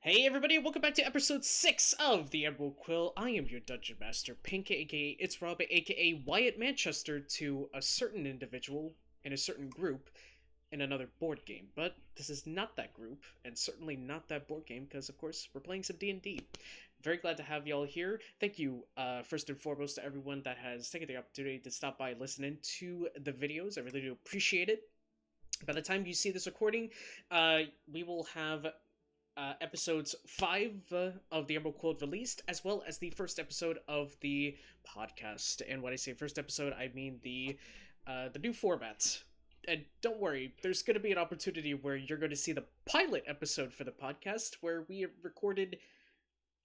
Hey everybody, welcome back to episode 6 of the Emerald Quill. I am your Dungeon Master, Pink, aka It's Rob, aka Wyatt Manchester, to a certain individual in a certain group in another board game. But this is not that group, and certainly not that board game, because of course we're playing some D&D. Very glad to have y'all here. Thank you, first and foremost, to everyone that has taken the opportunity to stop by and listen to the videos. I really do appreciate it. By the time you see this recording, we will have episodes 5 of the Emerald Quill released, as well as the first episode of the podcast. And when I say first episode, I mean the new format. And don't worry, there's going to be an opportunity where you're going to see the pilot episode for the podcast, where we recorded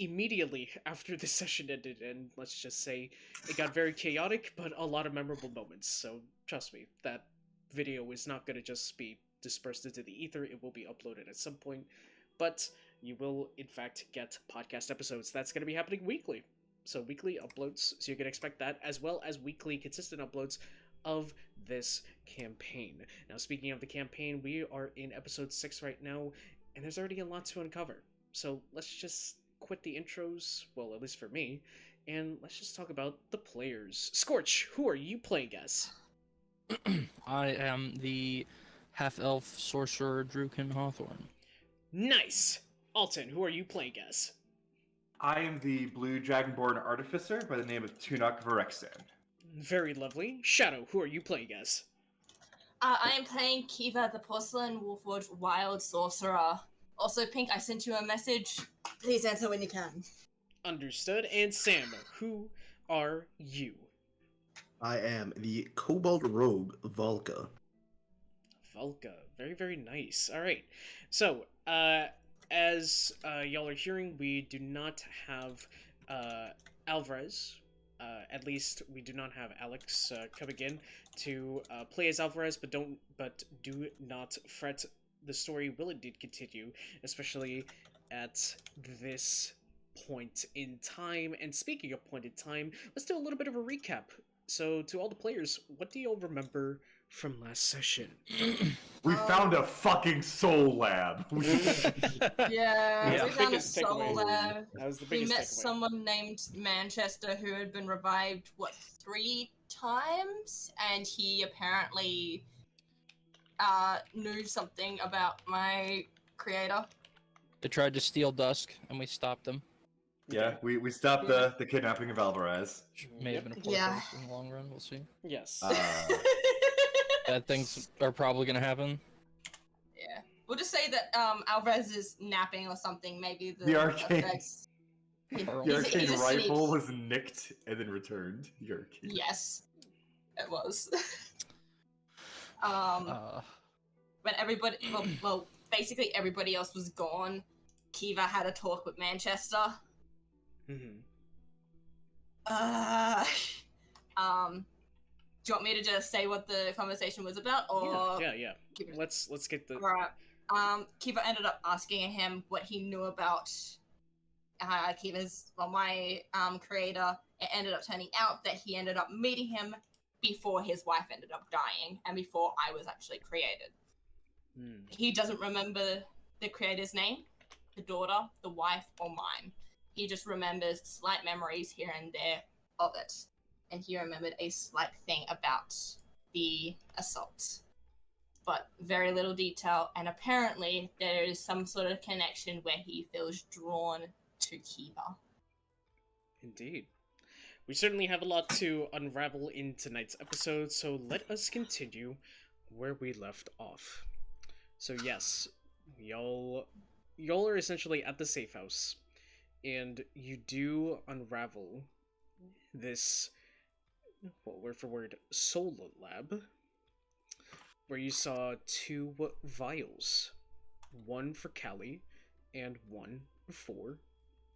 immediately after the session ended, and let's just say it got very chaotic, but a lot of memorable moments. So trust me, that video is not going to just be dispersed into the ether. It will be uploaded at some point. But you will, in fact, get podcast episodes. That's going to be happening weekly. So weekly uploads, so you can expect that, as well as weekly consistent uploads of this campaign. Now, speaking of the campaign, we are in episode 6 right now, and there's already a lot to uncover. So let's just quit the intros, well, at least for me, and let's just talk about the players. Scorch, who are you playing as? I am the half-elf sorcerer Drukin Hawthorne. Nice! Alton, who are you playing as? I am the blue Dragonborn Artificer by the name of Tuunak Veraxan. Very lovely. Shadow, who are you playing as? I am playing Kiva, the Porcelain Warforge Wild Sorcerer. Also, Pink, I sent you a message. Please answer when you can. Understood. And Sam, who are you? I am the Kobold Rogue Valka. Valka. Very, very nice. Alright. So, as y'all are hearing, we do not have Alvrarz. At least we do not have Alex coming in to play as Alvrarz, but do not fret. The story will indeed continue, especially at this point in time. And speaking of point in time, let's do a little bit of a recap. So, to all the players, what do y'all remember from last session? We found a fucking soul lab. Yeah, we found a biggest soul takeaway. lab. That was the We biggest met takeaway. someone named Manchester who had been revived, 3 times? And he apparently knew something about my creator. They tried to steal Dusk, and we stopped them. Yeah, we stopped the kidnapping of Alvrarz. Which may have been a poor Yeah. choice in the long run, we'll see. Yes. Bad things are probably gonna happen. Yeah. We'll just say that Alvrarz is napping or something. Maybe the Arcane- effects. The He's arcane asleep. rifle was nicked and then returned. The arcane. Yes, it was. Uh, When everybody, well, basically everybody else was gone, Kiva had a talk with Manchester. Mhm. Do you want me to just say what the conversation was about, or Yeah. Give it- Let's get the... Alright. Kiva ended up asking him what he knew about my creator. It ended up turning out that he ended up meeting him before his wife ended up dying, and before I was actually created. Hmm. He doesn't remember the creator's name, the daughter, the wife, or mine. He just remembers slight memories here and there of it. And he remembered a slight thing about the assault. But very little detail, and apparently there is some sort of connection where he feels drawn to Kiva. Indeed. We certainly have a lot to unravel in tonight's episode, so let us continue where we left off. So yes, y'all are essentially at the safe house, and you do unravel this, well, word for word, soul lab, where you saw 2 vials, one for Callie and one for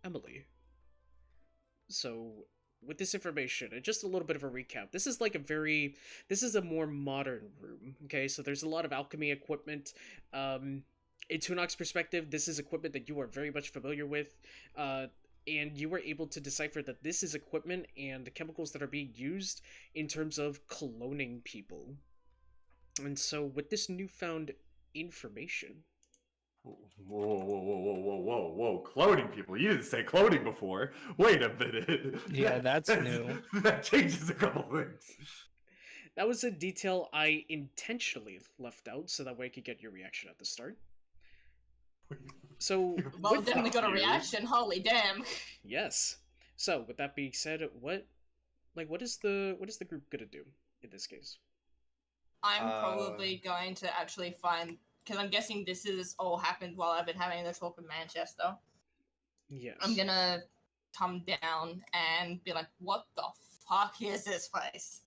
Emily. So, with this information, and just a little bit of a recap, this is a more modern room, okay? So there's a lot of alchemy equipment. In Tuunak's perspective, this is equipment that you are very much familiar with, and you were able to decipher that this is equipment and chemicals that are being used in terms of cloning people. And so, with this newfound information, Whoa. Cloning people. You didn't say cloning before. Wait a minute. Yeah, that's new. That changes a couple things. That was a detail I intentionally left out so that way I could get your reaction at the start. So, Well, with definitely got a you. reaction. Holy damn. yes. So, with that being said, what is the group gonna do in this case? I'm probably going to actually find, because I'm guessing this is all happened while I've been having the talk with Manchester. Yes. I'm gonna come down and be like, what the fuck is this place?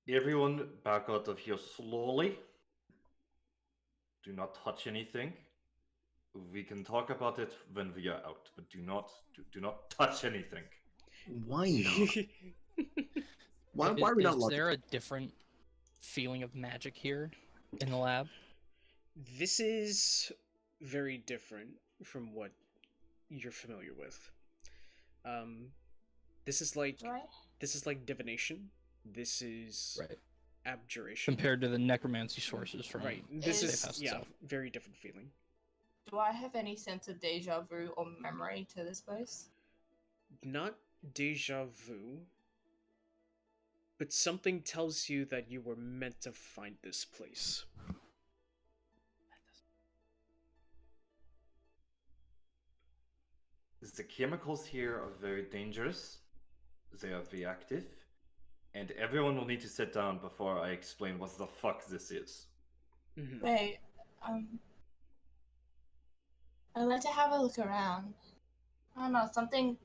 Everyone back out of here slowly. Do not touch anything. We can talk about it when we are out, but do not touch anything. Why not? Why are we not Is allowed there to? a different feeling of magic here in the lab? This is very different from what you're familiar with. This is like divination. This is Right. abjuration. Compared to the necromancy sources from Right. This Is- is Past yeah, itself. very different feeling. Do I have any sense of deja vu or memory to this place? Not deja vu, but something tells you that you were meant to find this place. The chemicals here are very dangerous. They are reactive. And everyone will need to sit down before I explain what the fuck this is. Mhm. Wait, I'd like to have a look around. I don't know, something.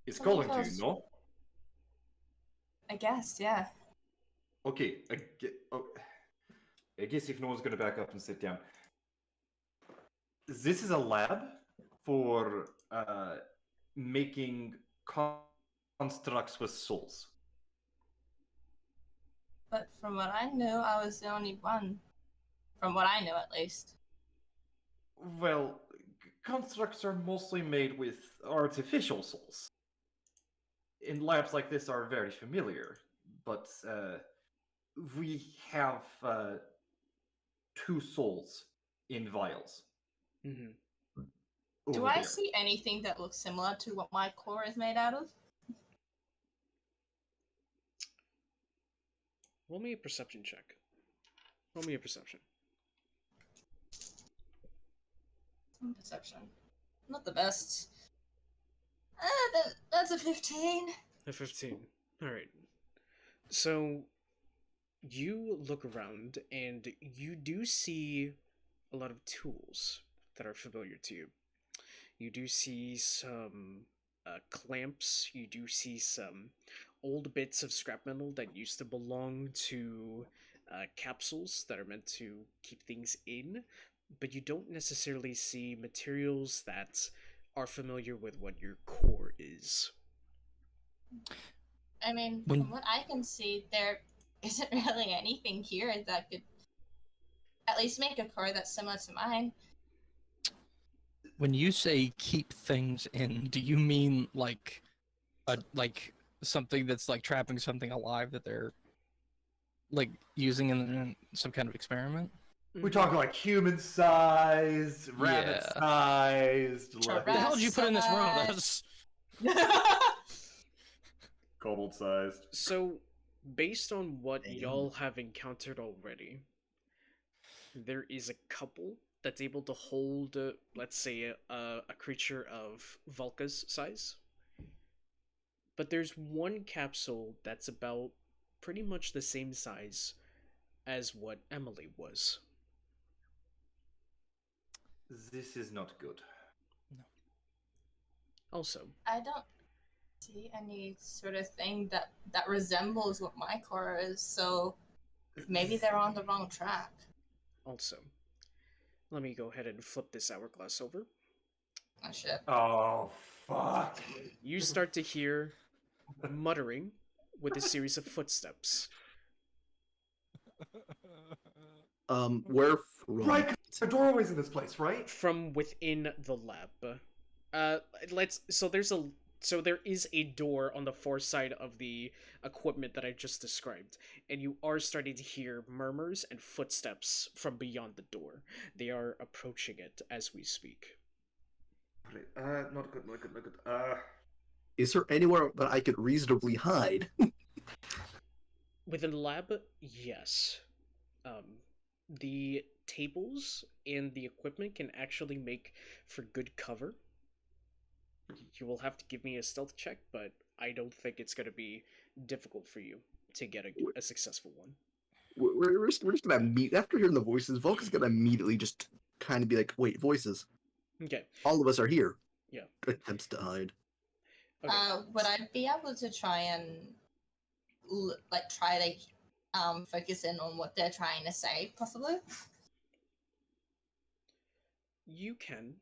It's Something calling to tells- you, no? I guess, yeah. Okay, I guess if no one's gonna back up and sit down. This is a lab for making constructs with souls. But from what I knew, I was the only one. From what I know, at least. Well, constructs are mostly made with artificial souls. In labs like this are very familiar, but we have 2 souls in vials. Mhm. Do over I there. see anything that looks similar to what my core is made out of? Roll me a perception check. Roll me a perception. Perception. Not the best. That's a 15. A 15. Alright. So, you look around and you do see a lot of tools that are familiar to you. You do see some clamps, you do see some old bits of scrap metal that used to belong to capsules that are meant to keep things in, but you don't necessarily see materials that are familiar with what your core is. I mean, When- from what I can see, there isn't really anything here that could at least make a core that's similar to mine. When you say keep things in, do you mean like something that's like trapping something alive that they're like using in some kind of experiment? We're talking like human sized, rabbit Yeah. sized, What the hell did you put in this room? Right. That's kobold sized. So, based on what Damn. y'all have encountered already, there is a couple that's able to hold, let's say, a creature of Valka's size. But there's one capsule that's about pretty much the same size as what Emily was. This is not good. Also, I don't see any sort of thing that resembles what my core is, so maybe they're on the wrong track. let me go ahead and flip this hourglass over. Oh shit. Oh, fuck. You start to hear muttering with a series of footsteps. Where from? Right, 'cause the doorways in this place, right? From within the lab. So there's So there is a door on the far side of the equipment that I just described, and you are starting to hear murmurs and footsteps from beyond the door. They are approaching it as we speak. Not good, not good, not good. Is there anywhere that I could reasonably hide? Within the lab, yes. The tables and the equipment can actually make for good cover. You will have to give me a stealth check, but I don't think it's going to be difficult for you to get a successful one. We're just gonna meet after hearing the voices. Valka's gonna immediately just kind of be like, "Wait, voices! Okay. All of us are here." Yeah. Attempts to hide. Okay. Would I be able to try and focus in on what they're trying to say, possibly? You can.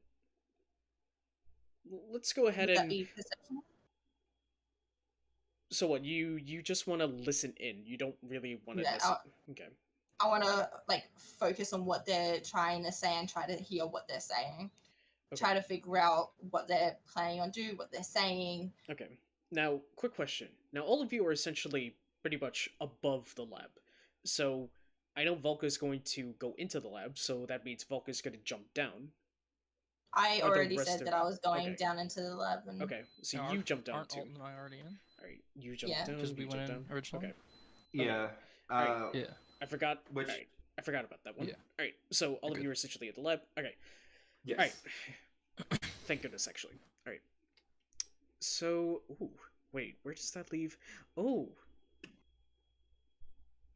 Let's go ahead Would that and. be perception? So what? You just want to listen in. You don't really want to Yeah, listen. Okay. I want to focus on what they're trying to say and try to hear what they're saying. Okay. Try to figure out what they're planning on doing, what they're saying. Okay. Now, quick question. Now, all of you are essentially pretty much above the lab. So, I know Valka's going to go into the lab, so that means Valka's going to jump down. I Or the already rest said of- that I was going okay. down into the lab. And... Okay, so Now, you jumped down aren't too. Alton and I already in? Alright, you jumped Yeah. down. Because we you went jumped in down. originally? Okay. Yeah. Alright. Yeah. I forgot. Which- Alright, I forgot about that one. Yeah. Alright, so all of Good. you are essentially at the lab. Okay. Yes. Alright. Thank goodness, actually. Alright. So, ooh, wait, where does that leave? Oh.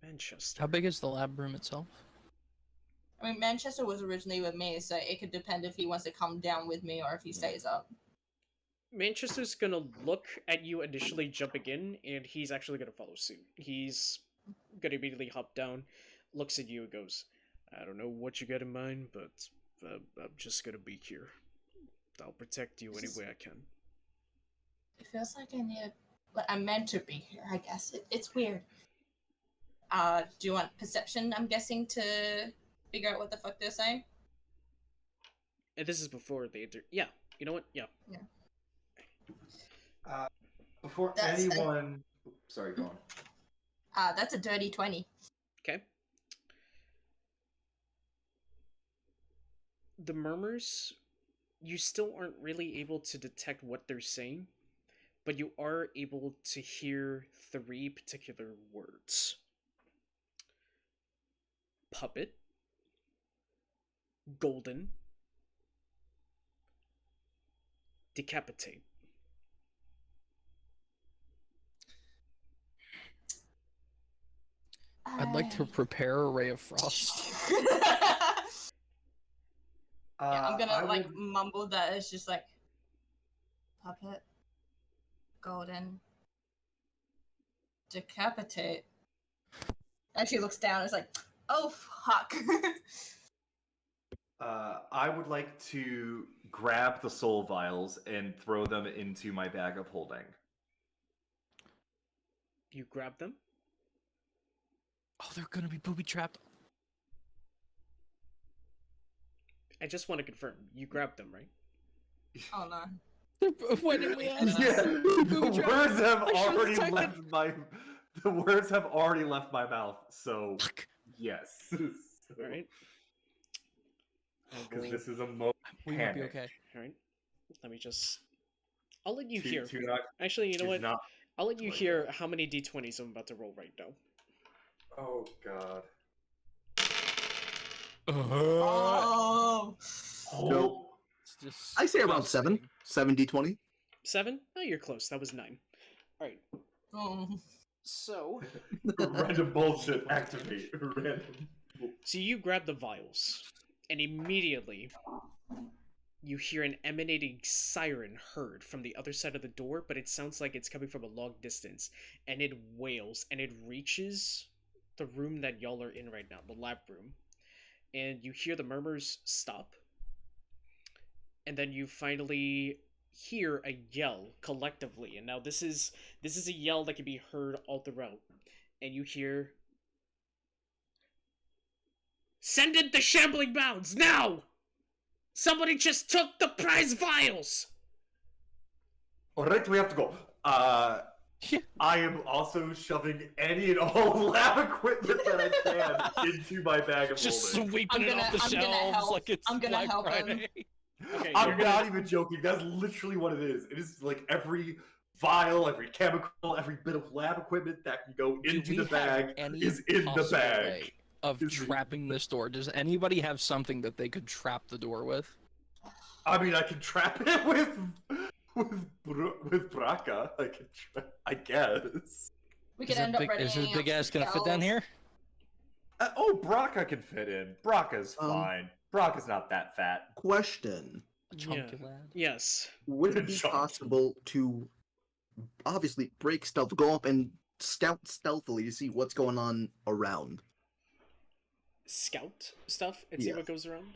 Manchester. How big is the lab room itself? I mean, Manchester was originally with me, so it could depend if he wants to come down with me or if he stays up. Manchester's gonna look at you initially jumping in, and he's actually gonna follow suit. He's gonna immediately hop down, looks at you, and goes, I don't know what you got in mind, but I'm just gonna be here. I'll protect you any way I can. It feels like I need I'm meant to be here, I guess. It's weird. Do you want perception, I'm guessing, to figure out what the fuck they're saying? And this is before they enter. Yeah, you know what? Yeah. Before That's a- anyone... Sorry, go on. That's a dirty 20. Okay. The murmurs, you still aren't really able to detect what they're saying, but you are able to hear 3 particular words. Puppet, golden, decapitate. I'd like to prepare a ray of frost. Yeah, I'm gonna I would- mumble that. It's just like puppet, golden, decapitate. Actually looks down. It's like, oh fuck. I would like to grab the soul vials and throw them into my bag of holding. You grab them. Oh, they're gonna be booby trapped. I just want to confirm. You grabbed them, right? Oh no. Why didn't we ask? Yeah, Booby the trap. words have I should've already detected- left my. The words have already left my mouth. So Fuck. yes. All right. Because this is a moment. We might be okay. All right. Let me just. I'll let you Tu- hear. Tuunak Actually, you know is what? not- I'll let you Oh my hear God. how many d20s I'm about to roll right now. Oh God. Oh. Nope. It's just I say around 7. disgusting. 70-20. 7? Oh, you're close. That was 9. All right. Mm. So, Random bullshit. Activate. Random. so you grab the vials, and immediately you hear an emanating siren heard from the other side of the door, but it sounds like it's coming from a long distance, and it wails, and it reaches the room that y'all are in right now, the lab room, and you hear the murmurs stop, and then you finally hear a yell collectively, and now this is a yell that can be heard all throughout, and you hear, "Send in the shambling mounds now! Somebody just took the prize vials!" Alright, we have to go. I am also shoving any and all lab equipment that I can into my bag of Just holding. sweeping it off the I'm gonna shelves help. like it's I'm gonna Black help him. Friday. Okay, I'm you're not gonna. even joking. That's literally what it is. It is like every vial, every chemical, every bit of lab equipment that can go Do into we the have bag any is in the possible bag. way of Is- trapping this door? Does anybody have something that they could trap the door with? I mean, I can trap it with Braca. I guess. We could end up Is readying this big up ass gonna fit down spells. here? Braca can fit in. Braca's fine. Braca's not that fat. Question: A chunky lad. Yes. would it be Chunk. possible to obviously break stealth, go up and scout stealthily to see what's going on around? Scout stuff and see Yeah. what goes around?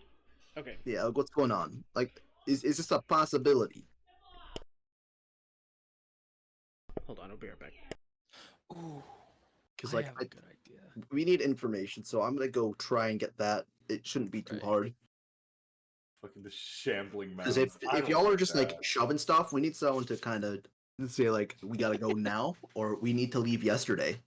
Okay. Yeah, what's going on? Like, is this a possibility? Hold on, I'll be right back. Ooh, Because I like have a good idea. we need information, so I'm gonna go try and get that. It shouldn't be too Right. hard. Fucking the shambling Because mounds. if y'all are just like shoving stuff, we need someone to kind of say like we gotta go now, or we need to leave yesterday.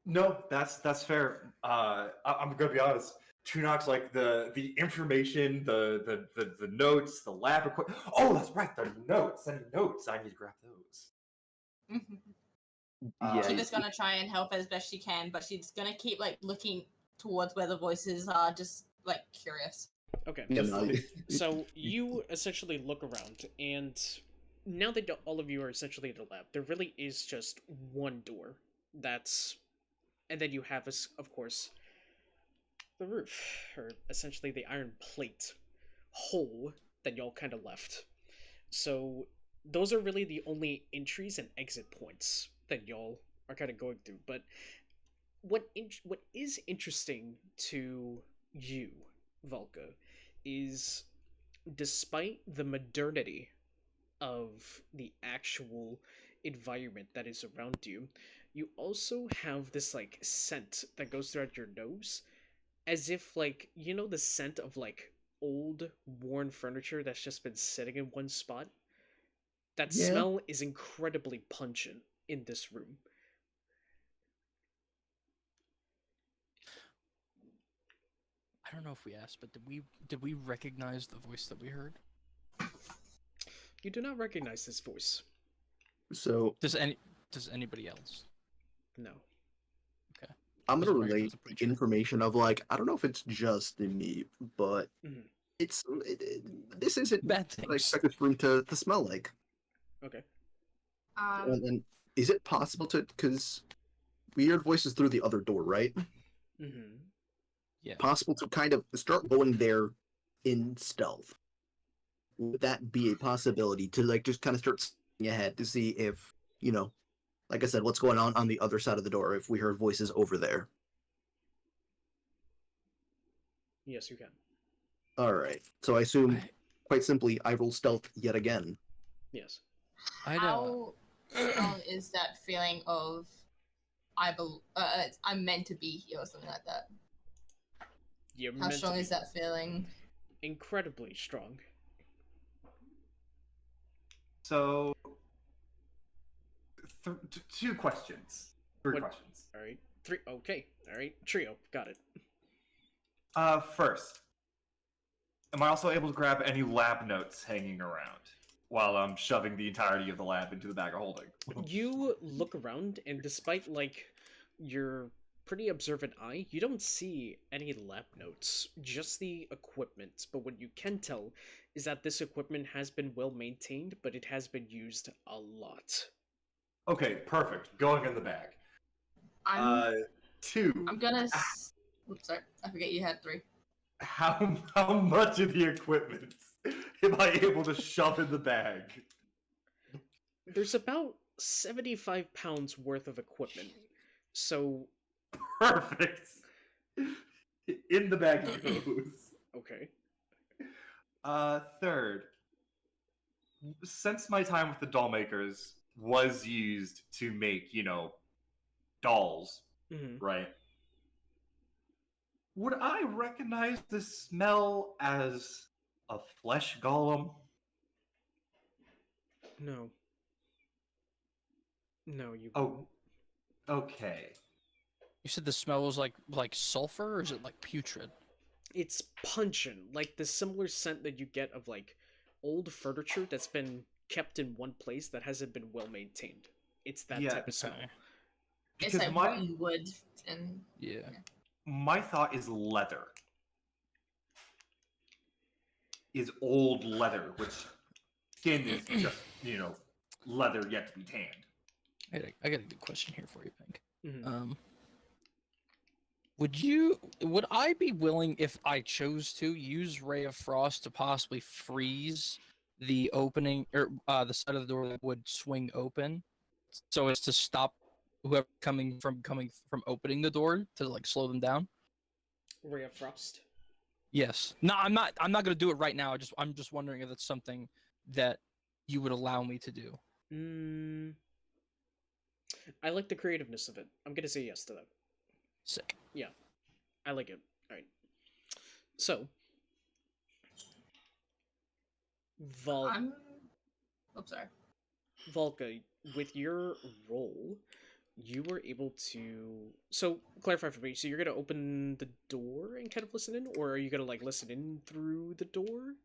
No, that's fair. I'm gonna be honest. Tuunak's like the information, the notes, the lab equipment. Oh, that's right, the notes. Any notes? I need to grab those. Yeah. Kiva's gonna try and help as best she can, but she's gonna keep like looking towards where the voices are, just like curious. Okay. Yeah, Just no, like- So you essentially look around, and now that all of you are essentially in the lab, there really is just one door. And then you have, of course, the roof, or essentially the iron plate hole that y'all kind of left. So those are really the only entries and exit points that y'all are kind of going through. But what is interesting to you, Valka, is despite the modernity of the actual environment that is around you, you also have this like scent that goes throughout your nose, as if like, you know, the scent of like old worn furniture that's just been sitting in one spot. That Yeah. smell is incredibly pungent in this room. I don't know if we asked, but did we recognize the voice that we heard? You do not recognize this voice. So Does anybody else? No. I'm gonna Wasn't right, relate that's a preacher. information of like I don't know if it's just in me, but Mhm. this isn't Bad what I things. expect this room to smell like. Okay. And is it possible to because we heard voices through the other door, right? Mm-hmm. Yeah. Possible to kind of start going there in stealth. Would that be a possibility to like just kind of start sneaking ahead to see if, you know, like I said, what's going on the other side of the door if we heard voices over there? Yes, you can. All right. So I assume, I- quite simply, I roll stealth yet again. Yes. How strong is that feeling of I'm meant to be here or something like that? You're How meant to strong be is that feeling? incredibly strong. So, two questions. Three What- questions. All right. Three. Okay. All right. Trio. Got it. First, am I also able to grab any lab notes hanging around while I'm shoving the entirety of the lab into the bag of holding? You look around, and despite like your pretty observant eye, you don't see any lab notes, just the equipment. But what you can tell is that this equipment has been well maintained, but it has been used a lot. Okay, perfect. Going in the bag. Two. I'm gonna. Oops, sorry, I forget you had 3. How much of the equipment am I able to shove in the bag? There's about 75 pounds worth of equipment. So, Perfect. In the bag it goes. okay. Third, since my time with the doll makers was used to make, dolls, Mm-hmm. right? Would I recognize the smell as a flesh golem? No. No, you. Oh, okay. You said the smell was like sulfur, or is it like putrid? It's pungent, like the similar scent that you get of like old furniture that's been kept in one place that hasn't been well maintained. It's that Yeah, type of smell. Okay. It's Because like my rotten wood and Yeah. my thought is leather. Is old leather, which skin is just, leather yet to be tanned. I got a good question here for you, Pink. Mhm. Would I be willing, if I chose to, use Ray of Frost to possibly freeze the opening or the side of the door that would swing open, so as to stop whoever coming from opening the door to like slow them down? Ray of Frost. Yes. No, I'm not. I'm not gonna do it right now. I'm just wondering if it's something that you would allow me to do. Mm, I like the creativeness of it. I'm gonna say yes to that. Sick. I like it. All right. So, I'm. Oh, sorry. Valka, with your role, you were able to. So, clarify for me. So, you're gonna open the door and kind of listen in, or are you gonna like listen in through the door?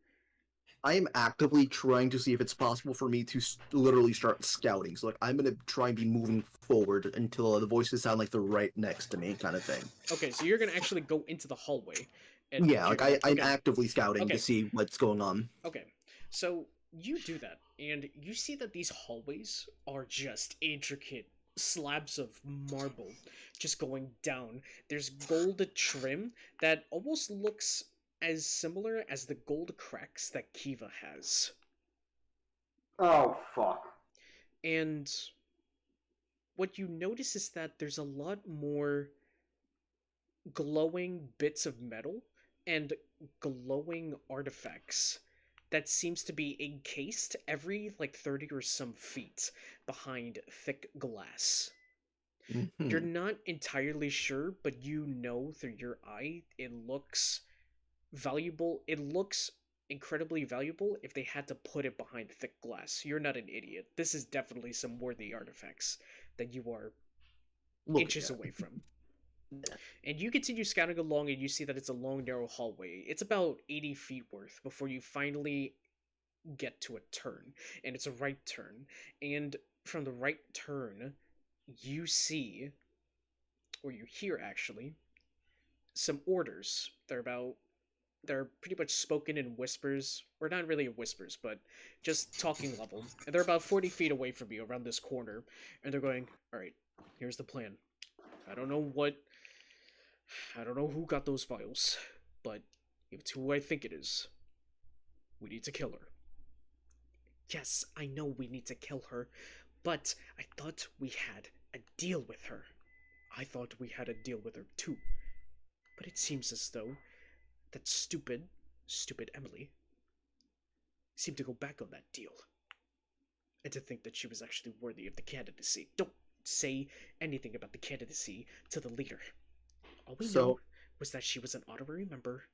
I am actively trying to see if it's possible for me to literally start scouting. So, like, I'm gonna try and be moving forward until the voices sound like they're right next to me, kind of thing. Okay, so you're gonna actually go into the hallway. And Yeah, like you're I'm gonna- actively scouting Okay. to see what's going on. Okay, so you do that, and you see that these hallways are just intricate slabs of marble just going down. There's gold trim that almost looks as similar as the gold cracks that Kiva has. Oh, fuck. And what you notice is that there's a lot more glowing bits of metal and glowing artifacts that seems to be encased every like 30 or some feet behind thick glass. Mhm. You're not entirely sure, but you know through your eye it looks valuable. It looks incredibly valuable if they had to put it behind thick glass. You're not an idiot. This is definitely some worthy artifacts that you are Look inches at away from. Yeah. And you continue scouting along, and you see that it's a long, narrow hallway. It's about 80 feet worth before you finally get to a turn, and it's a right turn. And from the right turn, you see, or you hear actually, some orders. They're pretty much spoken in whispers, or not really whispers, but just talking level. And they're about 40 feet away from you around this corner, and they're going, "Alright, here's the plan. I don't know who got those files, but if it's who I think it is, we need to kill her." "Yes, I know we need to kill her, but I thought we had a deal with her. I thought we had a deal with her too. But it seems as though that stupid Emily seemed to go back on that deal. And to think that she was actually worthy of the candidacy. Don't say anything about the candidacy to the leader. All we know was that she was an honorary member,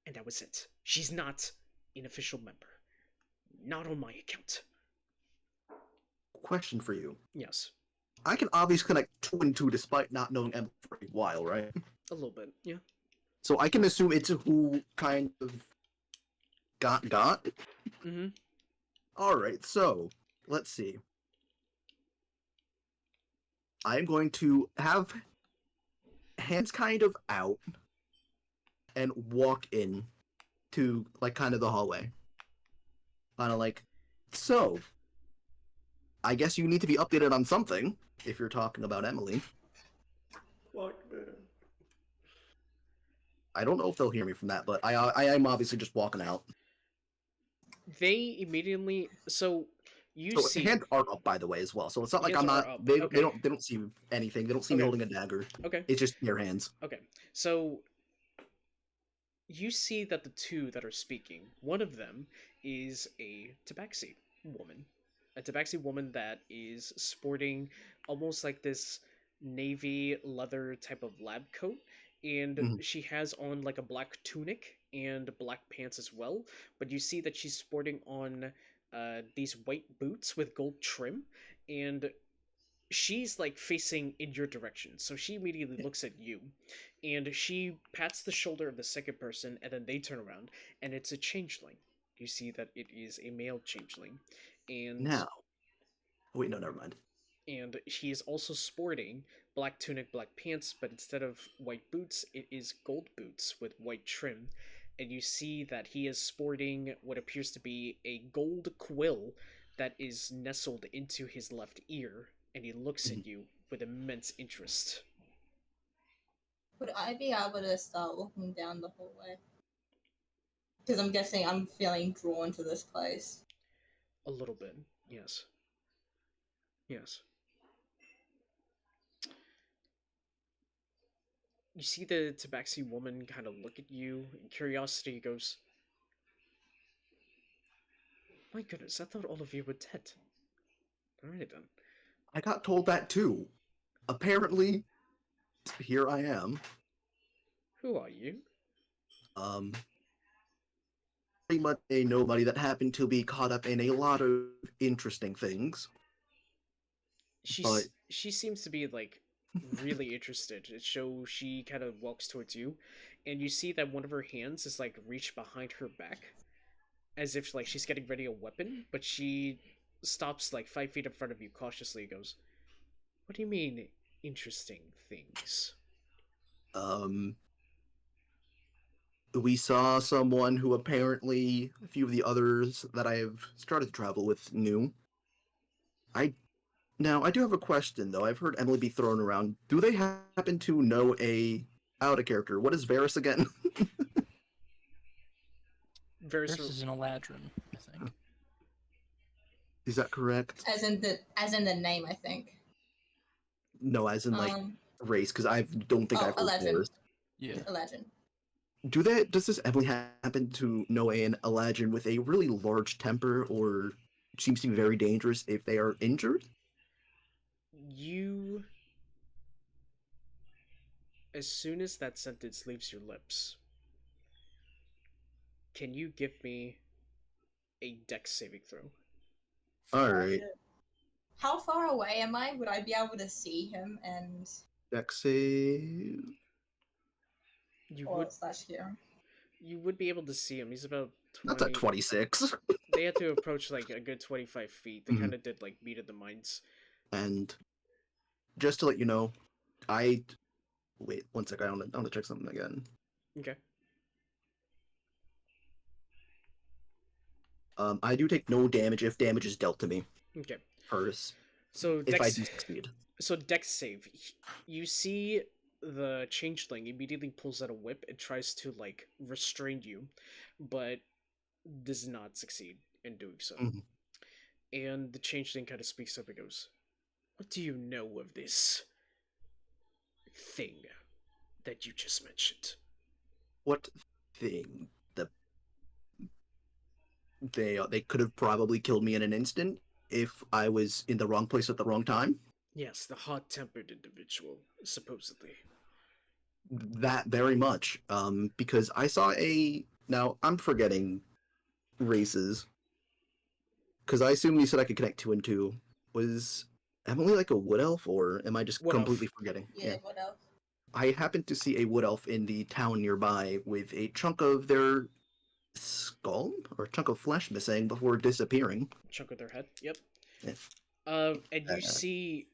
and that was it. She's not an official member. Not on my account." Question for you. Yes, I can obviously connect two and two despite not knowing Emily for a while, right? a little bit, yeah. So I can assume it's who kind of got. Mm-hmm. Alright, so let's see. I'm going to have hands kind of out and walk in to like kind of the hallway. Kind of like, so I guess you need to be updated on something if you're talking about Emily. Fuck, man. I don't know if they'll hear me from that, but I am obviously just walking out. They immediately, so you So see, hands are up, by the way, as well. So it's not like Hands I'm are not. up, They okay. don't see anything. They don't see me Okay. holding a dagger. okay, It's just your hands. okay, so you see that the two that are speaking, one of them is a tabaxi woman that is sporting almost like this navy leather type of lab coat, and Mhm. she has on like a black tunic and black pants as well, but you see that she's sporting on these white boots with gold trim, and she's like facing in your direction, so she immediately looks at you, and she pats the shoulder of the second person, and then they turn around, and it's a changeling. You see that it is a male changeling, and Now, wait, no, never mind. and he is also sporting black tunic, black pants, but instead of white boots, it is gold boots with white trim. And you see that he is sporting what appears to be a gold quill that is nestled into his left ear, and he looks at you with immense interest. Would I be able to start walking down the hallway? Because I'm guessing I'm feeling drawn to this place. A little bit, yes. Yes. You see the Tabaxi woman kind of look at you, and curiosity goes, "My goodness, I thought all of you were dead." Alright then. I got told that too. Apparently, here I am. Who are you? Pretty much a nobody that happened to be caught up in a lot of interesting things. But- She seems to be like really interested. So she kind of walks towards you, and you see that one of her hands is like reached behind her back, as if like she's getting ready a weapon, but she stops like 5 feet in front of you cautiously and goes, "What do you mean, interesting things?" We saw someone who apparently a few of the others that I have started to travel with knew. Now, I do have a question, though. I've heard Emily be thrown around. Do they happen to know a out of character? What is Varys again? Varys This is an Eladrin, I think. Is that correct? As in the name, I think. No, as in like race, because I don't think Oh, I've heard a legend. Varys. Yeah. A legend. Does this Emily happen to know an Eladrin with a really large temper, or seems to be very dangerous if they are injured? You, as soon as that sentence leaves your lips, can you give me a dex saving throw? Alright. How far away am I? Would I be able to see him and Dex save. You or would slash hear? you would be able to see him. He's about 20. That's a 26. They had to approach like a good 25 feet. They Mhm. kind of did like meet at the mines. And just to let you know, wait 1 second. I want to check something again. Okay. I do take no damage if damage is dealt to me. Okay. First, So if I dex do succeed. so dex save. You see the changeling immediately pulls out a whip and tries to like restrain you, but does not succeed in doing so. Mhm. And the changeling kind of speaks up and goes, "What do you know of this thing that you just mentioned?" What thing? They could have probably killed me in an instant if I was in the wrong place at the wrong time. Yes, the hot-tempered individual, supposedly. That very much. Because I saw now I'm forgetting races. Because I assume you said I could connect 2 and 2. Was Emily like a wood elf, or am I just Wood elf. completely forgetting? Yeah, what else? I happened to see a wood elf in the town nearby with a chunk of their skull or a chunk of flesh missing before disappearing. Chunk of their head. Yep. Yeah. And you see,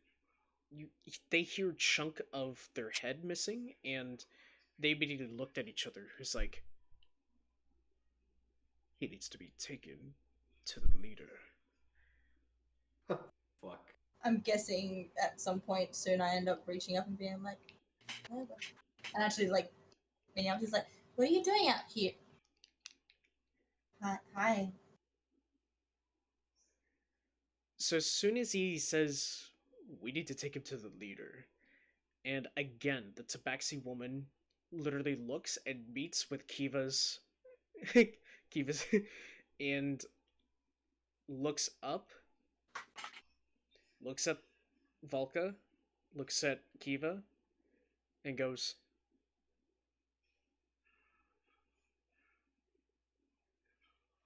they hear chunk of their head missing, and they immediately looked at each other. Who's like, he needs to be taken to the leader. Fuck. I'm guessing at some point soon I end up reaching up and being like, "Oh," and actually like, being up, he's like, "What are you doing out here?" Hi. So as soon as he says, "We need to take him to the leader," and again, the Tabaxi woman literally looks and meets with Kiva's, Kiva's, and looks up, looks at Valka, looks at Kiva, and goes,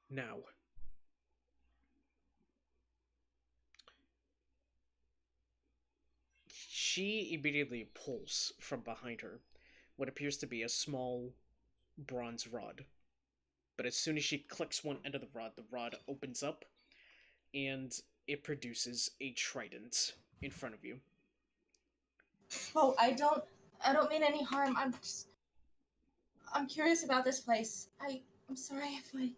"Now, she immediately pulls from behind her what appears to be a small bronze rod. But as soon as she clicks one end of the rod opens up, and it produces a trident in front of you. Oh, I don't mean any harm. I'm curious about this place. I'm sorry if I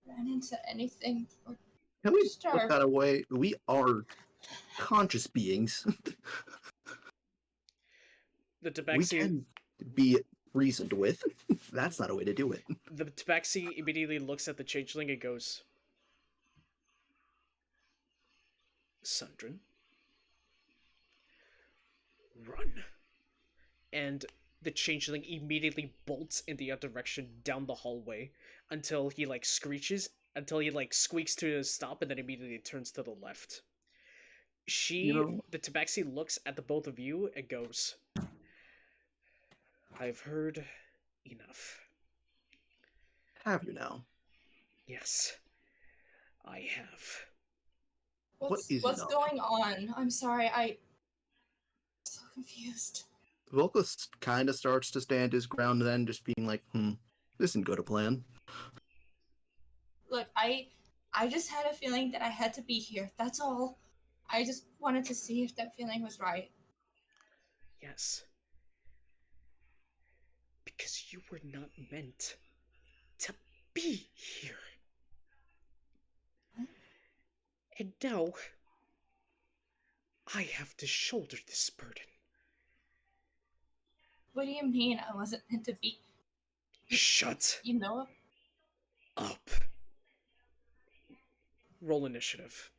ran into anything or Can we disturbed. put that away? We are conscious beings. The We tabaxi, can be reasoned with. That's not a way to do it. the tabaxi immediately looks at the changeling and goes, Sundrin, run. And the changeling immediately bolts in the other direction down the hallway until he squeaks to a stop and then immediately turns to the left. The tabaxi looks at the both of you and goes, I've heard enough. Have you now? Yes, I have. What's is enough? going on? I'm sorry. I'm so confused. Volkus kind of starts to stand his ground then, just being like, this isn't good a plan. Look, I just had a feeling that I had to be here. That's all. I just wanted to see if that feeling was right. Yes. Because you were not meant to be here. And now, I have to shoulder this burden. What do you mean I wasn't meant to be? Shut You know? up. Roll initiative.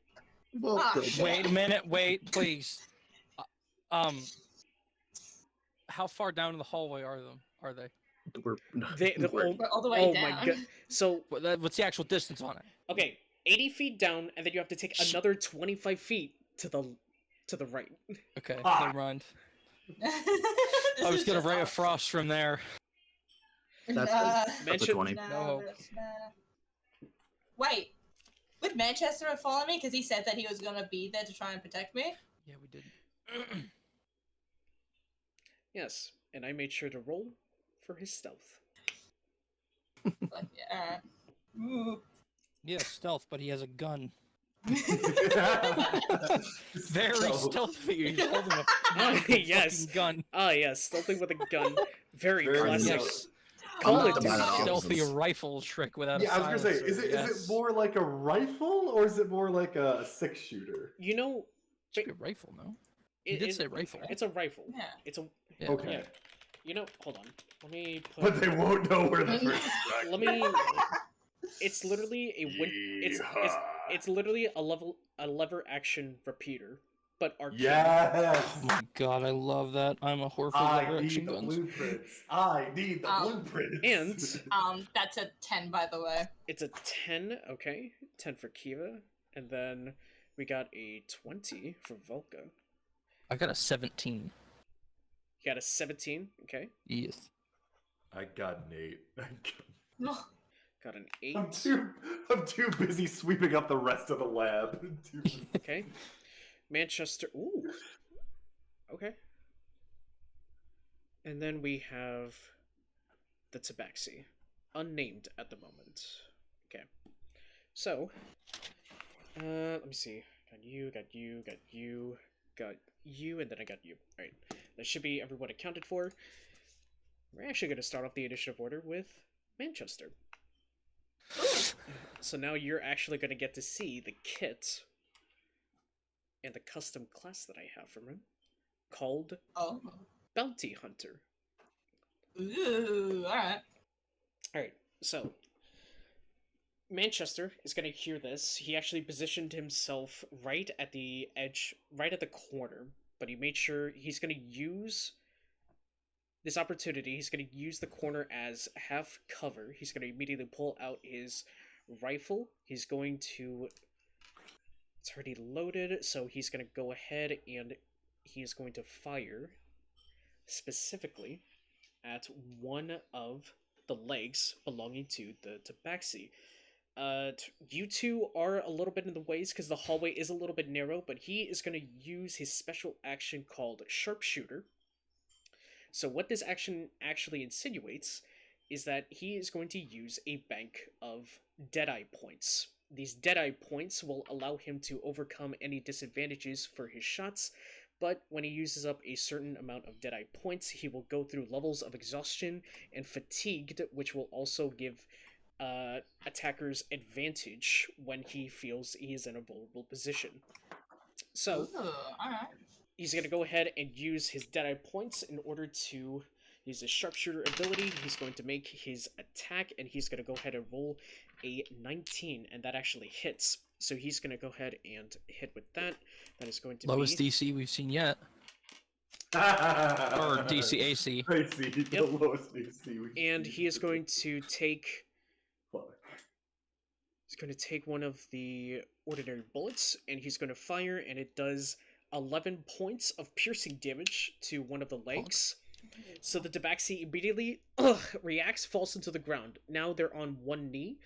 Volkus, Wait a minute. Wait, please. How far down in the hallway are they? we're, We're all the way Oh down. my god. So, What's the actual distance on it? okay, 80 feet down, and then you have to take another 25 feet to the right. Okay, Ah. never mind. This I was is gonna just ray a awesome. frost from there. That's Nah, a Mention- 20. nah, No. nah. Wait, would Manchester have followed me? Because he said that he was gonna be there to try and protect me. Yeah, we did. Yes, and I made sure to roll for his stealth. Like, Ooh. Yeah, stealth, but he has a gun. Very Very stealthy. He's holding a Yes. fucking gun. Ah, yes, stealthing with a gun. Very Very classic. Yes. Call it I'm not Duke. an Stealthy options. rifle trick without Yeah, a I was gonna say, silencer. is it more like a rifle or is it more like a 6-shooter? You know, Should be a rifle, no? He did say rifle. It's a rifle. Yeah. It's a. Yeah. Okay, Yeah. You know, hold on. Let me put. but they won't know where the first strike. Let me. It's literally a win. It's literally a lever action repeater, but arcane. Yes. Oh my god, I love that. I'm a whore for I lever need action the guns. blueprints. I need the blueprints. And That's a 10, by the way. it's a 10. Okay, 10 for Kiva, and then we got a 20 for Valka. I got a 17. You got a 17. Okay, Yes. I got an 8. No. got an 8. I'm too busy sweeping up the rest of the lab. Okay, Manchester. Ooh. Okay. And then we have the Tabaxi, unnamed at the moment. Okay. So, let me see. Got you, got you, got you, got you, and then I got you. Alright. That should be everyone accounted for. We're actually going to start off the initiative order with Manchester. So now you're actually going to get to see the kit and the custom class that I have from him, called Oh. Bounty Hunter. Ooh, alright. Alright, so Manchester is going to hear this. He actually positioned himself right at the edge, right at the corner, but he made sure he's going to use this opportunity. He's going to use the corner as half cover. He's going to immediately pull out his rifle. He's going to... It's already loaded, so he's going to go ahead and he is going to fire specifically at one of the legs belonging to the Tabaxi. You two are a little bit in the ways because the hallway is a little bit narrow, but he is going to use his special action called Sharpshooter. So what this action actually insinuates is that he is going to use a bank of Deadeye points. These Deadeye points will allow him to overcome any disadvantages for his shots, but when he uses up a certain amount of Deadeye points, he will go through levels of exhaustion and fatigued, which will also give attackers advantage when he feels he is in a vulnerable position. So, Alright. he's going to go ahead and use his Deadeye points in order to use his Sharpshooter ability. He's going to make his attack, and he's going to go ahead and roll a 19, and that actually hits. So he's going to go ahead and hit with that. That is going to Lowest be... DC we've seen yet. Or Or DC AC. Crazy, the Yep. lowest DC we've And seen. he is going to take... Fuck. He's going to take one of the ordinary bullets, and he's going to fire, and it does 11 points of piercing damage to one of the legs. So the Tabaxi immediately reacts, falls into the ground. Now they're on one knee.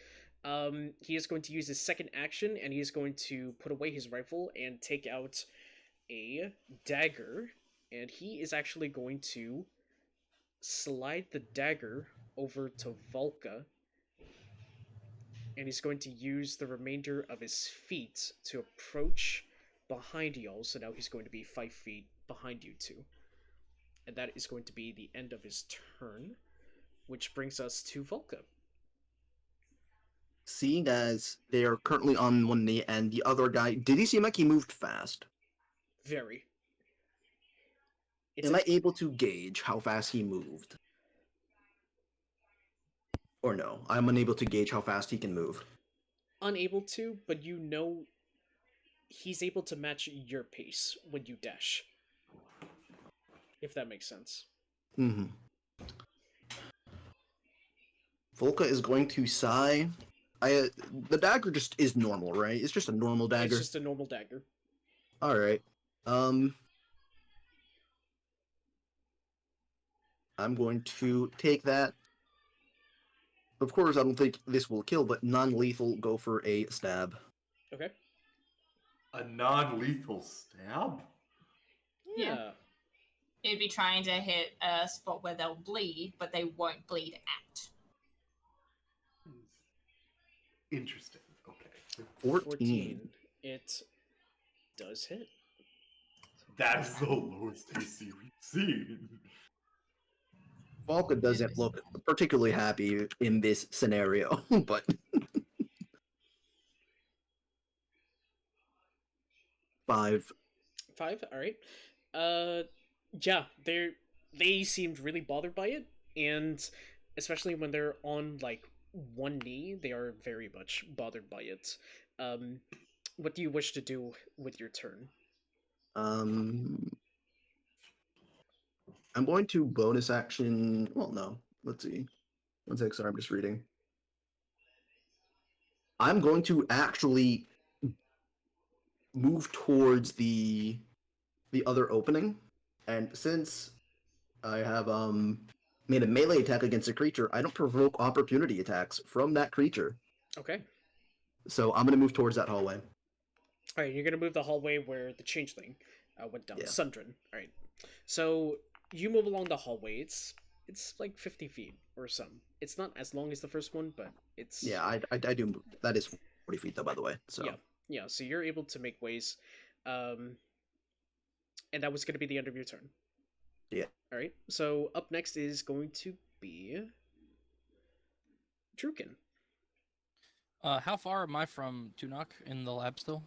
He is going to use his second action, and he is going to put away his rifle and take out a dagger. And he is actually going to slide the dagger over to Valka. And he's going to use the remainder of his feet to approach behind y'all. So now he's going to be 5 feet behind you two. And that is going to be the end of his turn, which brings us to Valka. Seeing as they are currently on one knee and the other guy, did he seem like he moved fast? Very. Am I able to gauge how fast he moved? Or no, I'm unable to gauge how fast he can move. Unable to, but you know he's able to match your pace when you dash. If that makes sense. Mm-hmm. Volka is going to sigh. The dagger just is normal, right? It's just a normal dagger. It's just a normal dagger. All right. I'm going to take that. Of course, I don't think this will kill, but non-lethal, go for a stab. Okay. A non-lethal stab? Yeah. It'd be trying to hit a spot where they'll bleed, but they won't bleed out. Interesting. Okay. 14. It does hit. That is the lowest AC we've seen. Volka doesn't look particularly happy in this scenario, but... 5. 5, alright. Yeah, they seemed really bothered by it, and especially when they're on, like, one knee, they are very much bothered by it. What do you wish to do with your turn? I'm going to bonus action... Well, no. Let's see. 1 sec, sorry, I'm just reading. I'm going to actually move towards the other opening, and since I have made a melee attack against a creature, I don't provoke opportunity attacks from that creature. Okay. So I'm going to move towards that hallway. Alright, you're gonna move the hallway where the changeling went down. Yeah. Sundrin. Alright. So, you move along the hallway. It's like 50 feet or some. It's not as long as the first one, but it's... Yeah, I do move. That is 40 feet, though, by the way. So. Yeah, so you're able to make ways. And that was gonna be the end of your turn. Yeah. Alright, so up next is going to be... Drukin. How far am I from Tuunak in the lab still?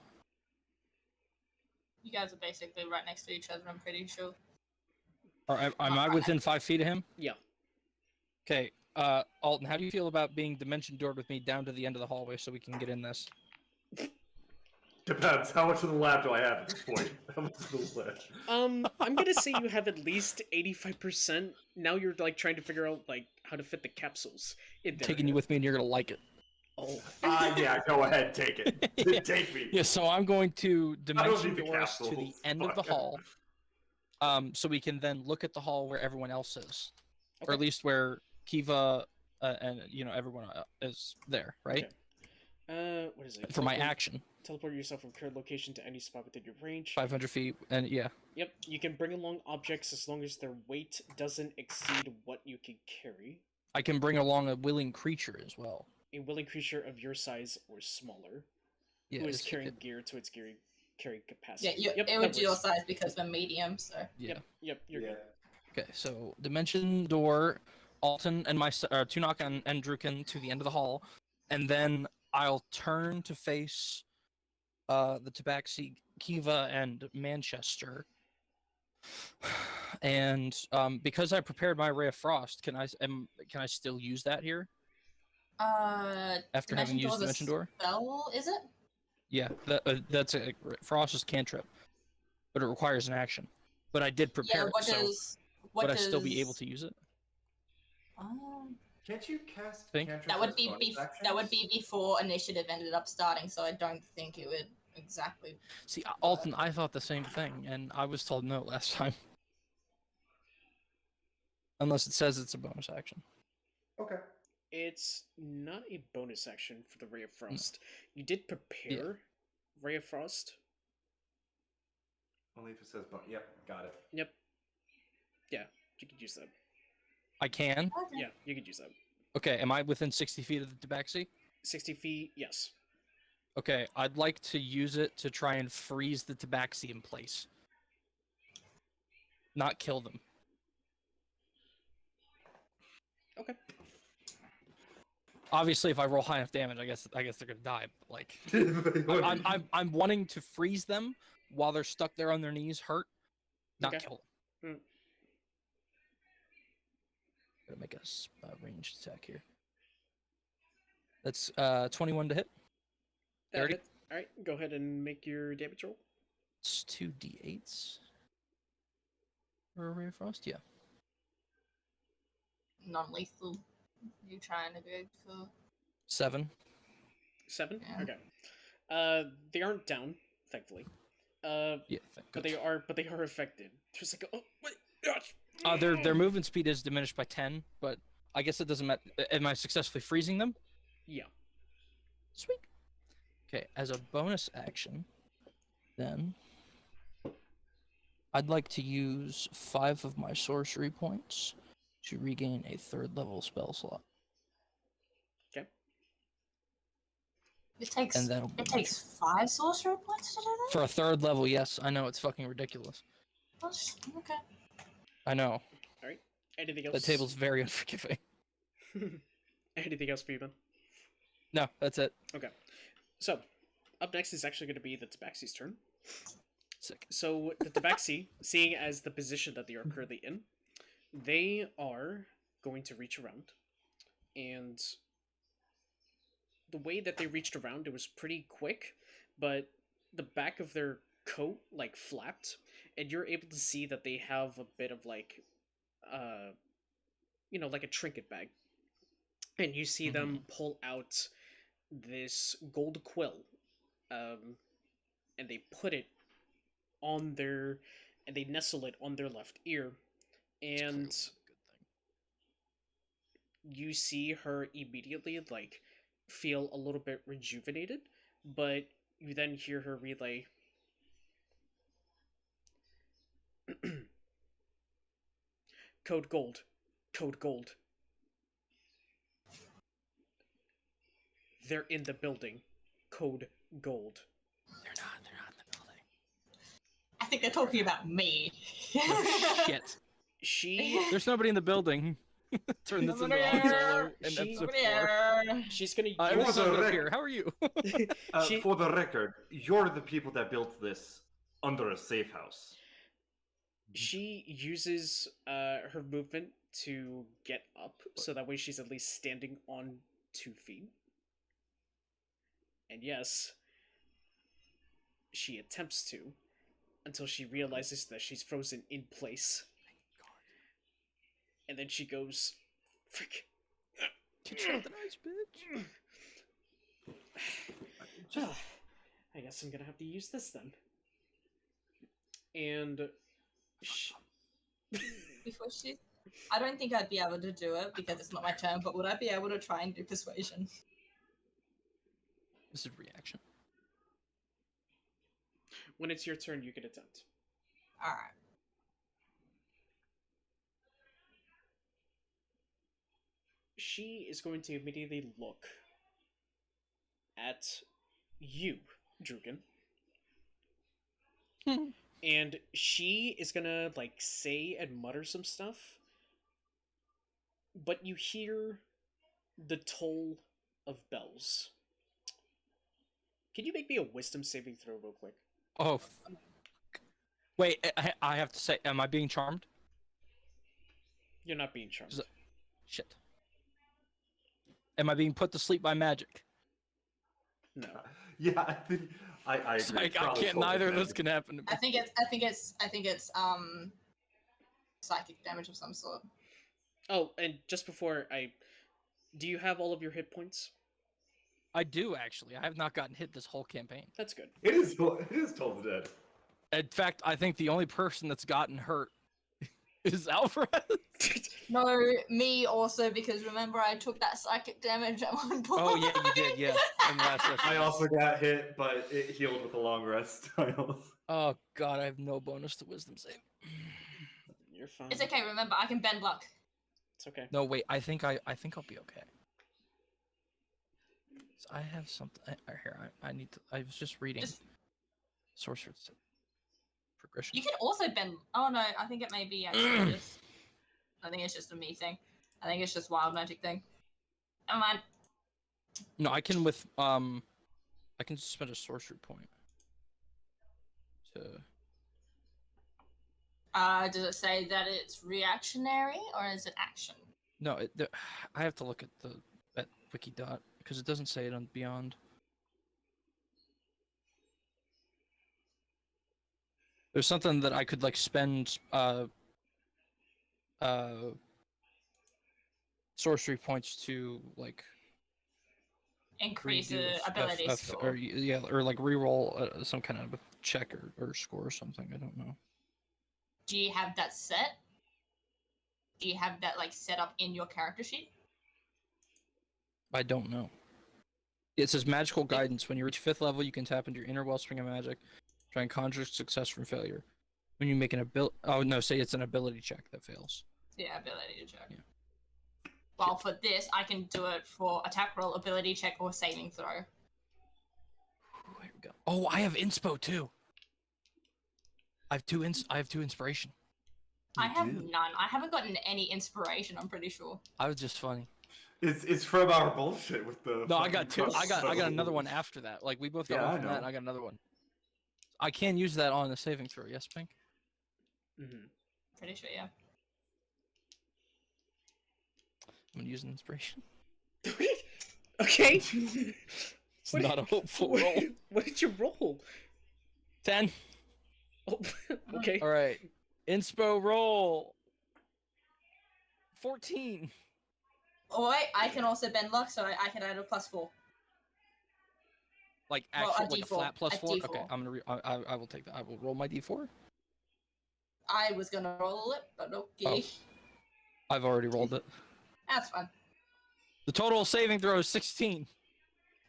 You guys are basically right next to each other, I'm pretty sure. Or am I within 5 feet of him? Yeah. Okay, Alton, how do you feel about being dimension doored with me down to the end of the hallway so we can get in this? Depends. How much of the lab do I have at this point? How much of the lab? I'm gonna say you have at least 85%. Now you're, like, trying to figure out, like, how to fit the capsules in there. Taking you with me and you're gonna like it. Oh. Yeah, go ahead, take it. Take me. Yeah, so I'm going to dimension need the door us to the capsules. end of the Fuck. hall. So we can then look at the hall where everyone else is. Or Okay. at least where Kiva and everyone is there, right? Okay. What is it? For my action. Teleport yourself from current location to any spot within your range. 500 feet, and yeah. Yep, you can bring along objects as long as their weight doesn't exceed what you can carry. I can bring along a willing creature as well. A willing creature of your size or smaller, Yeah, who is it's- carrying gear to its carrying capacity. Yeah, Yep, it that would be your works. size because we're medium, so. yeah. Yep, you're Yeah. good. Okay, so dimension door, Alton and Tuunak and Drukin to the end of the hall, and then I'll turn to face the Tabaxi, Kiva, and Manchester. And because I prepared my Ray of Frost, can I still use that here after having used Dimension Door? Spell, is it? Yeah, that's a Frost is cantrip, but it requires an action. But I did prepare Yeah, it, so would I still be able to use it? Can't you cast Think? cantrips That would as be bonus that would actions? be before initiative ended up starting, so I don't think it would exactly. See, Alton, I thought the same thing, and I was told no last time. Unless it says it's a bonus action. Okay. It's not a bonus action for the Ray of Frost. You did prepare Ray of Frost. Only if it says yep, got it. Yep. Yeah, you could use that. I can? Okay. Yeah, you could use that. Okay, am I within 60 feet of the Tabaxi? 60 feet, yes. Okay, I'd like to use it to try and freeze the Tabaxi in place. Not kill them. Okay. Obviously, if I roll high enough damage, I guess they're gonna die. But like, I'm wanting to freeze them while they're stuck there on their knees, hurt, not Okay. kill them. Gotta make a ranged attack here. That's 21 to hit. 30. Alright, go ahead and make your damage roll. It's 2d8s. For a Ray of Frost, yeah. Non-lethal. You trying to go for? 7. 7? Yeah. Okay. They aren't down, thankfully. Yeah, But good. they are affected. Just like, oh, wait, Their movement speed is diminished by 10, but I guess it doesn't matter. Am I successfully freezing them? Yeah. Sweet. Okay, as a bonus action, then I'd like to use 5 of my sorcery points to regain a 3rd level spell slot. Okay. It takes And that'll be 5 sorcerer points to do that. for a 3rd level. Yes, I know it's fucking ridiculous. Okay. I know Alright. Anything else? that table's very unforgiving. Anything else for you, Ben? No, that's it. Okay. So, up next is actually going to be the Tabaxi's turn. Sick. So, the Tabaxi, seeing as the position that they are currently in, they are going to reach around. And the way that they reached around, it was pretty quick, but the back of their coat, like, flapped, and you're able to see that they have a bit of, like, like a trinket bag. And you see them pull out this gold quill, and they put it on their, and they nestle it on their left ear, and you see her immediately like feel a little bit rejuvenated, but you then hear her relay, code gold, code gold. They're in the building. Code gold. They're not in the building. I think they're talking about me. Shit. She There's nobody in the building. Turn this into Han Solo in She- episode 4. she's gonna I use was a up wreck. here. How are you? She- For the record, you're the people that built this under a safe house. she uses her movement to get up, so that way she's at least standing on 2 feet. And yes, she attempts to, until she realizes that she's frozen in place. And then she goes, frick. Get shot the nice bitch. I guess I'm gonna have to use this then. And Before she, I don't think I'd be able to do it because it's not my turn. But would I be able to try and do persuasion? This is reaction. When it's your turn, you can attempt. All right. She is going to immediately look at you, Drukin. And she is gonna, like, say and mutter some stuff. But you hear the toll of bells. Can you make me a wisdom saving throw real quick? Oh. Wait, I have to say, am I being charmed? You're not being charmed. Shit. Am I being put to sleep by magic? No. Yeah, I think I agree. Like, I Probably can't. told Neither of them. those can happen to me. I think it's psychic damage of some sort. Oh, and just before do you have all of your hit points? I do actually. I have not gotten hit this whole campaign. That's good. It is told dead. In fact, I think the only person that's gotten hurt is Alvrarz. No, me also, because remember I took that psychic damage at one point. Oh yeah, you did. Yeah. And I also got hit, but it healed with a long rest. Oh god, I have no bonus to wisdom save. You're fine. It's okay. Remember, I can bend luck. It's okay. No, wait. I think I'll be okay. So I have something here. I need to. I was just reading. Sorcerer progression. You can also bend. Oh no, I think it may be actually just. I think it's just a me thing. I think it's just wild magic thing. Never mind. No, I can with I can spend a sorcery point. To. Does it say that it's reactionary or is it action? No, I have to look at at Wikidot because it doesn't say it on Beyond. There's something that I could like spend sorcery points to like Increase redo the ability score. or like reroll some kind of check or score or something. I don't know. Do you have that set? Do you have that like set up in your character sheet? I don't know. It says magical guidance. When you reach 5th level, you can tap into your inner wellspring of magic. Try and conjure success from failure. When you make an say it's an ability check that fails. Yeah, ability to check. Yeah. Well, for this, I can do it for attack roll, ability check, or saving throw. Here we go. Oh, I have inspo too. I have two inspiration. I have none. I haven't gotten any inspiration. I'm pretty sure. I was just funny. It's from our bullshit with the. No, I got two. fucking I got crossbow. another one after that. Like we both got Yeah, one I from know. that, and I got another one. I can use that on the saving throw. Yes, Pink. Mm-hmm. Pretty sure, yeah. I'm gonna use an inspiration. Okay. It's not a hopeful roll. What did you roll? 10. Oh, okay. All right. Inspo roll. 14. Oh wait, I can also bend luck, so I can add a +4. Like Well, actual, a like a D4, flat plus a 4. D4. Okay, I'm gonna. I will take that. I will roll my D4. I was gonna roll it, but okay. I've already rolled it. That's fun. The total saving throw is 16.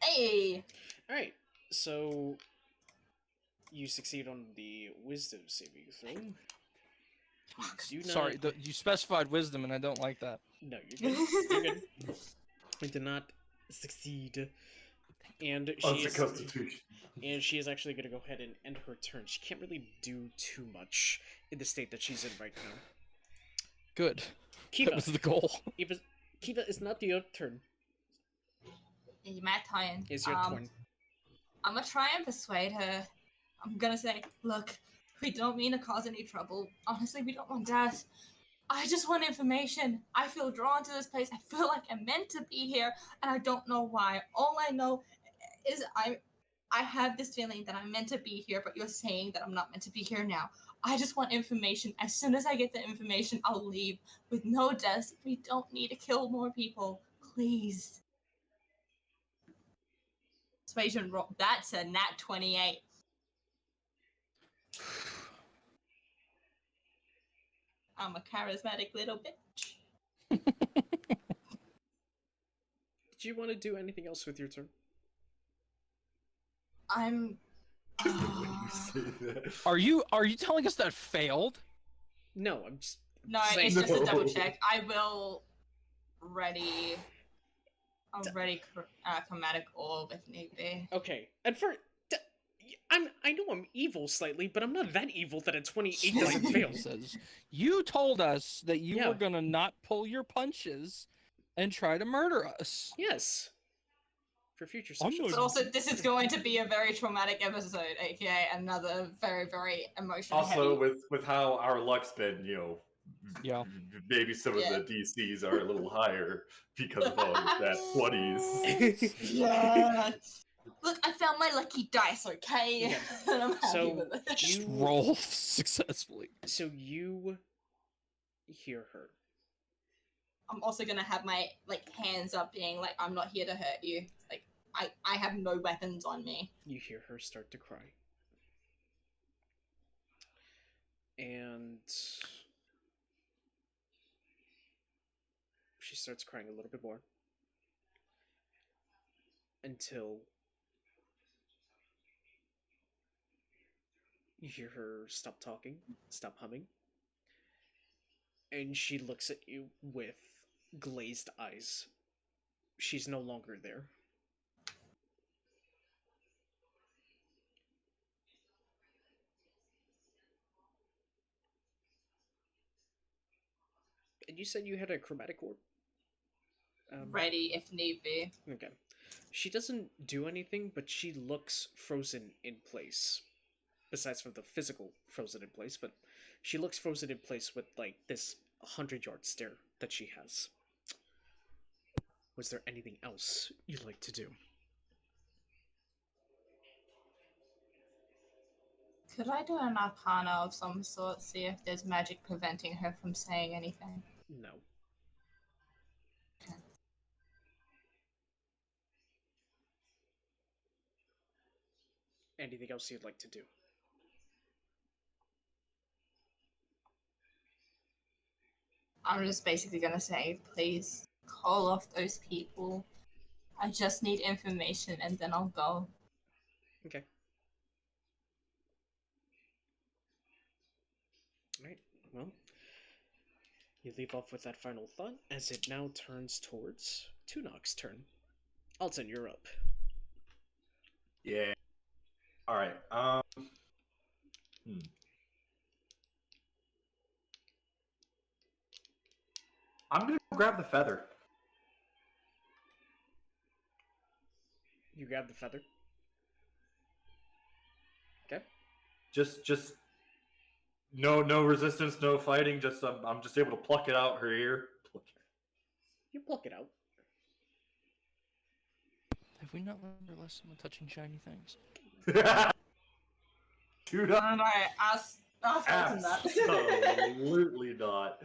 Hey! Alright, so you succeed on the wisdom saving throw. You do not... Sorry, you specified wisdom, and I don't like that. No, you're good. You're good. I did not succeed. And she is actually going to go ahead and end her turn. She can't really do too much in the state that she's in right now. Good. Kiva. That was the goal. Kiva, it's not your turn. It's my turn. It's your turn. I'm gonna try and persuade her. I'm gonna say, look, we don't mean to cause any trouble. Honestly, we don't want death. I just want information. I feel drawn to this place. I feel like I'm meant to be here, and I don't know why. All I know is I have this feeling that I'm meant to be here, but you're saying that I'm not meant to be here now. I just want information. As soon as I get the information, I'll leave with no deaths. We don't need to kill more people. Please. Persuasion roll. That's a nat 28. I'm a charismatic little bitch. Did you want to do anything else with your turn? I'm. Just the way you say that. Are you telling us that failed? No, I'm just No, saying- it's just a double No. check. I will ready. I'll ready chromatic orb if need be. okay. And I know I'm evil slightly, but I'm not that evil that a 28 doesn't Slightly, fail. he says. You told us that you Yeah. were gonna not pull your punches and try to murder us. Yes. For future I'm sessions. not- But also, this is going to be a very traumatic episode, aka another very, very emotional. Also, heavy. with how our luck's been, Yeah. maybe some of Yeah. the DCs are a little higher because of all that 20s. Yeah. Look, I found my lucky dice, okay? Yeah. And I'm happy So, with it. Just You- roll successfully. So you hear her. I'm also gonna have my hands up, being like, I'm not here to hurt you. Like, I have no weapons on me. You hear her start to cry. And she starts crying a little bit more. Until you hear her stop talking, stop humming. And she looks at you with glazed eyes. She's no longer there. And you said you had a chromatic orb? Ready if need be. Okay. She doesn't do anything, but she looks frozen in place. Besides from the physical frozen in place, but she looks frozen in place with, this 100-yard stare that she has. Was there anything else you'd like to do? Could I do an arcana of some sort, see if there's magic preventing her from saying anything? No. Anything else you'd like to do? I'm just basically gonna say, please call off those people. I just need information and then I'll go. Okay. Alright, well, you leave off with that final thought as it now turns towards Tuunak's turn. Alton, you're up. Yeah. All right. I'm gonna go grab the feather. You grab the feather. Okay. Just no resistance, no fighting. Just I'm just able to pluck it out her ear. You pluck it out. Have we not learned our lesson with touching shiny things? Dude, No, ask Alton that. absolutely not.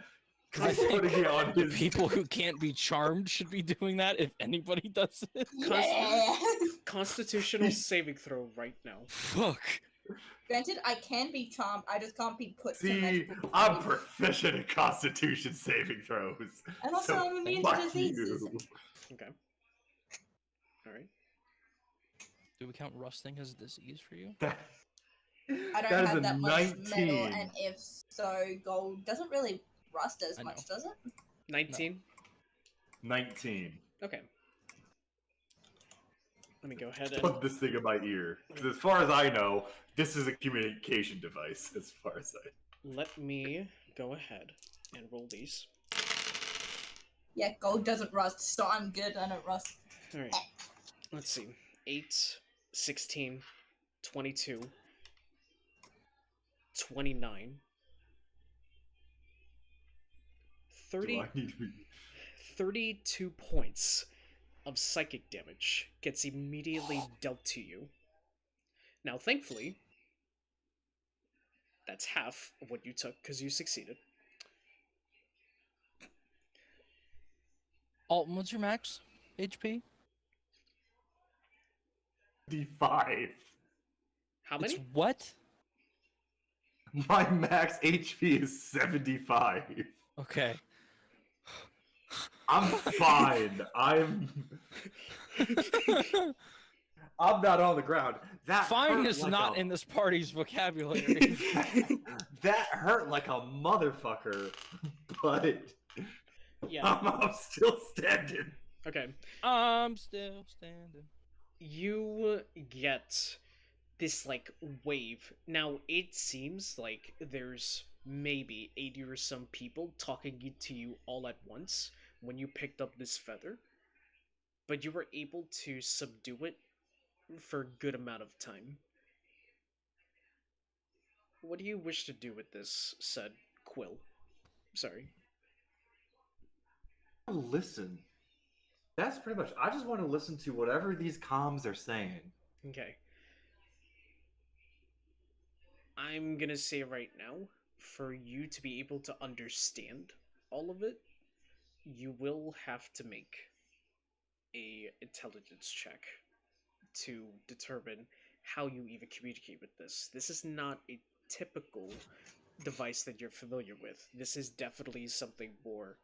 I He's think putting it on the his people who can't be charmed should be doing that if anybody does it. Yeah. Constitutional saving throw right now. Fuck. Granted, I can be charmed. I just can't be put to See, magical I'm state. proficient at Constitution saving throws. And also, so I'm immune to fuck diseases. you. Okay. Alright. Do we count rusting as a disease for you? I don't That is have a that much 19. metal, and if so, gold doesn't really rust as I much, know. does it? 19? 19. Okay. Let me go ahead and... Put this thing in my ear. 'Cause as far as I know, this is a communication device. As far as I. Let me go ahead and roll these. Yeah, gold doesn't rust, so I'm good. I don't rust. Alright. Let's see. 8, 16, 22, 29, 30, Do I need to be... 32 points of psychic damage gets immediately dealt to you. Now, thankfully, that's half of what you took because you succeeded. Alton, what's your max HP? 55. How many? It's what? My max HP is 75. Okay. I'm fine. I'm not on the ground. That Fine hurt is like not a- in this party's vocabulary. that hurt like a motherfucker, but Yeah. I'm still standing. Okay. I'm still standing. You get this like wave. Now it seems like there's maybe 80 or some people talking to you all at once when you picked up this feather, but you were able to subdue it for a good amount of time. What do you wish to do with this? Said Quill. Sorry. Listen. That's pretty much. I just want to listen to whatever these comms are saying. Okay. I'm gonna say right now, for you to be able to understand all of it, you will have to make a intelligence check to determine how you even communicate with this. This is not a typical device that you're familiar with. This is definitely something more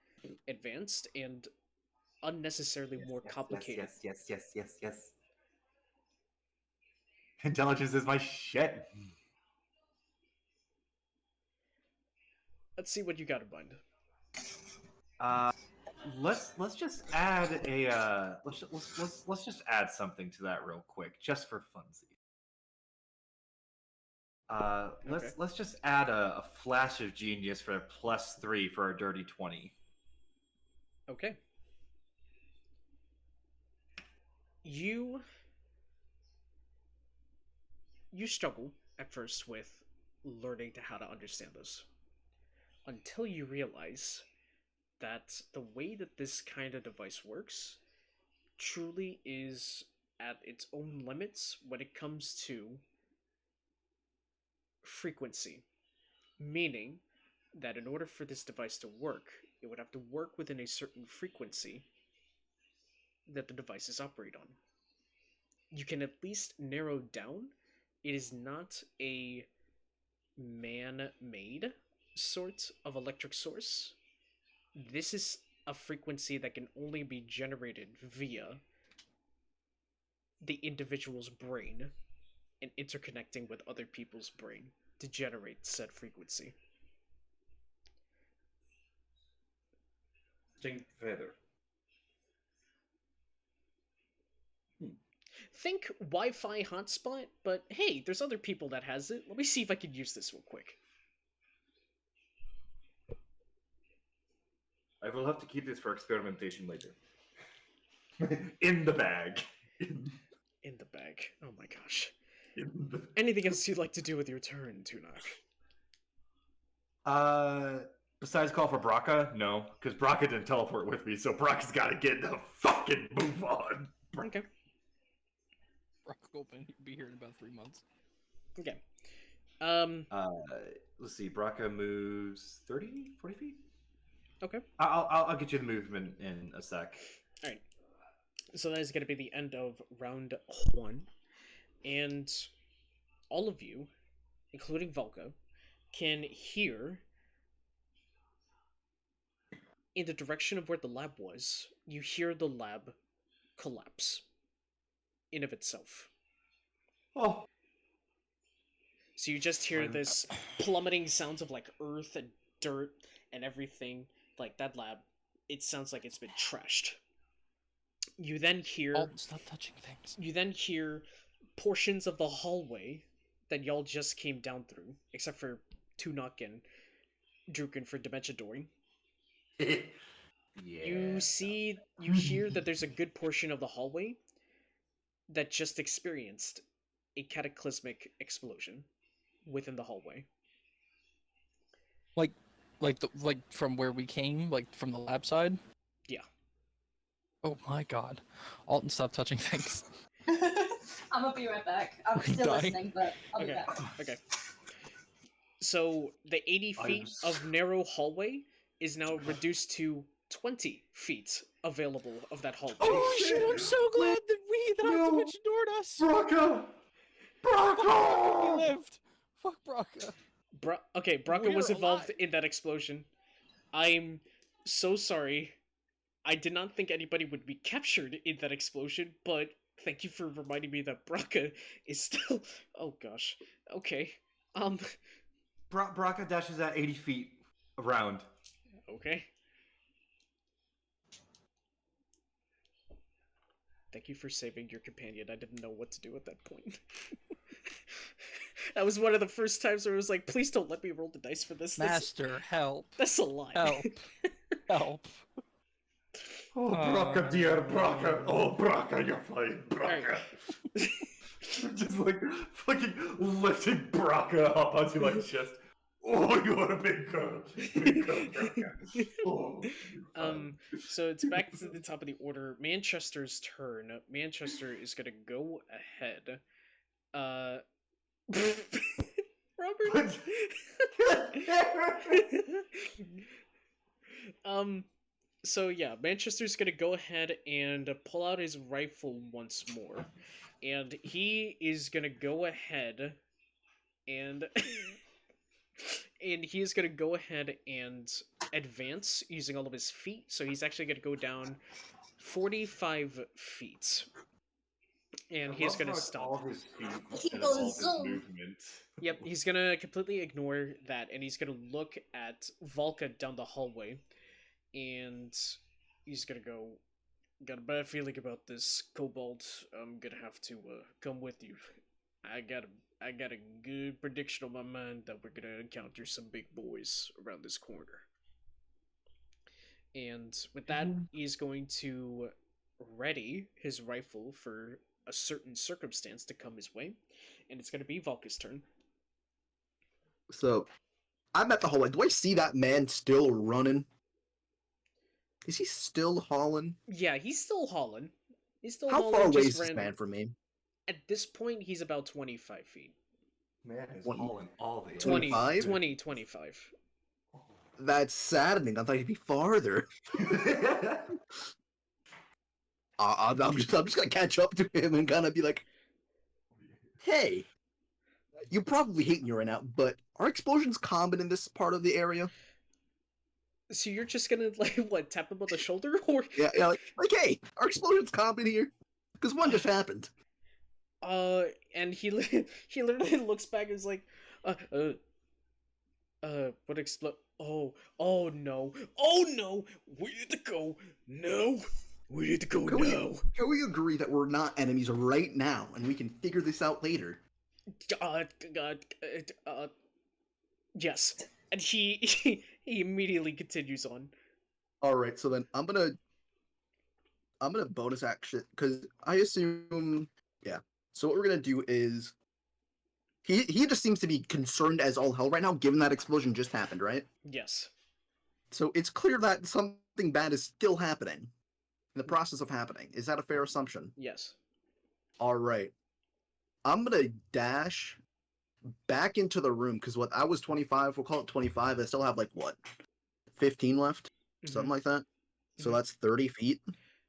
advanced and unnecessarily more complicated. Yes. Intelligence is my shit. Let's see what you got in mind. Let's just add a let's just add something to that real quick, just for funsies. Let's just add a flash of genius for a +3 for our dirty 20. Okay. You struggle at first with learning how to understand this, until you realize that the way that this kind of device works truly is at its own limits when it comes to frequency. Meaning that in order for this device to work, it would have to work within a certain frequency that the devices operate on. You can at least narrow down it is not a man-made sort of electric source. This is a frequency that can only be generated via the individual's brain and interconnecting with other people's brain to generate said frequency. Feather. Think Wi-Fi hotspot, but hey, there's other people that has it. Let me see if I can use this real quick. I will have to keep this for experimentation later. In the bag. In the bag. Oh my gosh. In the... Anything else you'd like to do with your turn, Tuunak? Besides call for Braca? No, because Braca didn't teleport with me, so Braca's gotta get the fucking move on. Okay. Hobgoblin, he'll be here in about 3 months. Okay. Let's see. Braca moves 30, 40 feet. Okay. I'll get you the movement in a sec. All right. So that is going to be the end of round 1, and all of you, including Valka, can hear in the direction of where the lab was. You hear the lab collapse in of itself. Oh. So you just hear this plummeting sounds of like earth and dirt and everything. Like that lab, it sounds like it's been trashed. You then hear... Alton, stop touching things. You then hear portions of the hallway that y'all just came down through, except for Tuunak and Drukin for dimension dooring. Yeah. You hear that there's a good portion of the hallway that just experienced a cataclysmic explosion within the hallway. Like from where we came, like from the lab side? Yeah. Oh my god. Alton, stop touching things. I'm gonna be right back. I'm We're still dying. listening, but I'll be Okay. back. Okay. So the 80 feet of narrow hallway is now reduced to 20 feet available of that hallway. Oh shit, I'm so glad that our No. dimension doored us! Braca! We Braca! lived! Fuck Braca. Braca was We're involved alive. in that explosion. I'm so sorry. I did not think anybody would be captured in that explosion, but Thank you for reminding me that Braca is still. Oh gosh. Okay. Braca dashes at 80 feet around. Okay. Thank you for saving your companion. I didn't know what to do at that point. That was one of the first times where it was like, please don't let me roll the dice for this. Master, help. That's a lot. Help. Help. Oh, Braca, dear Braca. Oh, Braca, you're fine, Braca. Just like fucking lifting Braca up onto my chest. Oh, you're a big girl. Big girl, Braca. Oh, so it's back to the top of the order. Manchester's turn. Manchester is gonna go ahead. Robert. So yeah, Manchester's gonna go ahead and pull out his rifle once more, and he is gonna go ahead and and he is gonna go ahead and advance using all of his feet. So he's actually gonna go down 45 feet. And he's gonna stop. All his feet He and all goes his zoom. movement. Yep, he's gonna completely ignore that, and he's gonna look at Valka down the hallway, and he's gonna go, got a bad feeling about this, Kobold. I'm gonna have to come with you. I got a good prediction on my mind that we're gonna encounter some big boys around this corner. And with that, he's going to ready his rifle for a certain circumstance to come his way, and it's gonna be Valka's turn. So, I'm at the hallway. Do I see that man still running? Is he still hauling? Yeah, he's still hauling. He's still How hauling. far away just is this ran- man from me? At this point, he's about 25 feet. Man is What- hauling all the 20, 25? 20, 25. That's saddening. I thought he'd be farther. I'm just gonna catch up to him and kind of be like, "Hey, you probably hate me right now, but are explosions common in this part of the area?" So you're just gonna, like, what, tap him on the shoulder? Or, Yeah, like, hey, are explosions common here? Because one just happened. and he literally looks back and is like, what oh no, we need to go, no, we need to go Can we- now. Can we agree that we're not enemies right now, and we can figure this out later? Yes. And he immediately continues on. All right, so then I'm gonna bonus action because I assume, yeah. So what we're gonna do is he just seems to be concerned as all hell right now, given that explosion just happened, right? Yes. So it's clear that something bad is still happening, in the process of happening. Is that a fair assumption? Yes. All right, I'm gonna dash back into the room because what I was 25, we'll call it 25. I still have like what, 15 left, something like that. So Mhm. that's 30 feet.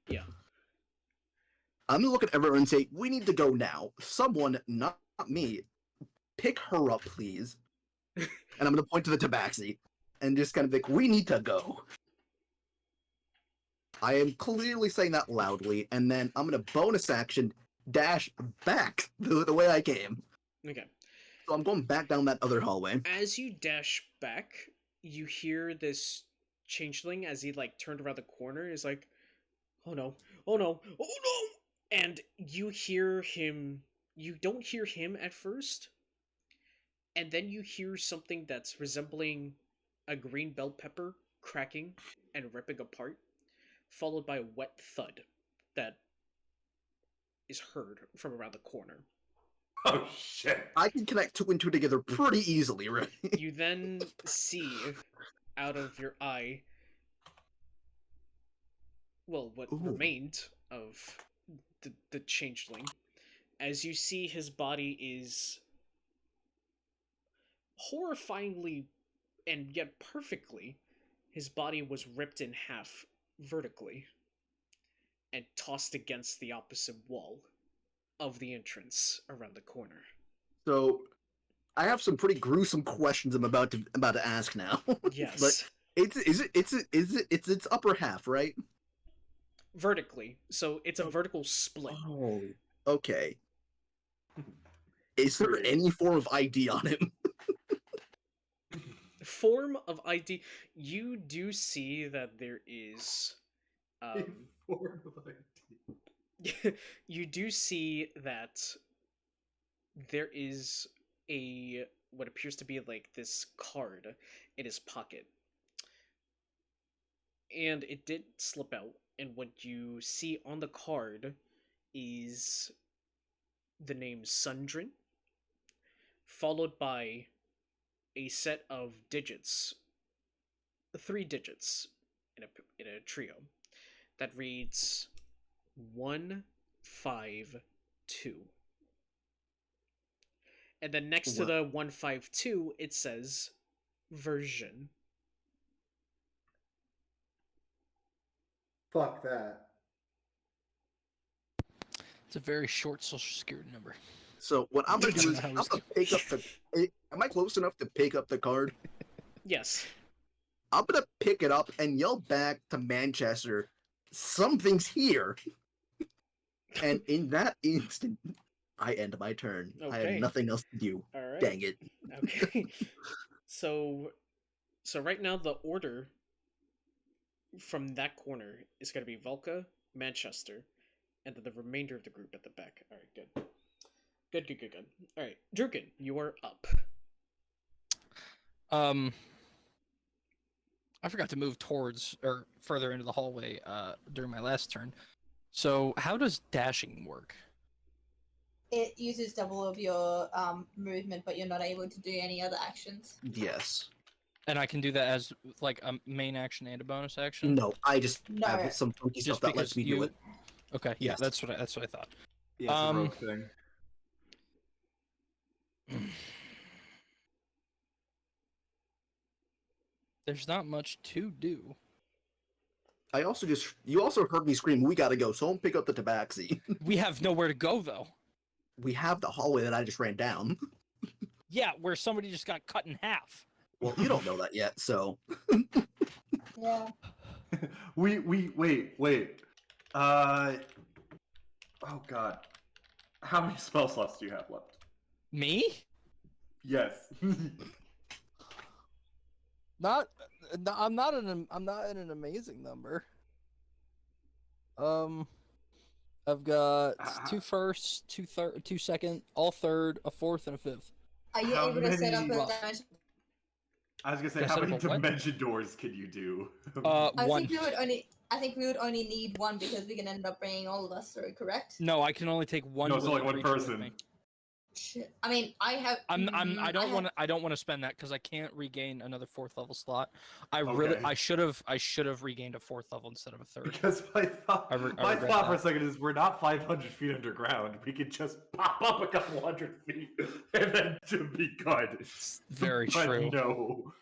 Yeah. I'm gonna look at everyone and say, "We need to go now. Someone, not me, pick her up, please." And I'm gonna point to the tabaxi and just kind of think, "We need to go." I am clearly saying that loudly, and then I'm gonna bonus action dash back the way I came. Okay. So I'm going back down that other hallway. As you dash back, you hear this changeling as he, like, turned around the corner is like, oh no, oh no, oh no! And you hear him, you don't hear him at first, and then you hear something that's resembling a green bell pepper cracking and ripping apart, followed by a wet thud that is heard from around the corner. Oh shit! I can connect two and two together pretty easily, right? You then see out of your eye, well, what Ooh. remained of the changeling, as you see his body is horrifyingly and yet perfectly, his body was ripped in half vertically and tossed against the opposite wall of the entrance around the corner. So I have some pretty gruesome questions I'm about to ask now. Yes. But it's its upper half, right? vertically. So it's a vertical split. Oh, okay. Is there any form of ID on him? Form of ID. You do see that there is. Form of ID. You do see that there is a what appears to be like this card in his pocket, and it did slip out. And what you see on the card is the name Sundrin, followed by a set of digits, 3 digits in a trio that reads 152. And then next to the 152, it says version. Fuck that. It's a very short social security number. So what I'm gonna do is I'm gonna pick up the. Am I close enough to pick up the card? Yes. I'm gonna pick it up and yell back to Manchester, "Something's here!" And in that instant, I end my turn. I Okay. have nothing else to do. All right. Dang it. Okay. So right now the order from that corner is going to be Valka, Manchester, and then the remainder of the group at the back. All right, good. Good. All right, Drukin, you are up. I forgot to move towards or further into the hallway during my last turn. So how does dashing work? It uses double of your movement, but you're not able to do any other actions. Yes. And I can do that as like a main action and a bonus action. No, I just No. have some funky Just stuff that lets because me do it. Okay, yeah, Yes. that's what I thought. Yeah, it's a rogue thing. There's not much to do. You also heard me scream, "We gotta go!" So don't pick up the tabaxi. We have nowhere to go though. We have the hallway that I just ran down. Yeah, where somebody just got cut in half. Well, you don't know that yet, so Yeah. Wait. Oh god. How many spell slots do you have left? Me? Yes. I'm not in an amazing number. I've got 2 firsts, 2 second, all third, a fourth, and a fifth. Are you How able to set up a many- dimension? I was gonna say, Can I how set many up a what? dimension doors can you do? I One. think we would only need one because we can end up bringing all of us through. Correct? No, I can only take one. No, it's only one creature with person. me. Shit. I mean, I have. I don't want to spend that because I can't regain another 4th level slot. I Okay. should have regained a 4th level instead of a 3rd. Because my thought, I my regret thought for a that. second is we're not 500 feet underground. We could just pop up a couple hundred feet and then to be good. Very But true. no.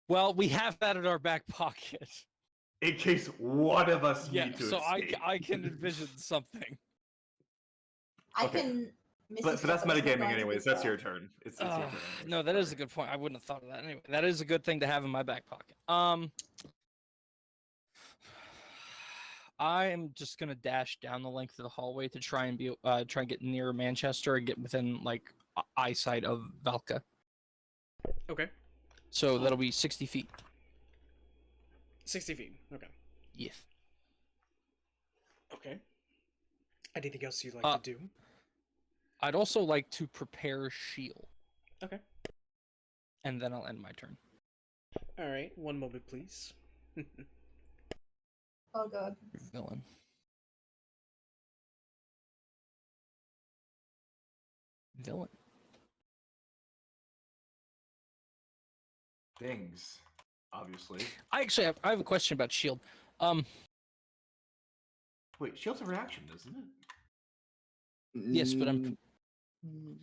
Well, we have that in our back pocket. In case one of us Yeah, need to so escape. I can envision something. I Okay. can. But that's metagaming anyways. That's your turn. It's your turn. anyways. No, that is a good point. I wouldn't have thought of that anyway. That is a good thing to have in my back pocket. I am just gonna dash down the length of the hallway to try and get near Manchester and get within like eyesight of Valka. Okay. So that'll be 60 feet. 60 feet. Okay. Yes. Okay. Anything else you'd like to do? I'd also like to prepare shield. Okay. And then I'll end my turn. All right. One moment, please. Oh god. Villain. Things, obviously. I have a question about shield. Wait, shield's a reaction, isn't it? Yes, but Mm,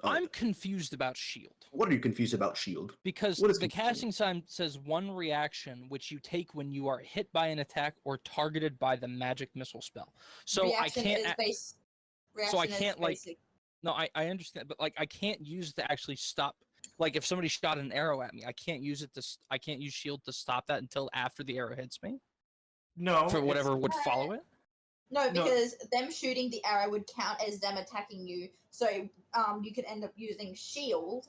I'm confused about shield. What are you confused about shield? Because What is the confusing? casting sign says 1 reaction, which you take when you are hit by an attack or targeted by the magic missile spell. So Reaction I can't. is base. So I Reaction is can't, like, basic. No, I understand, but like I can't use it to actually stop. Like if somebody shot an arrow at me, I can't use shield to stop that until after the arrow hits me. No, for it's- whatever would follow it. No, No. because them shooting the arrow would count as them attacking you. So you could end up using shield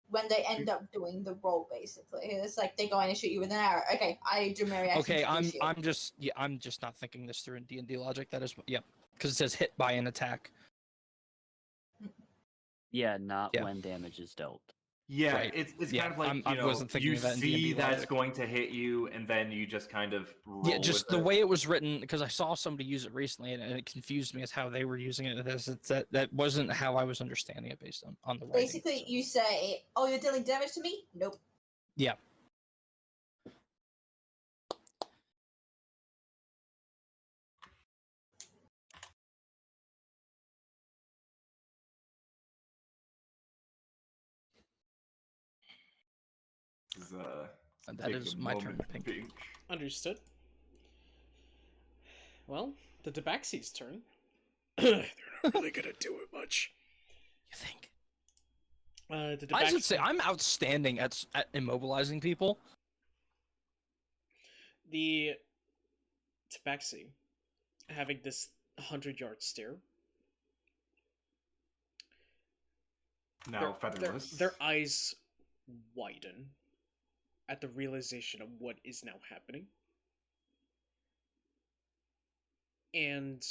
when they end up doing the roll. Basically, it's like they're going to shoot you with an arrow. Okay, I do my reaction. Okay, to the shield. I'm just not thinking this through in D&D logic. That is, yeah, because it says hit by an attack. Yeah, not Yeah. when damage is dealt. Yeah, Right. it's Yeah, kind of like I wasn't thinking you of that in see D&D that's logic. going to hit you, and then you just kind of roll Yeah, just with the it. way it was written, because I saw somebody use it recently, and it confused me as how they were using it. That wasn't how I was understanding it based on the writing. Basically, so. you say, "Oh, you're dealing damage to me." Nope. Yeah. Is, And that take is a my turn, moment to Pink. think. Understood. Well, the Tabaxi's turn. They're not really gonna do it much. You think? The I should Tabaxi, say I'm outstanding at immobilizing people. the Tabaxi, having this 100-yard stare, Now their, featherless. their eyes widen at the realization of what is now happening. And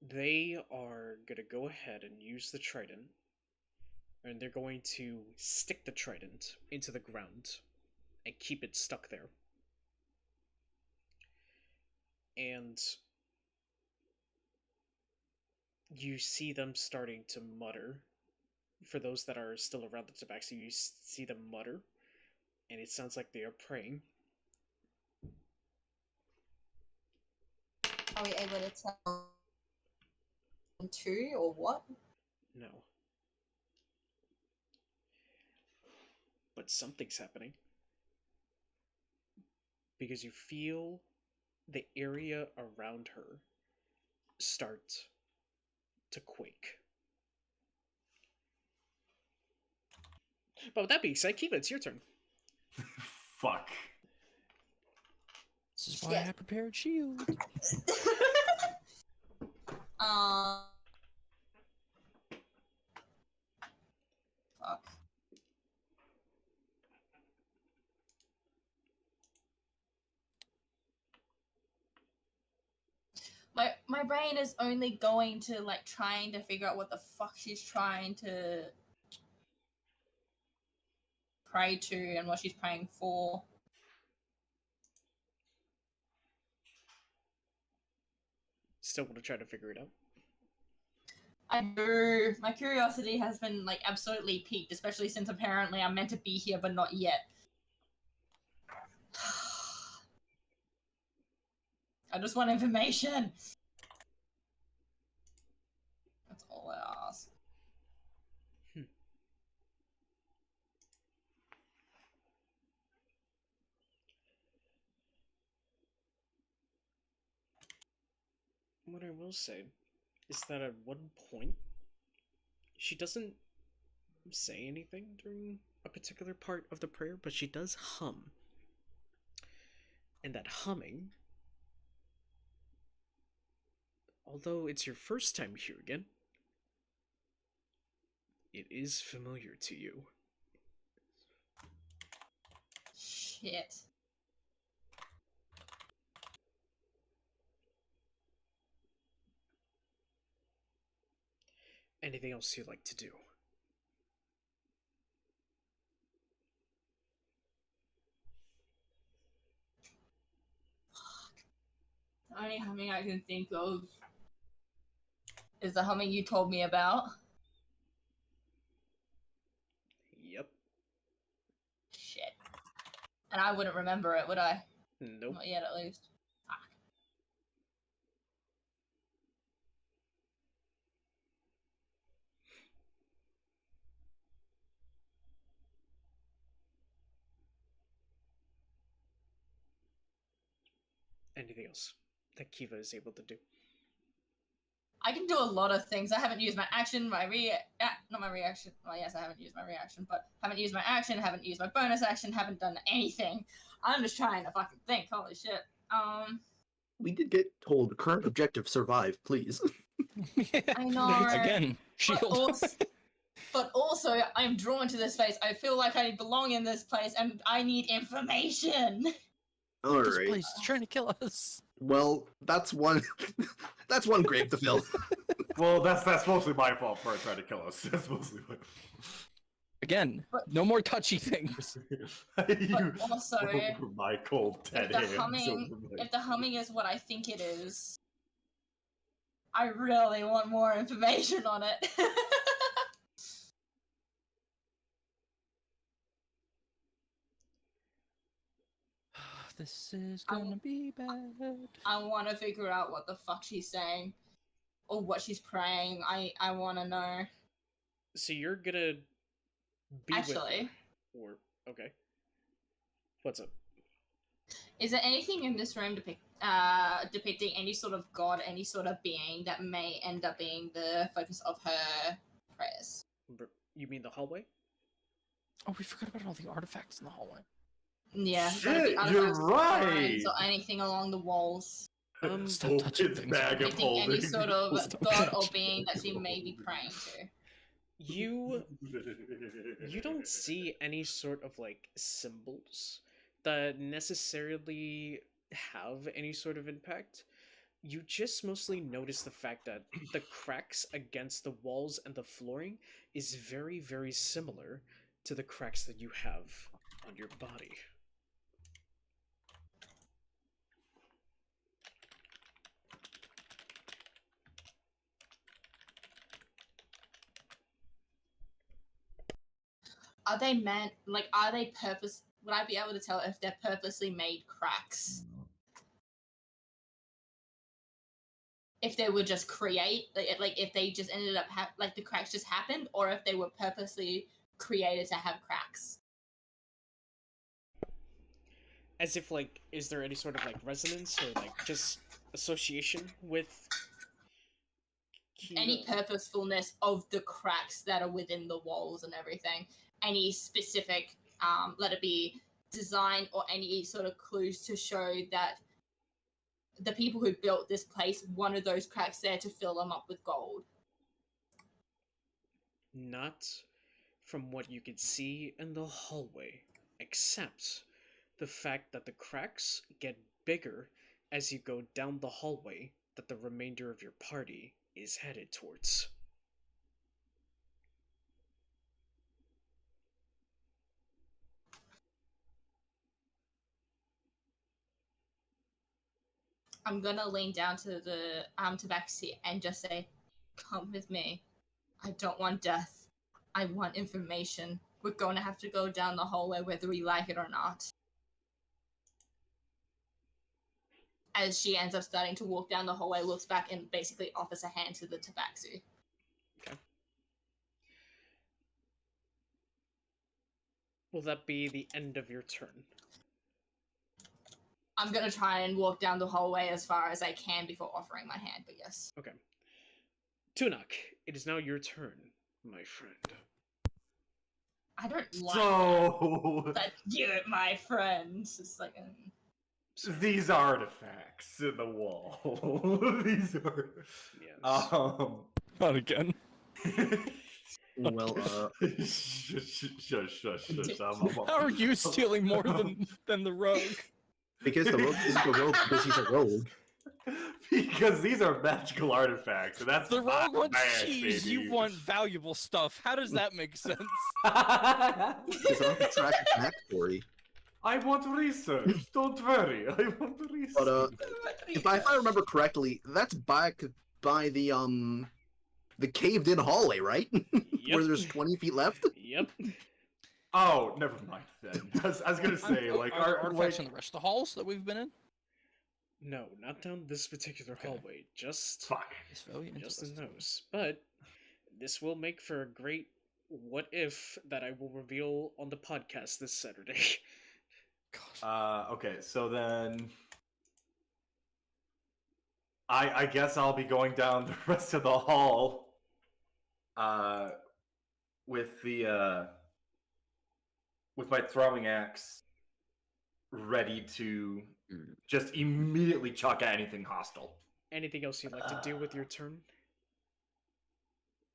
they are going to go ahead and use the trident, and they're going to stick the trident into the ground and keep it stuck there. And you see them starting to mutter. For those that are still around the Tabaxi, you see them mutter, and it sounds like they are praying. Are we able to tell two or what? No. But something's happening. Because you feel the area around her start to quake. But with that being said, Kiva, it's your turn. Fuck. This is why I prepared shield. Fuck. My brain is only going to like trying to figure out what the fuck she's trying to pray to and what she's praying for. Still want to try to figure it out. I do. My curiosity has been like absolutely piqued, especially since apparently I'm meant to be here but not yet. I just want information. That's all I ask. What I will say is that at one point, she doesn't say anything during a particular part of the prayer, but she does hum. And that humming, although it's your first time hearing it, it is familiar to you. Shit. Anything else you'd like to do? The only humming I can think of is the humming you told me about. Yep. Shit. And I wouldn't remember it, would I? Nope. Not yet, at least. Fuck. Anything else that Kiva is able to do? I can do a lot of things. I haven't used my action, not my reaction. Well, yes, I haven't used my reaction, but haven't used my action, haven't used my bonus action, haven't done anything. I'm just trying to fucking think. Holy shit. We did get told current objective survive, please. I know. Again, shield. But also, I'm drawn to this place. I feel like I belong in this place, and I need information. All This right. place is trying to kill us. Well, that's one. That's one grave to fill. Well, that's mostly my fault for trying to kill us. That's mostly my Again, But- no more touchy things. you, also, over my cold dead the hands humming- over my- If the humming is what I think it is, I really want more information on it. This is gonna be bad. I want to figure out what the fuck she's saying, or what she's praying. I want to know. So you're gonna be Actually, with her, or okay. What's up? is there anything in this room depicting any sort of god, any sort of being that may end up being the focus of her prayers? You mean the hallway? Oh, we forgot about all the artifacts in the hallway. Yeah, Shit, gotta be you're other right! signs or anything along the walls. Stop touching Its things. bag of Depicting any holding. sort of Stop god or touching being that she things. may be praying to. You don't see any sort of like symbols that necessarily have any sort of impact. You just mostly notice the fact that the cracks against the walls and the flooring is very, very similar to the cracks that you have on your body. Are they meant, like, are they purpose? Would I be able to tell if they're purposely made cracks? If they were just like if they just ended up like the cracks just happened, or if they were purposely created to have cracks. As if, like, is there any sort of, like, resonance or, like, just association with Kiva? Any purposefulness of the cracks that are within the walls and everything. Any specific, let it be design or any sort of clues to show that the people who built this place wanted those cracks there to fill them up with gold. Not from what you could see in the hallway, except the fact that the cracks get bigger as you go down the hallway that the remainder of your party is headed towards. I'm gonna lean down to the tabaxi and just say, "Come with me. I don't want death. I want information. We're gonna have to go down the hallway whether we like it or not." As she ends up starting to walk down the hallway, looks back and basically offers a hand to the tabaxi. Okay. Will that be the end of your turn? I'm gonna try and walk down the hallway as far as I can before offering my hand, but yes. Okay. Tuunak, it is now your turn, my friend. I don't like So that. You're my friend. It's like, these artifacts in the wall. These are. Yes. Not again. Well, Shush. How are you stealing more than the rogue? because the rogue isn't a rogue because he's a rogue. Because these are magical artifacts, and that's The my rogue wants bad, cheese. baby. You want valuable stuff. How does that make sense? Because I don't have to track his backstory. I want research. Don't worry. I want research. But if I remember correctly, that's back by the caved-in hallway, right? Where there's 20 feet left. Yep. Oh, never mind then. I was gonna say, like, are there our artifacts in the rest of the halls that we've been in? No, not down this particular Okay. hallway. Just fuck. It's very just in interesting. those. But this will make for a great what if that I will reveal on the podcast this Saturday. God. Okay, so then I guess I'll be going down the rest of the hall with the with my throwing axe ready to just immediately chuck at anything hostile. Anything else you'd like to do with your turn?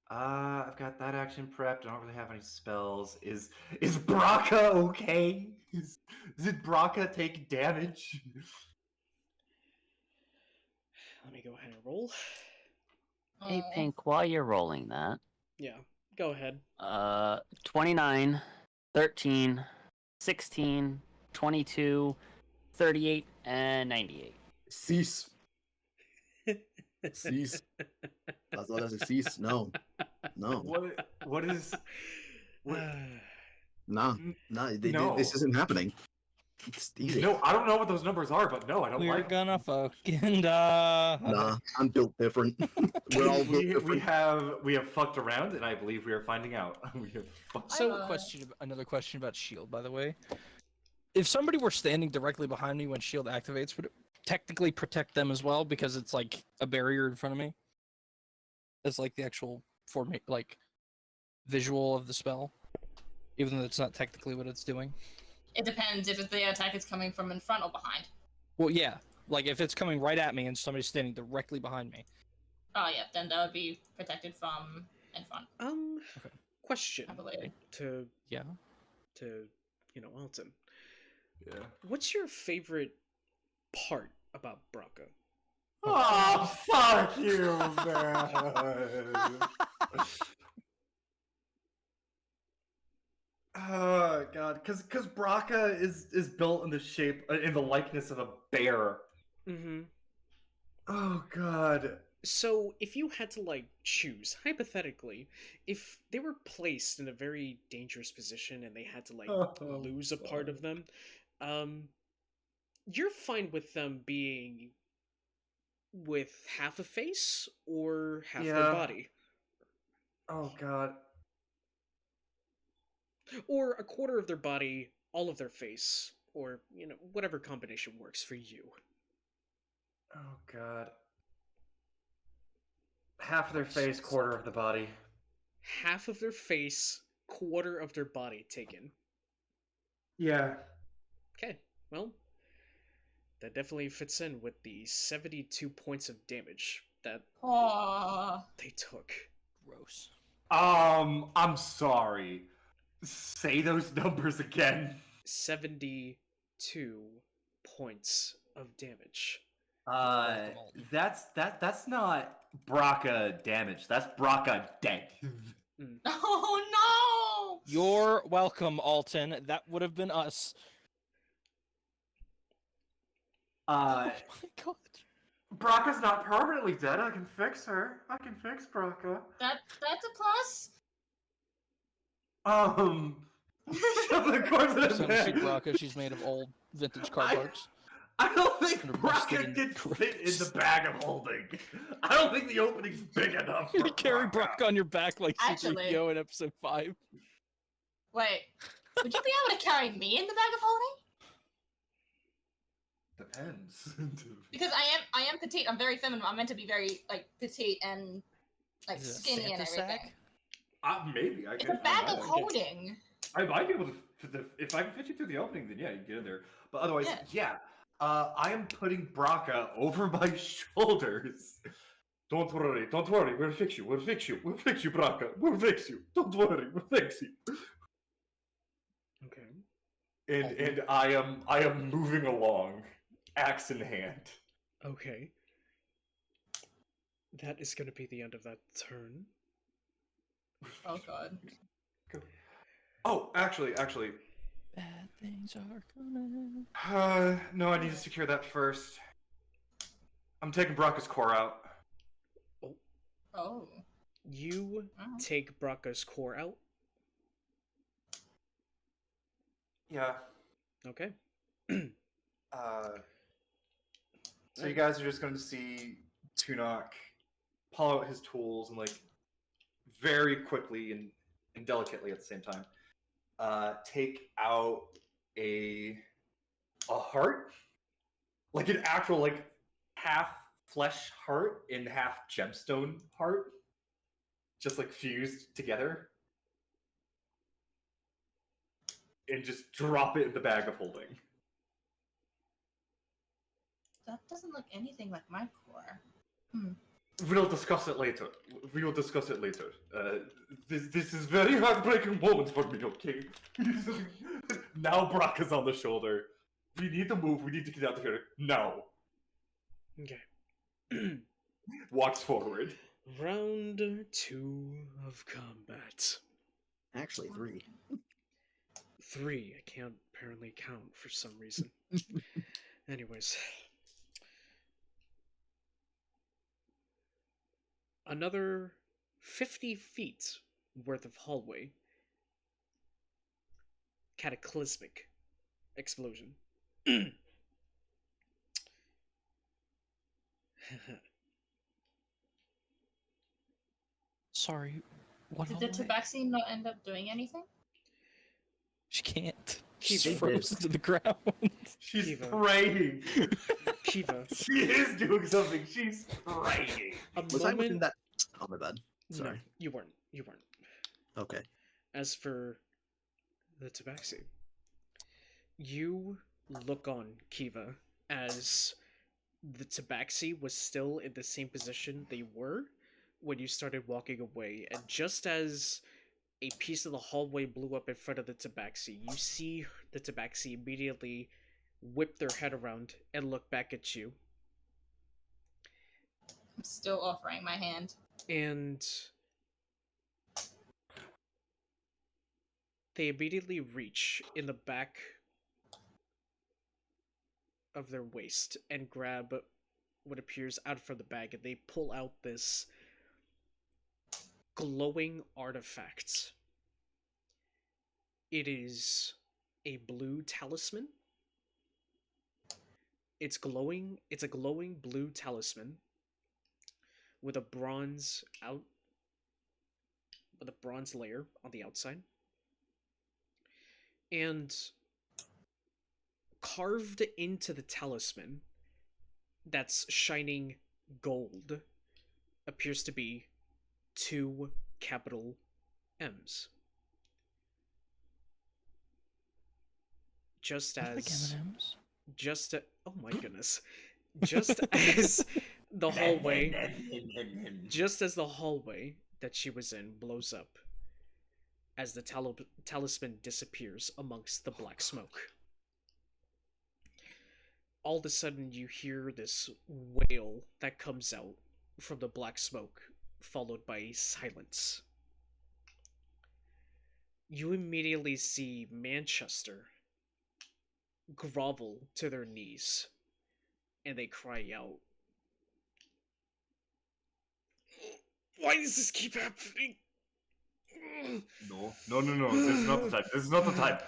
I've got that action prepped. I don't really have any spells. Is Braca okay? Did Braca take damage? Let me go ahead and roll. Hey, Pink, while you're rolling that, Yeah, go ahead. 29, 13, 16, 22, 38, and 98. Cease. Cease. That's all that's a cease. No. What is? Nah. This isn't happening. It's easy. No, I don't know what those numbers are, but no, I don't We're like. gonna fucking Nah, I'm built different. We're all built We different. have fucked around, and I believe we are finding out. We have fucked- I have another question about shield, by the way. If somebody were standing directly behind me when shield activates, would it technically protect them as well because it's like a barrier in front of me? It's like the actual visual of the spell, even though it's not technically what it's doing. It depends if the attack is coming from in front or behind. Well, yeah, like if it's coming right at me and somebody's standing directly behind me. Oh yeah, then that would be protected from in front. Okay. Question I believe. to Yeah. Alton. Yeah. What's your favorite part about Braca? Oh, fuck you, man. Oh god, because Braca is built in the shape, in the likeness of a bear. Mm-hmm. Oh god. So, if you had to, choose, hypothetically, if they were placed in a very dangerous position and they had to, lose a part of them, you're fine with them being with half a face or half their Yeah. body? Oh god. Or a quarter of their body, all of their face, or, whatever combination works for you. Oh god. Half of their face, quarter of the body. Half of their face, quarter of their body taken. Yeah. Okay, well, that definitely fits in with the 72 points of damage that Oh. they took. Gross. I'm sorry. Say those numbers again. 72 points of damage. That's not Braca damage. That's Braca dead. Oh no! You're welcome, Alton. That would have been us. Oh my god. Braca's not permanently dead. I can fix her. I can fix Braca. That's a plus. Shove the corpse in Some the shoot bag. Braca, she's made of old vintage car parts. I don't think Kinda rusted Braca and can fit in gross. the bag of holding. I don't think the opening's big enough. You for carry Braca on your back like Actually- C-3PO in episode 5. Wait, would you be able to carry me in the bag of holding? Depends. Because I am petite. I'm very feminine. I'm meant to be very petite and Is it a skinny and Santa everything. sack? Maybe I It's can. a bag I of might. holding. I might be able to. If I can fit you through the opening, then yeah, you can get in there. But otherwise, yeah. I am putting Braca over my shoulders. Don't worry, we'll fix you, Braca. We'll fix you. Don't worry, we'll fix you. Okay. And I am moving along, axe in hand. Okay. That is going to be the end of that turn. Oh god. Oh, actually. Bad things are coming. No, I need to secure that first. I'm taking Braca's core out. Oh. You take Braca's core out. Yeah. Okay. So you guys are just going to see Tuunak pull out his tools and very quickly and delicately at the same time take out a heart, like an actual half flesh heart and half gemstone heart, just like fused together, and just drop it in the bag of holding. That doesn't look anything like my core. We'll discuss it later. We will discuss it later. This is very heartbreaking moment for me, okay? Now Brock is on the shoulder. We need to move. We need to get out of here. No. Okay. Walks forward. Round 2 of combat. Actually, 3. 3. I can't apparently count for some reason. Anyways. Another 50 feet worth of hallway. Cataclysmic explosion. Sorry, what? Did the tabaxi not end up doing anything? She can't. Kiva. She's frozen to the ground. She's Kiva. praying. Kiva. She is doing something. She's praying. Was I within that? Oh, my bad. No, Sorry. you weren't. You weren't. Okay. As for the tabaxi, you look on Kiva as the tabaxi was still in the same position they were when you started walking away, and just as a piece of the hallway blew up in front of the tabaxi, you see the tabaxi immediately whip their head around and look back at you. I'm still offering my hand. And they immediately reach in the back of their waist and grab what appears out from the bag, and they pull out this glowing artifact. It is a blue talisman. It's glowing. It's a glowing blue talisman with a bronze layer on the outside. And carved into the talisman that's shining gold appears to be 2 capital M's. Just as oh my goodness. Just as the hallway that she was in blows up as the talisman disappears amongst the black smoke. All of a sudden you hear this wail that comes out from the black smoke, followed by silence. You immediately see Manchester grovel to their knees, and they cry out, "Why does this keep happening?" No. This is not the time. This is not the time.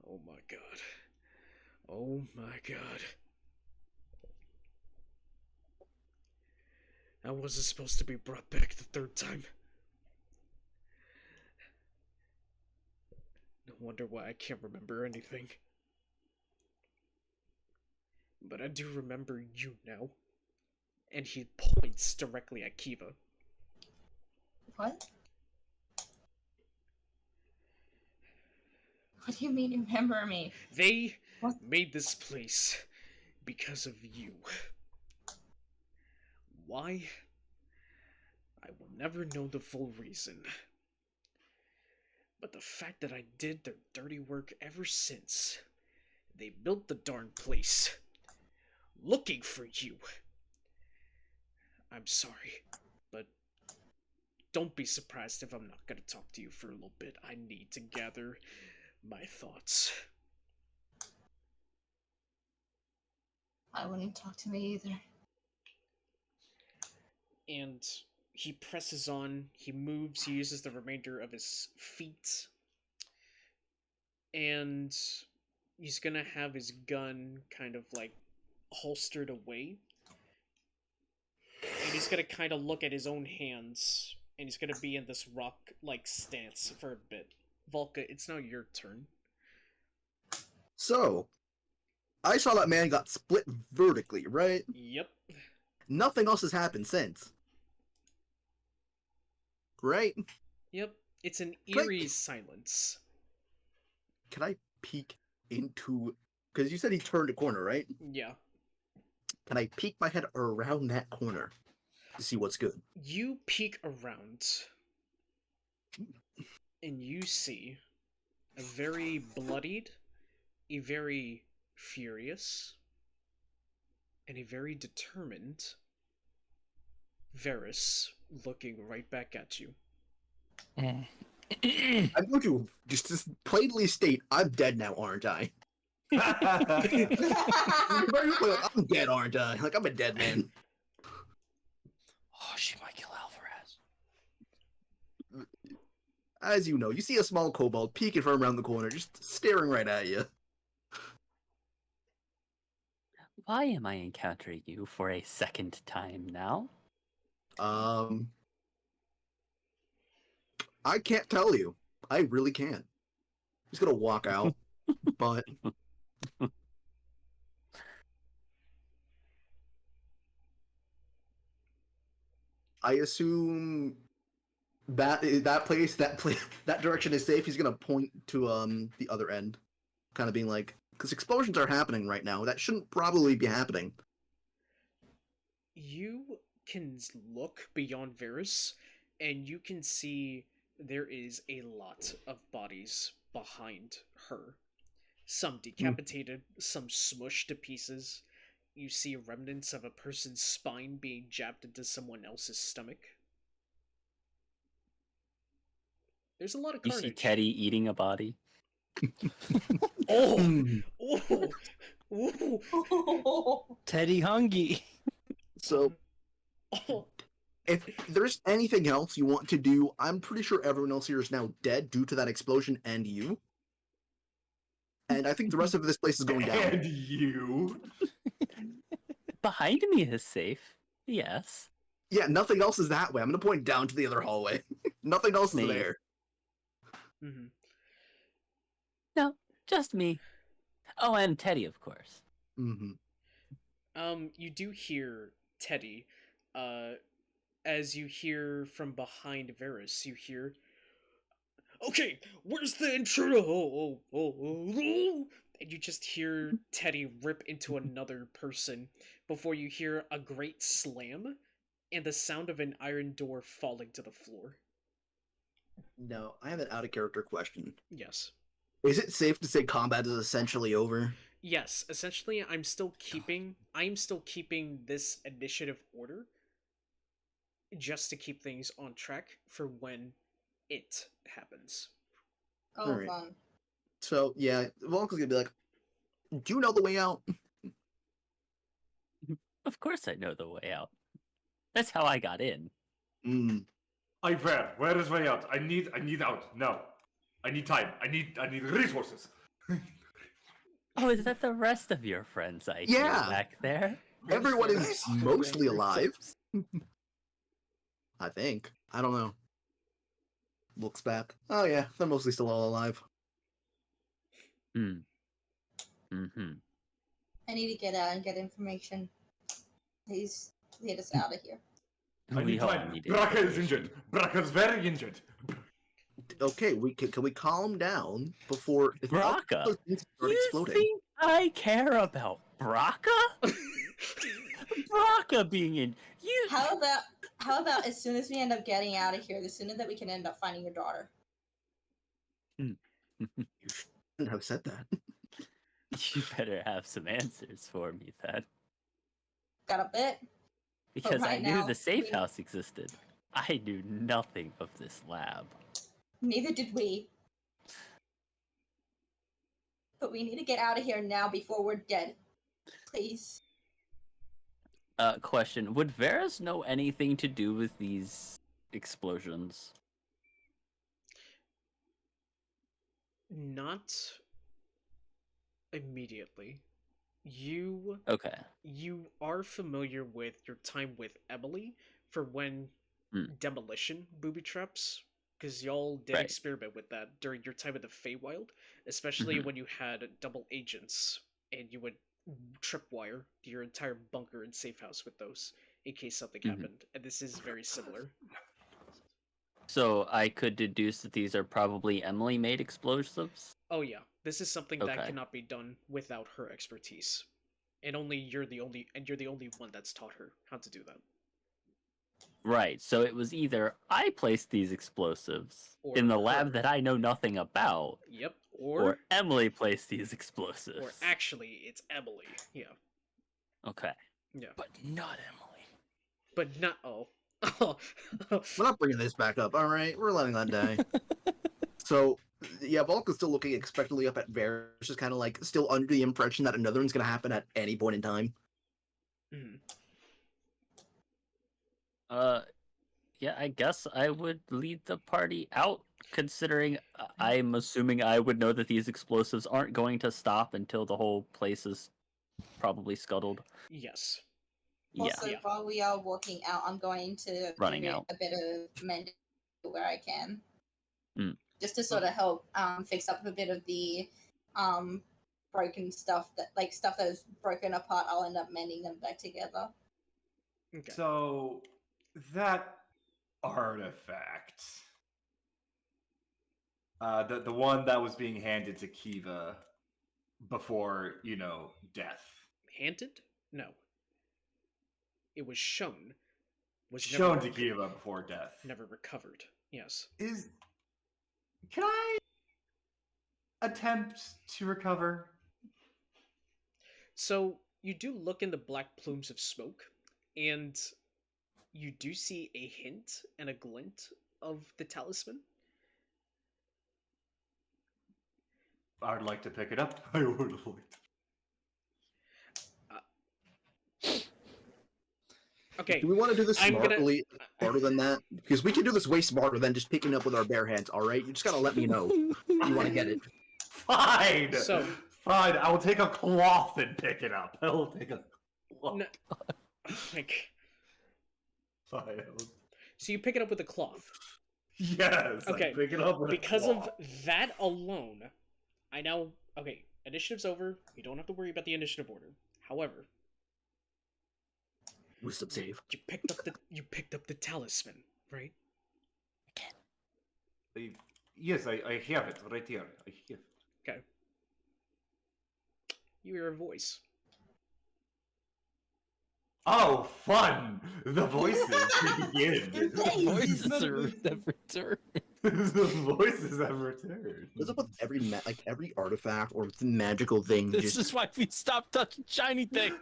Oh my god. Oh my god. I wasn't supposed to be brought back the 3rd time. No wonder why I can't remember anything. But I do remember you now. And he points directly at Kiva. What? What do you mean remember me? They What? made this place because of you. Why? I will never know the full reason. But the fact that I did their dirty work ever since they built the darn place, looking for you. I'm sorry, but don't be surprised if I'm not gonna talk to you for a little bit. I need to gather my thoughts. I wouldn't talk to me either. And he presses on, he moves, he uses the remainder of his feet, and he's gonna have his gun kind of like holstered away, and he's gonna kind of look at his own hands, and he's gonna be in this rock-like stance for a bit. Valka, it's now your turn. So, I saw that man got split vertically, right? Yep. Nothing else has happened since. Right? Yep. It's an Can I- eerie silence. Can I peek into... Because you said he turned a corner, right? Yeah. Can I peek my head around that corner to see what's good? You peek around, and you see a very bloodied, a very furious, and a very determined Varys looking right back at you. Mm. I'm going to just plainly state, I'm dead now, aren't I? I'm dead, aren't I? Like, I'm a dead man. Oh, she might kill Alvrarz. As you know, you see a small kobold peeking from around the corner, just staring right at you. Why am I encountering you for a second time now? I can't tell you. I really can't. Just gonna walk out, but I assume that that direction is safe. He's gonna point to the other end, kind of being like, because explosions are happening right now. That shouldn't probably be happening. You can look beyond Varys, and you can see there is a lot of bodies behind her. Some decapitated, some smushed to pieces. You see remnants of a person's spine being jabbed into someone else's stomach. There's a lot of You carnage. see Teddy eating a body? Oh! Hmm. Ooh! Ooh! Teddy Hungy. So, Oh! if there's anything else you want to do, I'm pretty sure everyone else here is now dead due to that explosion and you. And I think the rest of this place is going down. And you. Behind me is safe. Yes. Yeah, nothing else is that way. I'm gonna point down to the other hallway. Nothing else is Me. there. Mm-hmm. No, just me. Oh, and Teddy, of course. Mm-hmm. You do hear Teddy, as you hear from behind Varys, you hear, "Okay, where's the intruder?" And you just hear Teddy rip into another person before you hear a great slam and the sound of an iron door falling to the floor. No, I have an out of character question. Yes. Is it safe to say combat is essentially over? Yes, essentially I'm still keeping this initiative order just to keep things on track for when it happens. Oh, Alright. fun. So yeah, Volka's gonna be like, "Do you know the way out?" Of course I know the way out. That's how I got in. Mm. Where is way out? I need out. No. I need time. I need resources. Oh, is that the rest of your friends I hear Yeah. back there? Everyone is mostly alive. I think. I don't know. Looks back. Oh yeah, they're mostly still all alive. Hmm. Mm-hmm. I need to get out and get information. Please get us out of here. I need all time. need Braka is information. injured. Braka's very injured. Okay, can we calm down before Braca? those things start You exploding? think I care about Braca? Braca being in you. How about as soon as we end up getting out of here, the sooner that we can end up finding your daughter? You shouldn't have said that. You better have some answers for me, then. Got a bit? Because I right knew now, the safe we- house existed. I knew nothing of this lab. Neither did we. But we need to get out of here now before we're dead. Please. Question. Would Varys know anything to do with these explosions? Not immediately. You Okay. you are familiar with your time with Emily for when demolition booby traps because y'all did Right. experiment with that during your time in the Feywild, especially Mhm. when you had double agents and you would tripwire your entire bunker and safe house with those in case something Mhm. happened. And this is very similar. So I could deduce that these are probably Emily-made explosives. Oh yeah, this is something that Okay. cannot be done without her expertise, and you're the only one that's taught her how to do that. Right. So it was either I placed these explosives Or in the lab her. that I know nothing about, Yep. or Emily placed these explosives. Or actually, it's Emily. Yeah. Okay. Yeah. But not Emily. But not. Oh. Oh. We're not bringing this back up. All right, we're letting that die. So, yeah, Valka's still looking expectantly up at Varys, just kind of like still under the impression that another one's going to happen at any point in time. Mhm. Yeah, I guess I would lead the party out, considering I'm assuming I would know that these explosives aren't going to stop until the whole place is probably scuttled. Yes. Yeah. Also, Yeah. while we are walking out, I'm going to Running give it out. a bit of mending where I can. Mm. Just to sort of help fix up a bit of the broken stuff stuff that is broken apart. I'll end up mending them back together. Okay. So that artifact, the one that was being handed to Kiva before death, Handed? No. It was shown. Was shown never to Kiva before death. Never recovered. Yes. Can I attempt to recover? So you do look in the black plumes of smoke, and you do see a hint and a glint of the talisman. I would like to pick it up. I would like to. Okay. Do we want to do this I'm gonna- smarter than that? Because we can do this way smarter than just picking up with our bare hands, alright? You just gotta let me know you want to get it. Fine! So- Fine, I will take a cloth and pick it up. I will take a cloth. No. Like, Fine. so you pick it up with a cloth. Yes! Okay, I pick it up with Because a of cloth. that alone, I now... Okay, initiative's over. You don't have to worry about the initiative order. However, Wisdom save. you picked up the talisman, right? Yes, I have it right here. I have. Okay. You hear a voice. Oh, fun! The voices begin. Voices have returned. The voices have returned. What's up with every artifact or magical thing? This just is why we stopped touching shiny things.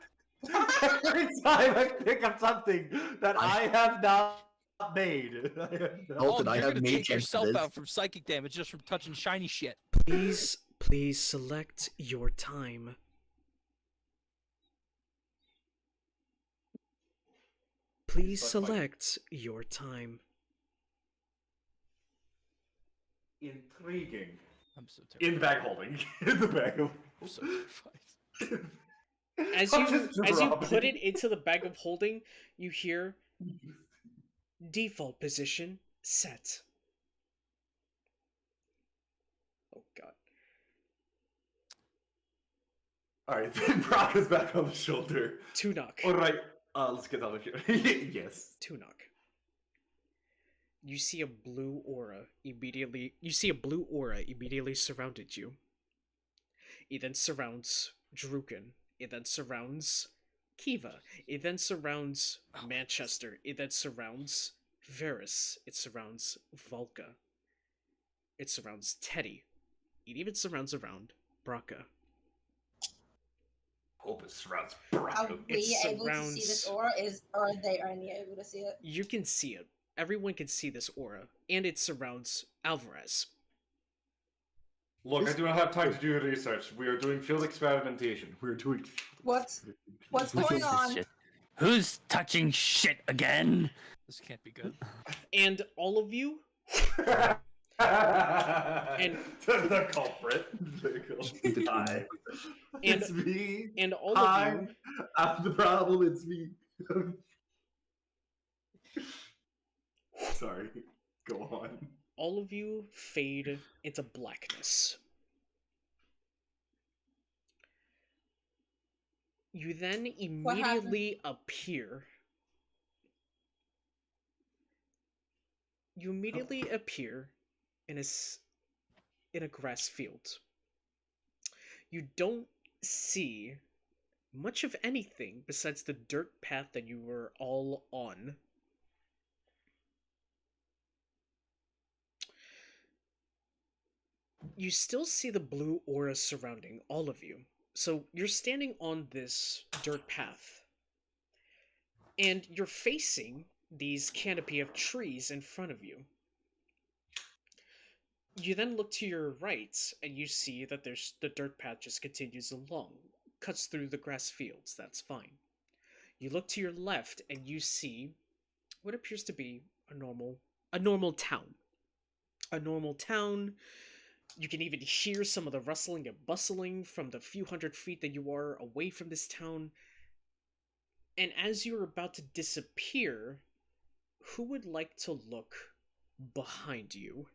Every time I pick up something that I have not made. Alton, I you're have gonna made take chance for yourself this. out from psychic damage just from touching shiny shit. Please select your time. Please select your time. Intriguing. I'm so In terrified. the bag holding. In the bag of. I'm so terrified. As I'm you just as you dropping. put it into the bag of holding, you hear default position set. Oh god. Alright, then Brock is back on the shoulder. Tuunak. Alright, let's get out of here. Yes. Tuunak. You see a blue aura immediately. You see a blue aura immediately surrounded you. It then surrounds Drukin. It then surrounds Kiva. It then surrounds Manchester. It then surrounds Varys. It surrounds Valka. It surrounds Teddy. It even surrounds around Braca. Hope it surrounds Are Brock. we It able to see this surrounds- aura? Or are they only able to see it? You can see it. Everyone can see this aura, and it surrounds Alvrarz. Look, I do not have time to do research. We are doing field experimentation. We're doing. What's What going is this on? shit? Who's touching shit again? This can't be good. And all of you, and the culprit. Hi. And- It's me. and all Hi. of you, I'm the problem. It's me. Sorry. Go on. all of you fade into blackness. You then immediately appear. You immediately appear in a grass field. You don't see much of anything besides the dirt path that you were all on. You still see the blue aura surrounding all of you. So you're standing on this dirt path, and you're facing these canopy of trees in front of you. You then look to your right, and you see that there's the dirt path just continues along, cuts through the grass fields. That's fine. You look to your left, and you see what appears to be a normal town. A normal town. You can even hear some of the rustling and bustling from the few hundred feet that you are away from this town. And as you're about to disappear, who would like to look behind you?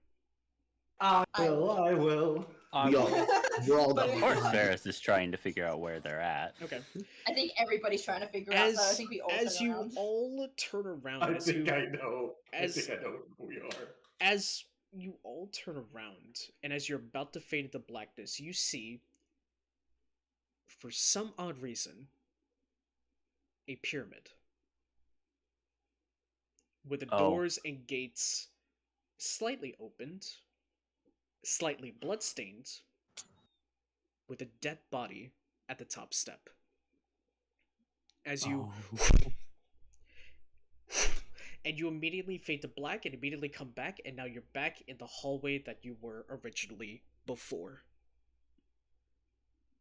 I will. We're all But Of done. course, Varys is trying to figure out where they're at. Okay. I think everybody's trying to figure out. So I think we all as turn you around. all turn around, I as think you I know. as- I think I know who we are. as you all turn around, and as you're about to fade into blackness, you see, for some odd reason, a pyramid with the doors and gates slightly opened, slightly bloodstained, with a dead body at the top step. As you and you immediately fade to black and immediately come back, and now you're back in the hallway that you were originally before.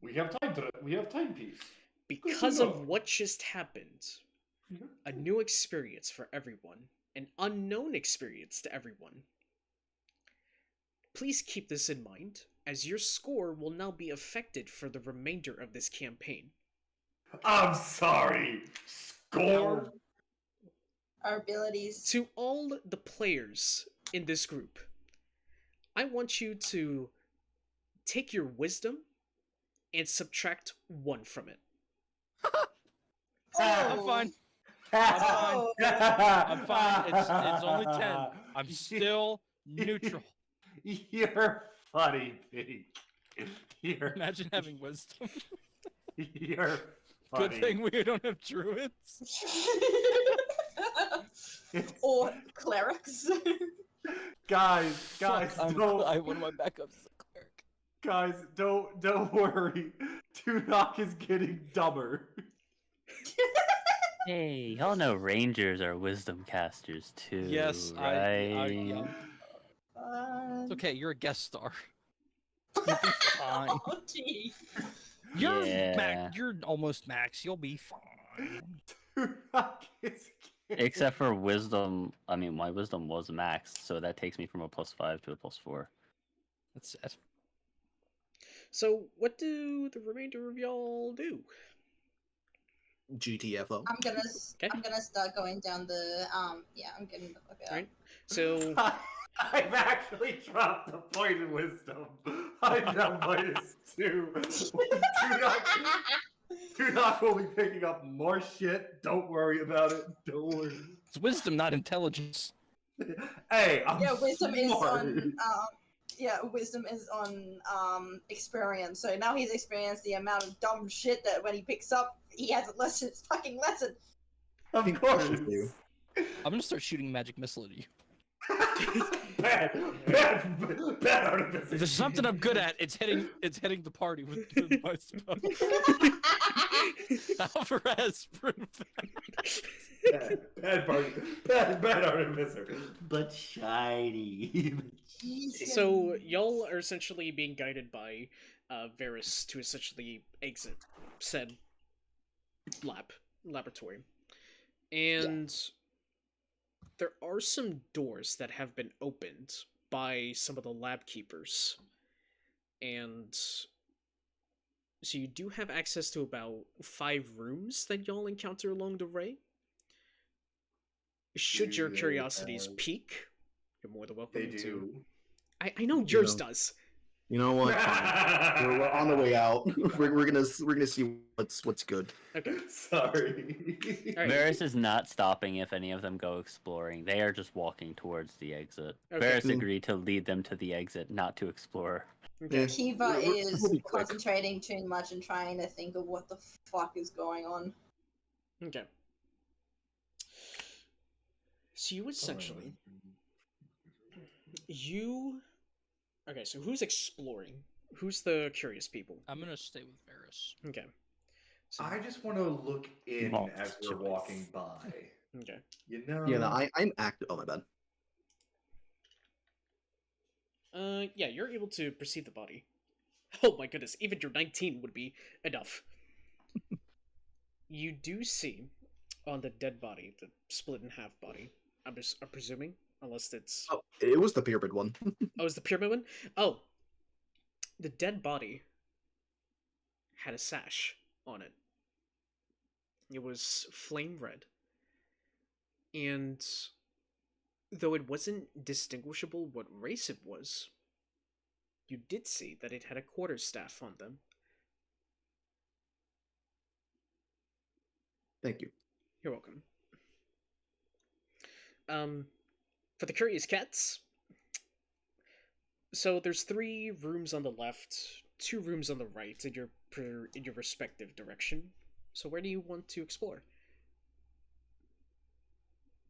We have timepiece. Because go. of what just happened, a new experience for everyone, an unknown experience to everyone. Please keep this in mind, as your score will now be affected for the remainder of this campaign. I'm sorry. Score. Our abilities. To all the players in this group, I want you to take your wisdom and subtract 1 from it. I'm fine. Oh. I'm fine. It's only 10. I'm still neutral. You're funny, Pete. You're Imagine having wisdom. you're funny. Good thing we don't have druids. Or clerics. Guys, Fuck, don't. one of my backups is a cleric. Guys, don't worry. Tuunak is getting dumber. Hey, y'all know rangers are wisdom casters too, Yes, right? yeah. It's okay, you're a guest star. You'll be fine. Oh, gee. You're Yeah. you're almost max. You'll be fine. Tuunak is getting... Except for wisdom. I mean, my wisdom was maxed, so that takes me from a +5 to a +4. That's it. So, what do the remainder of y'all do? GTFO. I'm gonna start going down the yeah, I'm getting the fuck out. Right. So, I've actually dropped the point of wisdom. I'm now -2. Tuunak will be picking up more shit. Don't worry about it. Don't worry. It's wisdom, not intelligence. Hey, I'm Yeah, wisdom is smart. on wisdom is on experience. So now he's experienced the amount of dumb shit that when he picks up, he hasn't learned his fucking lesson. Of course. I'm gonna start shooting magic missile at you. bad Artificer. If there's something I'm good at, it's hitting the party with my spell. Alvrarz, Bad Artificer. But shiny. so y'all are essentially being guided by Varys to essentially exit said laboratory. And there are some doors that have been opened by some of the lab keepers. And so you do have access to about 5 rooms that y'all encounter along the way. Should your curiosities pique, You're more than welcome They to. do. I know yours know. does. You know what? Fine. We're on the way out. we're gonna see what's good. Okay. Sorry. All right. Varys is not stopping if any of them go exploring. They are just walking towards the exit. Okay. Varys agreed to lead them to the exit, not to explore. Okay. Kiva is we'll be quick. concentrating too much and trying to think of what the fuck is going on. Okay. So you essentially Okay, so who's exploring? Who's the curious people? I'm gonna stay with Varys. Okay. So, I just want to look in Multiple as we're choice. walking by. okay. You know. Yeah, no, I'm active. Oh my bad. Yeah, you're able to perceive the body. Oh my goodness, even your 19 would be enough. You do see on the dead body, the split in half body. I'm presuming, unless it's Oh, it was the pyramid one. oh, is the pyramid one? Oh, the dead body had a sash on it. It was flame red, and though it wasn't distinguishable what race it was, you did see that it had a quarterstaff on them. Thank you. You're welcome. For the curious cats, so there's 3 rooms on the left, 2 rooms on the right in your respective direction. So where do you want to explore?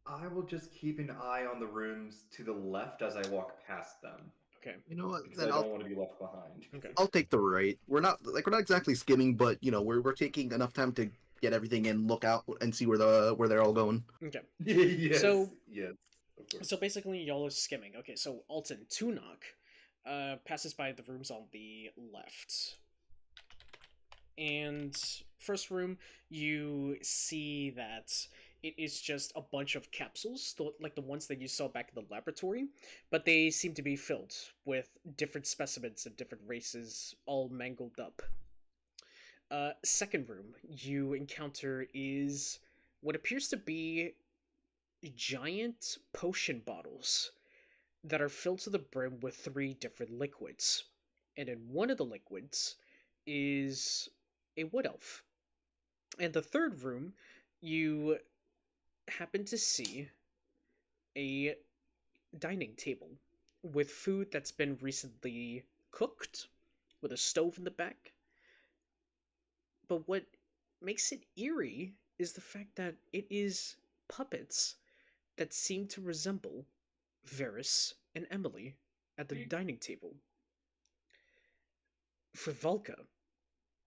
I will just keep an eye on the rooms to the left as I walk past them. Okay. You know what? Because Then I I'll don't want to be left behind. Okay. I'll take the right. We're not exactly skimming, but you know we're taking enough time to get everything in, look out, and see where they're all going. Okay. Yes. So- yes. Of course. So basically, y'all are skimming. Okay, so Alton, Tuunak, passes by the rooms on the left. And first room, you see that it is just a bunch of capsules, like the ones that you saw back in the laboratory, but they seem to be filled with different specimens of different races, all mangled up. Second room you encounter is what appears to be giant potion bottles that are filled to the brim with 3 different liquids. And in one of the liquids is a wood elf. And the third room, you happen to see a dining table with food that's been recently cooked, with a stove in the back. But what makes it eerie is the fact that it is puppets that seem to resemble Varys and Emily at the dining table. For Valka,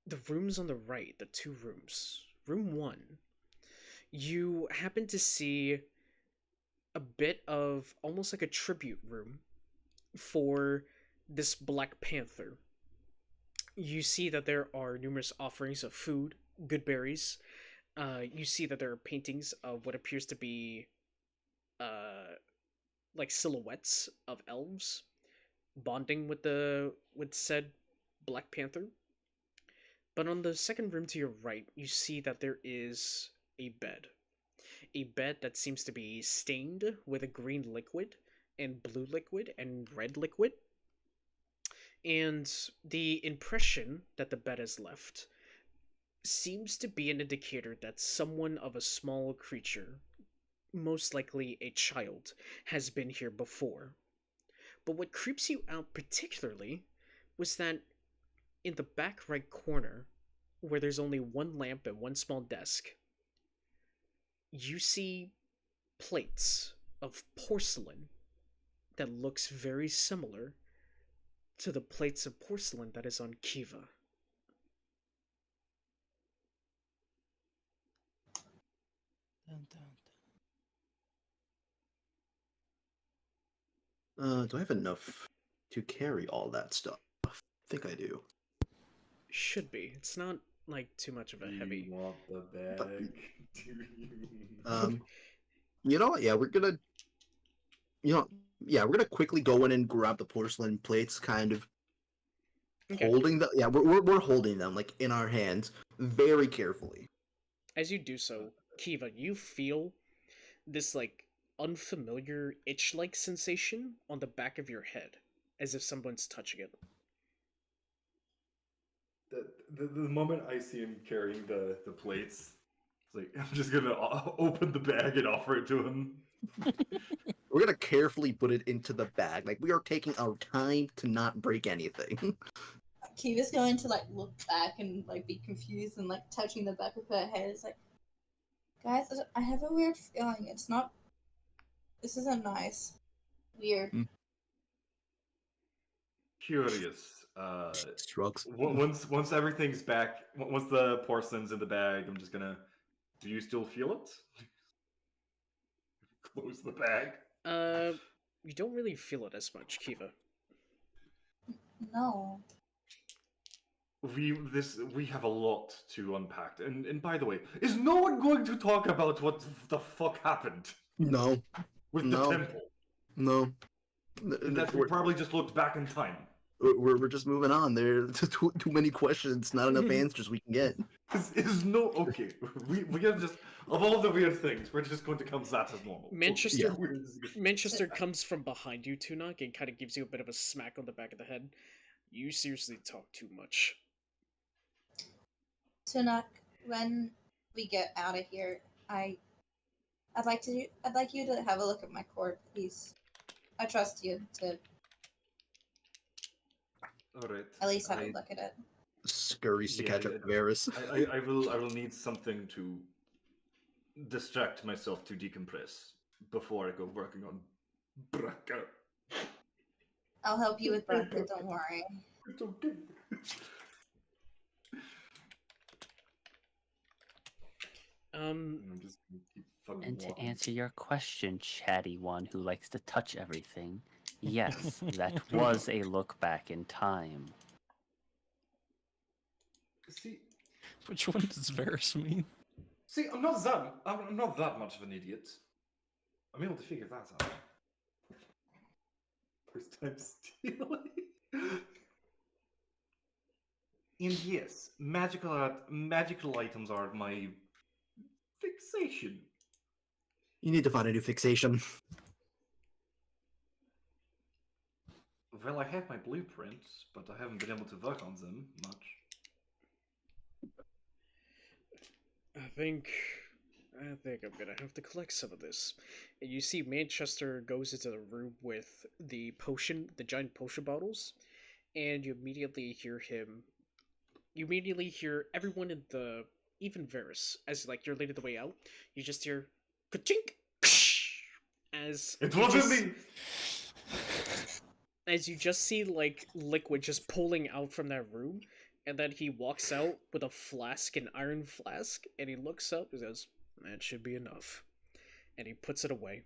the rooms on the right, the 2 rooms, room 1, you happen to see a bit of almost like a tribute room for this Black Panther. You see that there are numerous offerings of food, good berries. You see that there are paintings of what appears to be like silhouettes of elves bonding with said Black Panther. But on the second room to your right, you see that there is a bed. A bed that seems to be stained with a green liquid and blue liquid and red liquid. And the impression that the bed has left seems to be an indicator that someone of a small creature, most likely a child, has been here before. But what creeps you out particularly was that in the back right corner, where there's only 1 lamp and 1 small desk, you see plates of porcelain that looks very similar to the plates of porcelain that is on Kiva. Dun, dun, Do I have enough to carry all that stuff? I think I do. Should be. It's not like too much of a heavy. You want the bag? Do you? You know what? Yeah, we're gonna quickly go in and grab the porcelain plates, kind of Okay. holding the. Yeah, we're holding them like in our hands, very carefully. As you do so, Kiva, you feel this like unfamiliar itch-like sensation on the back of your head, as if someone's touching it. The moment I see him carrying the plates, it's like I'm just gonna open the bag and offer it to him. We're gonna carefully put it into the bag. Like, we are taking our time to not break anything. Kiva's going to like look back and like be confused and like touching the back of her head. It's like, guys, I have a weird feeling. It's not. This isn't nice. Weird. Curious. Shrugs. Once everything's back, once the porcelain's in the bag, I'm just gonna. Do you still feel it? Close the bag. You don't really feel it as much, Kiva. No. We have a lot to unpack. And by the way, is no one going to talk about what the fuck happened No. with No. the temple? No. That we probably just looked back in time. We're just moving on. There are too many questions, not enough answers we can get. Is no okay. We are just of all the weird things, we're just going to come that as normal. Manchester Okay. Manchester comes from behind you, Tuunak, and kind of gives you a bit of a smack on the back of the head. You seriously talk too much. Tuunak, when we get out of here, I'd like you to have a look at my cord, please. I trust you to All right. at least have a look at it. Scurries to Yeah, catch up to Varys. I will need something to distract myself to decompress before I go working on Braka. I'll help you with Braka, don't worry. It's okay. I'm just gonna keep fucking And to walking. answer your question, chatty one who likes to touch everything, yes, that was a look back in time. See, Which one does Varys mean? I'm not that much of an idiot. I'm able to figure that out. First time stealing. And yes, magical items are my fixation. You need to find a new fixation. Well, I have my blueprints, but I haven't been able to work on them much. I think I'm gonna have to collect some of this. And you see Manchester goes into the room with the giant potion bottles, and you immediately hear everyone in the, even Varys, as like you're leading the way out, you just hear ka-chink, as It you wasn't just- me! as you just see like liquid just pulling out from that room, and then he walks out with a flask, an iron flask, and he looks up and says, "That should be enough." And he puts it away,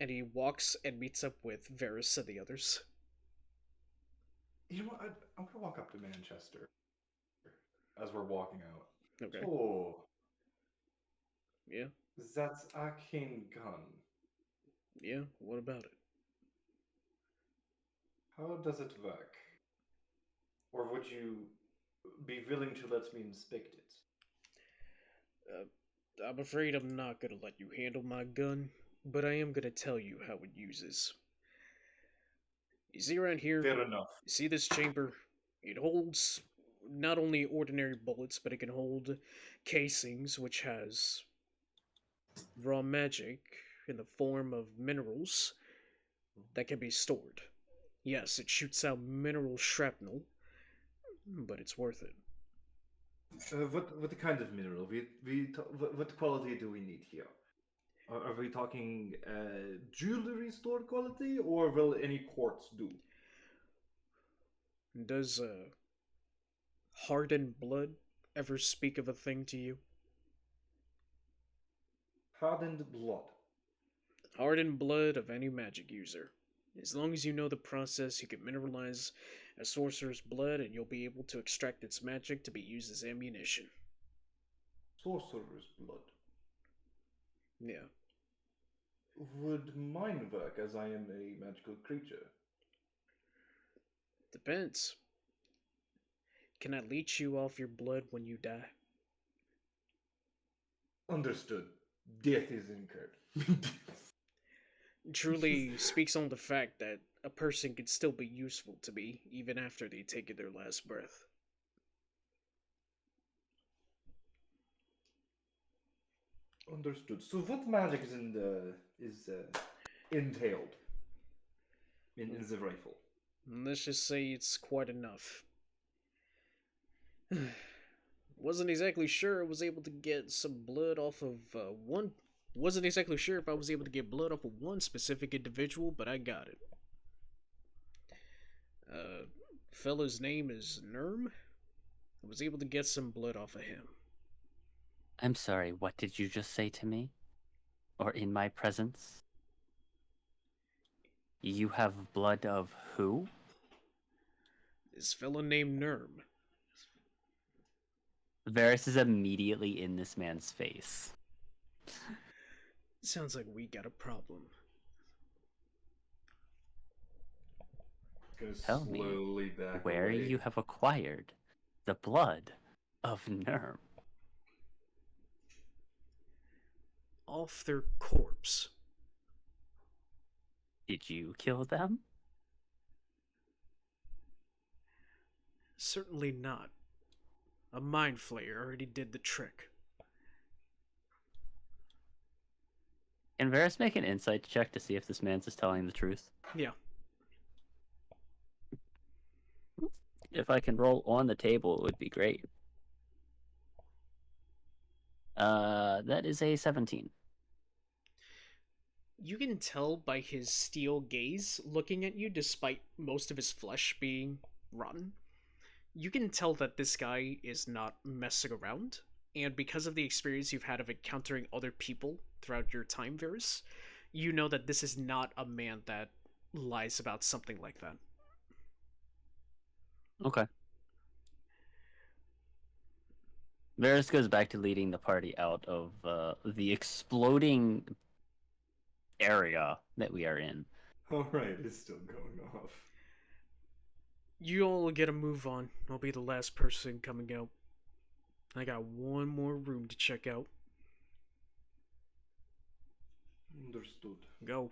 and he walks and meets up with Varys and the others. You know what? I'm gonna walk up to Manchester as we're walking out. Okay. Oh, Yeah. that's Arcane gun. Yeah. What about it? How does it work? Or would you be willing to let me inspect it? I'm afraid I'm not gonna let you handle my gun, but I am gonna tell you how it uses. You see around here, Fair enough. you see this chamber? It holds not only ordinary bullets, but it can hold casings, which has raw magic in the form of minerals that can be stored. Yes, it shoots out mineral shrapnel, but it's worth it. What kind of mineral? What quality do we need here? Are we talking jewelry store quality, or will any quartz do? Does hardened blood ever speak of a thing to you? Hardened blood. Hardened blood of any magic user. As long as you know the process, you can mineralize a sorcerer's blood and you'll be able to extract its magic to be used as ammunition. Sorcerer's blood. Yeah. Would mine work, as I am a magical creature? Depends. Can I leech you off your blood when you die? Understood. Death is incurred. truly speaks on the fact that a person can still be useful to me even after they take their last breath. Understood. So what magic is entailed in the rifle? Let's just say it's quite enough. Wasn't exactly sure I was able to get some blood off of one. Wasn't exactly sure if I was able to get blood off of one specific individual, but I got it. Fella's name is Nerm. I was able to get some blood off of him. I'm sorry, what did you just say to me? Or in my presence? You have blood of who? This fella named Nerm. Varys is immediately in this man's face. Sounds like we got a problem. Tell me where you have acquired the blood of Nerm. Off their corpse. Did you kill them? Certainly not. A mind flayer already did the trick. Can Varys make an insight check to see if this man's just telling the truth? Yeah. If I can roll on the table, it would be great. That is a 17. You can tell by his steel gaze looking at you, despite most of his flesh being rotten. You can tell that this guy is not messing around, and because of the experience you've had of encountering other people throughout your time, Varys, you know that this is not a man that lies about something like that. Okay. Varys goes back to leading the party out of the exploding area that we are in. Alright, it's still going off. You all get a move on. I'll be the last person coming out. I got one more room to check out. Understood. Go.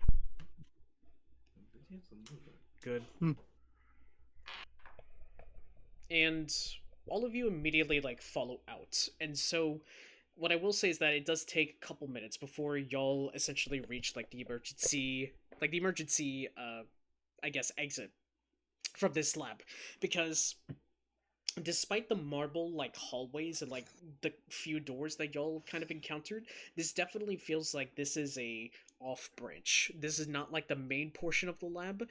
Good. And all of you immediately follow out. And so what I will say is that it does take a couple minutes before y'all essentially reach the emergency I guess exit from this lab, because despite the marble hallways and the few doors that y'all kind of encountered, this definitely feels like this is a off branch. This is not the main portion of the lab,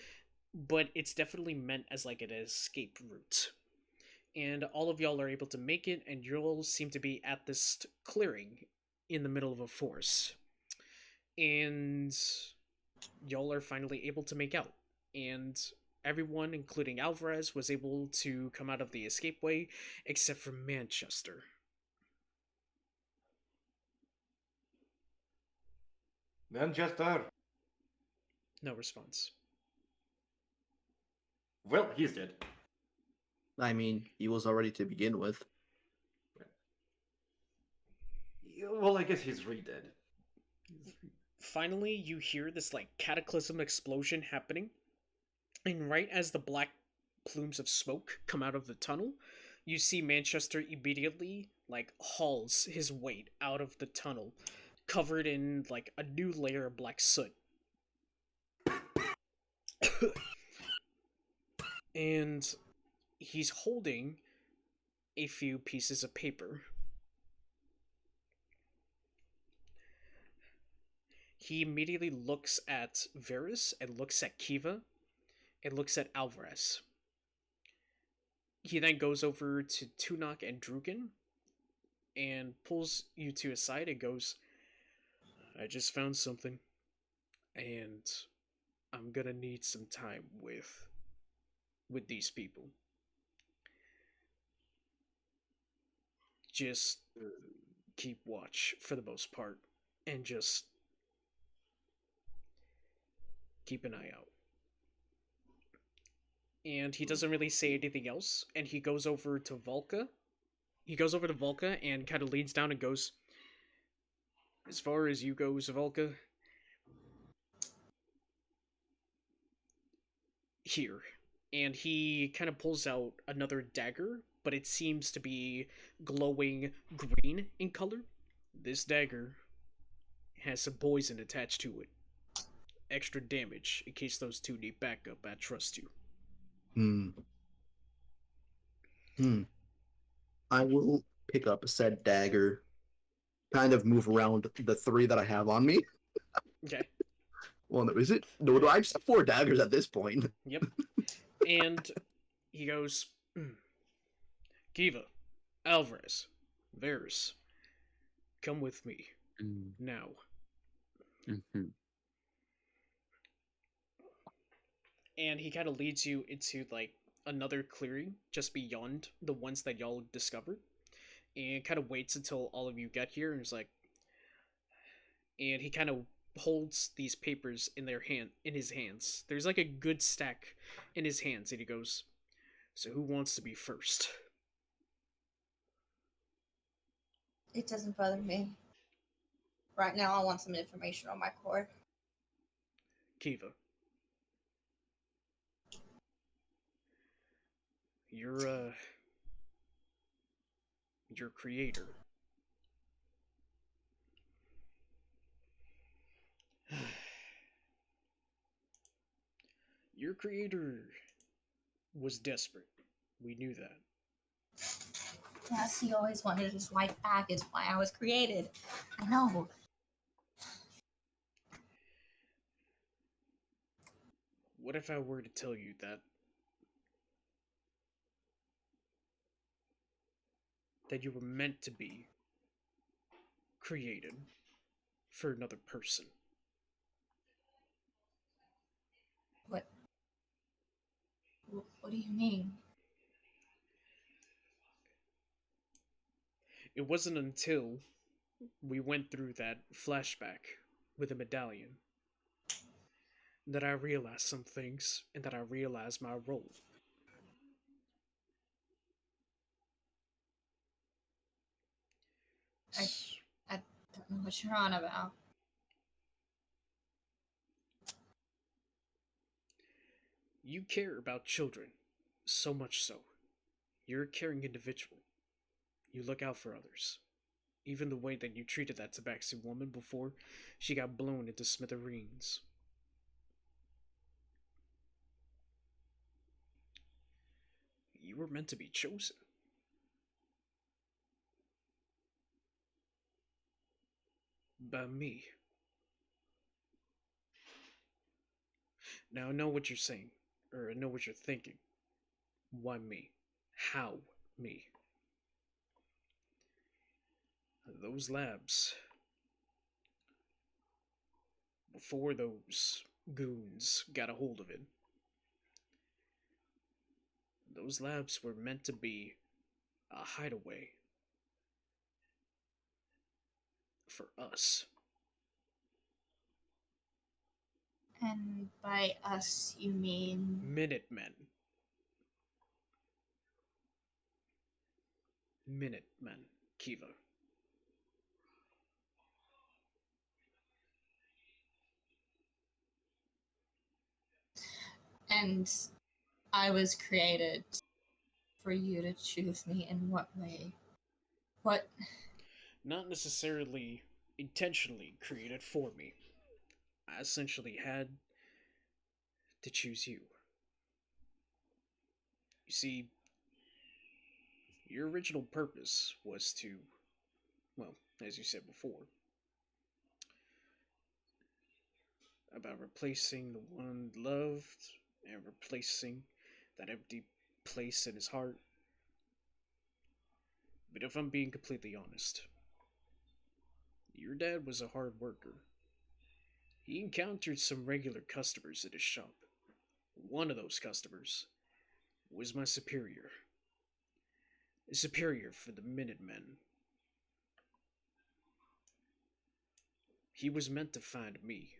but it's definitely meant as an escape route. And all of y'all are able to make it, and y'all seem to be at this clearing in the middle of a forest. And y'all are finally able to make out. And everyone, including Alvrarz, was able to come out of the escape way, except for Manchester. Manchester! No response. Well, he's dead. I mean, he was already to begin with. Well, I guess he's re-dead. Finally, you hear this cataclysm explosion happening, and right as the black plumes of smoke come out of the tunnel, you see Manchester immediately hauls his weight out of the tunnel, covered in a new layer of black soot. And he's holding a few pieces of paper. He immediately looks at Varys and looks at Kiva and looks at Alvrarz. He then goes over to Tuunak and Drukin and pulls you two aside and goes, I just found something, and I'm gonna need some time with these people. Just keep watch for the most part, and just keep an eye out. And he doesn't really say anything else, and he goes over to Valka. He goes over to Valka and kind of leans down and goes, as far as you go, Valka, here. And he kind of pulls out another dagger, but it seems to be glowing green in color. This dagger has some poison attached to it. Extra damage in case those two need backup. I trust you. I will pick up a said dagger, kind of move around the 3 that I have on me. Okay. Well, no, is it? No, I just have 4 daggers at this point. Yep. And he goes, Kiva, Alvrarz, Varys, come with me now. And he kind of leads you into like another clearing just beyond the ones that y'all discovered, and kind of waits until all of you get here, and is like, and he kind of holds these papers in his hands. There's like a good stack in his hands, and he goes, so who wants to be first? It doesn't bother me. Right now, I want some information on my core. Kiva. Your creator. Your creator was desperate. We knew that. Yes, he always wanted his wife back. It's why I was created. I know. What if I were to tell you that you were meant to be created for another person? What do you mean? It wasn't until we went through that flashback with the medallion that I realized some things, and that I realized my role. I don't know what you're on about. You care about children, so much so. You're a caring individual. You look out for others. Even the way that you treated that Tabaxi woman before she got blown into smithereens. You were meant to be chosen. By me. Now I know what you're saying, or I know what you're thinking. Why me? How me? Those labs, before those goons got a hold of it, those labs were meant to be a hideaway for us. And by us, you mean... Minutemen. Minutemen, Kiva. And I was created for you to choose me in what way? What? Not necessarily intentionally created for me. I essentially had to choose you. You see, your original purpose was to, well, as you said before, about replacing the one loved and replacing that empty place in his heart. But if I'm being completely honest, your dad was a hard worker. He encountered some regular customers at his shop. One of those customers was my superior. A superior for the Minutemen. He was meant to find me,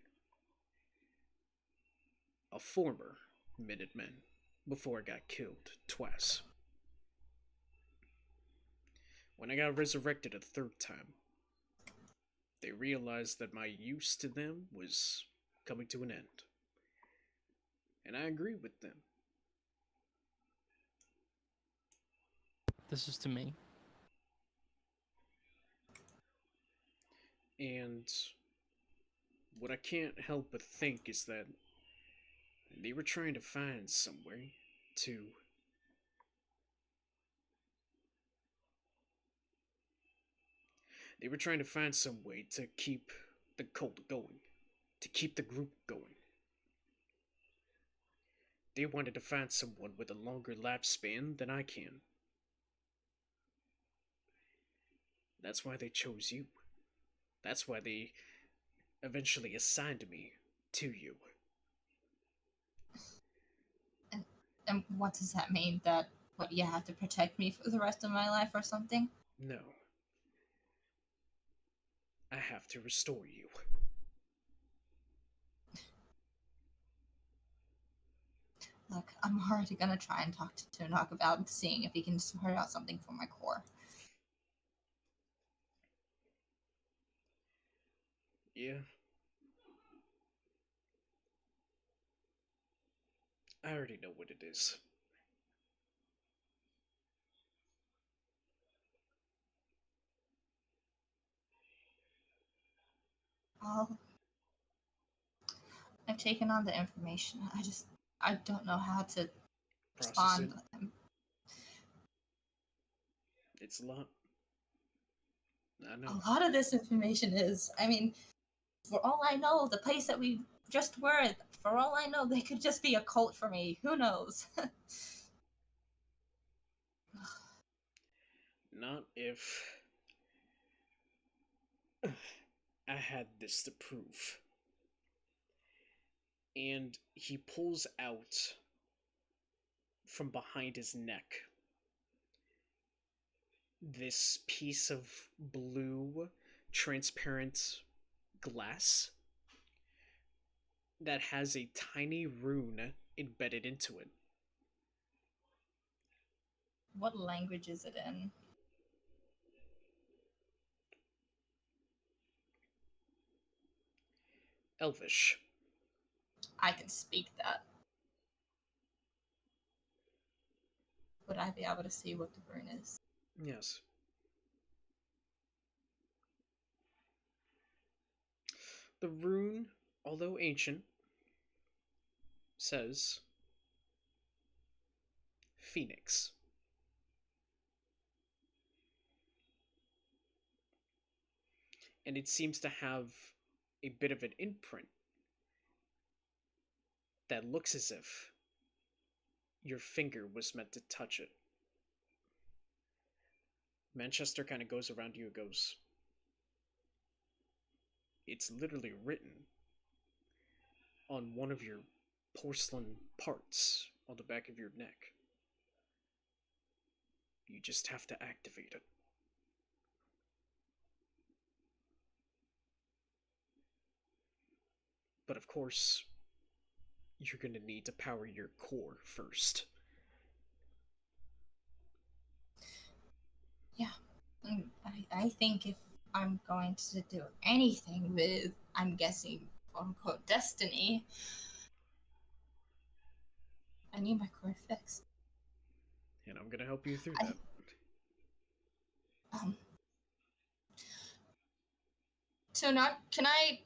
a former Minuteman, before I got killed twice. When I got resurrected a third time, they realized that my use to them was coming to an end. and I agree with them. This is to me. And what I can't help but think is that they were trying to find some way to keep the cult going, to keep the group going. They wanted to find someone with a longer lifespan than I can. That's why they chose you. That's why they eventually assigned me to you. And what does that mean? That what, you have to protect me for the rest of my life or something? No. I have to restore you. Look, I'm already gonna try and talk to Tuunak about seeing if he can sort out something for my core. Yeah. I already know what it is. I've taken on the information. I don't know how to Process it. respond. It's a lot. I know. A lot of this information is, I mean, for all I know, the place that we just were, for all I know, they could just be a cult for me. Who knows? Not if I had this to prove. And he pulls out from behind his neck this piece of blue, transparent glass that has a tiny rune embedded into it. What language is it in? Elvish. I can speak that. Would I be able to see what the rune is? Yes. The rune, although ancient, says Phoenix. And it seems to have a bit of an imprint that looks as if your finger was meant to touch it. Manchester kind of goes around you and goes, it's literally written on one of your porcelain parts on the back of your neck. You just have to activate it. But of course, you're going to need to power your core first. Yeah. I think if I'm going to do anything with, I'm guessing, quote unquote, destiny, I need my core fixed. And I'm going to help you through that. Tuunak, can I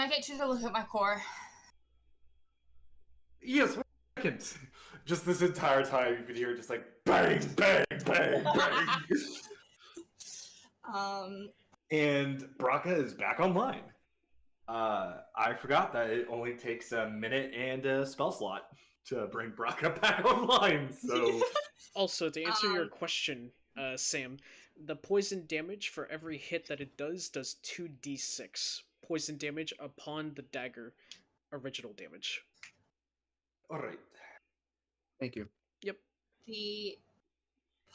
get you to look at my core? Yes, 1 second. Just this entire time you could hear just like bang, bang, bang, bang. And Braca is back online. I forgot that it only takes a minute and a spell slot to bring Braca back online. So Also, to answer your question, Sam, the poison damage for every hit that it does 2d6 poison damage upon the dagger original damage. all right. Thank you. Yep. The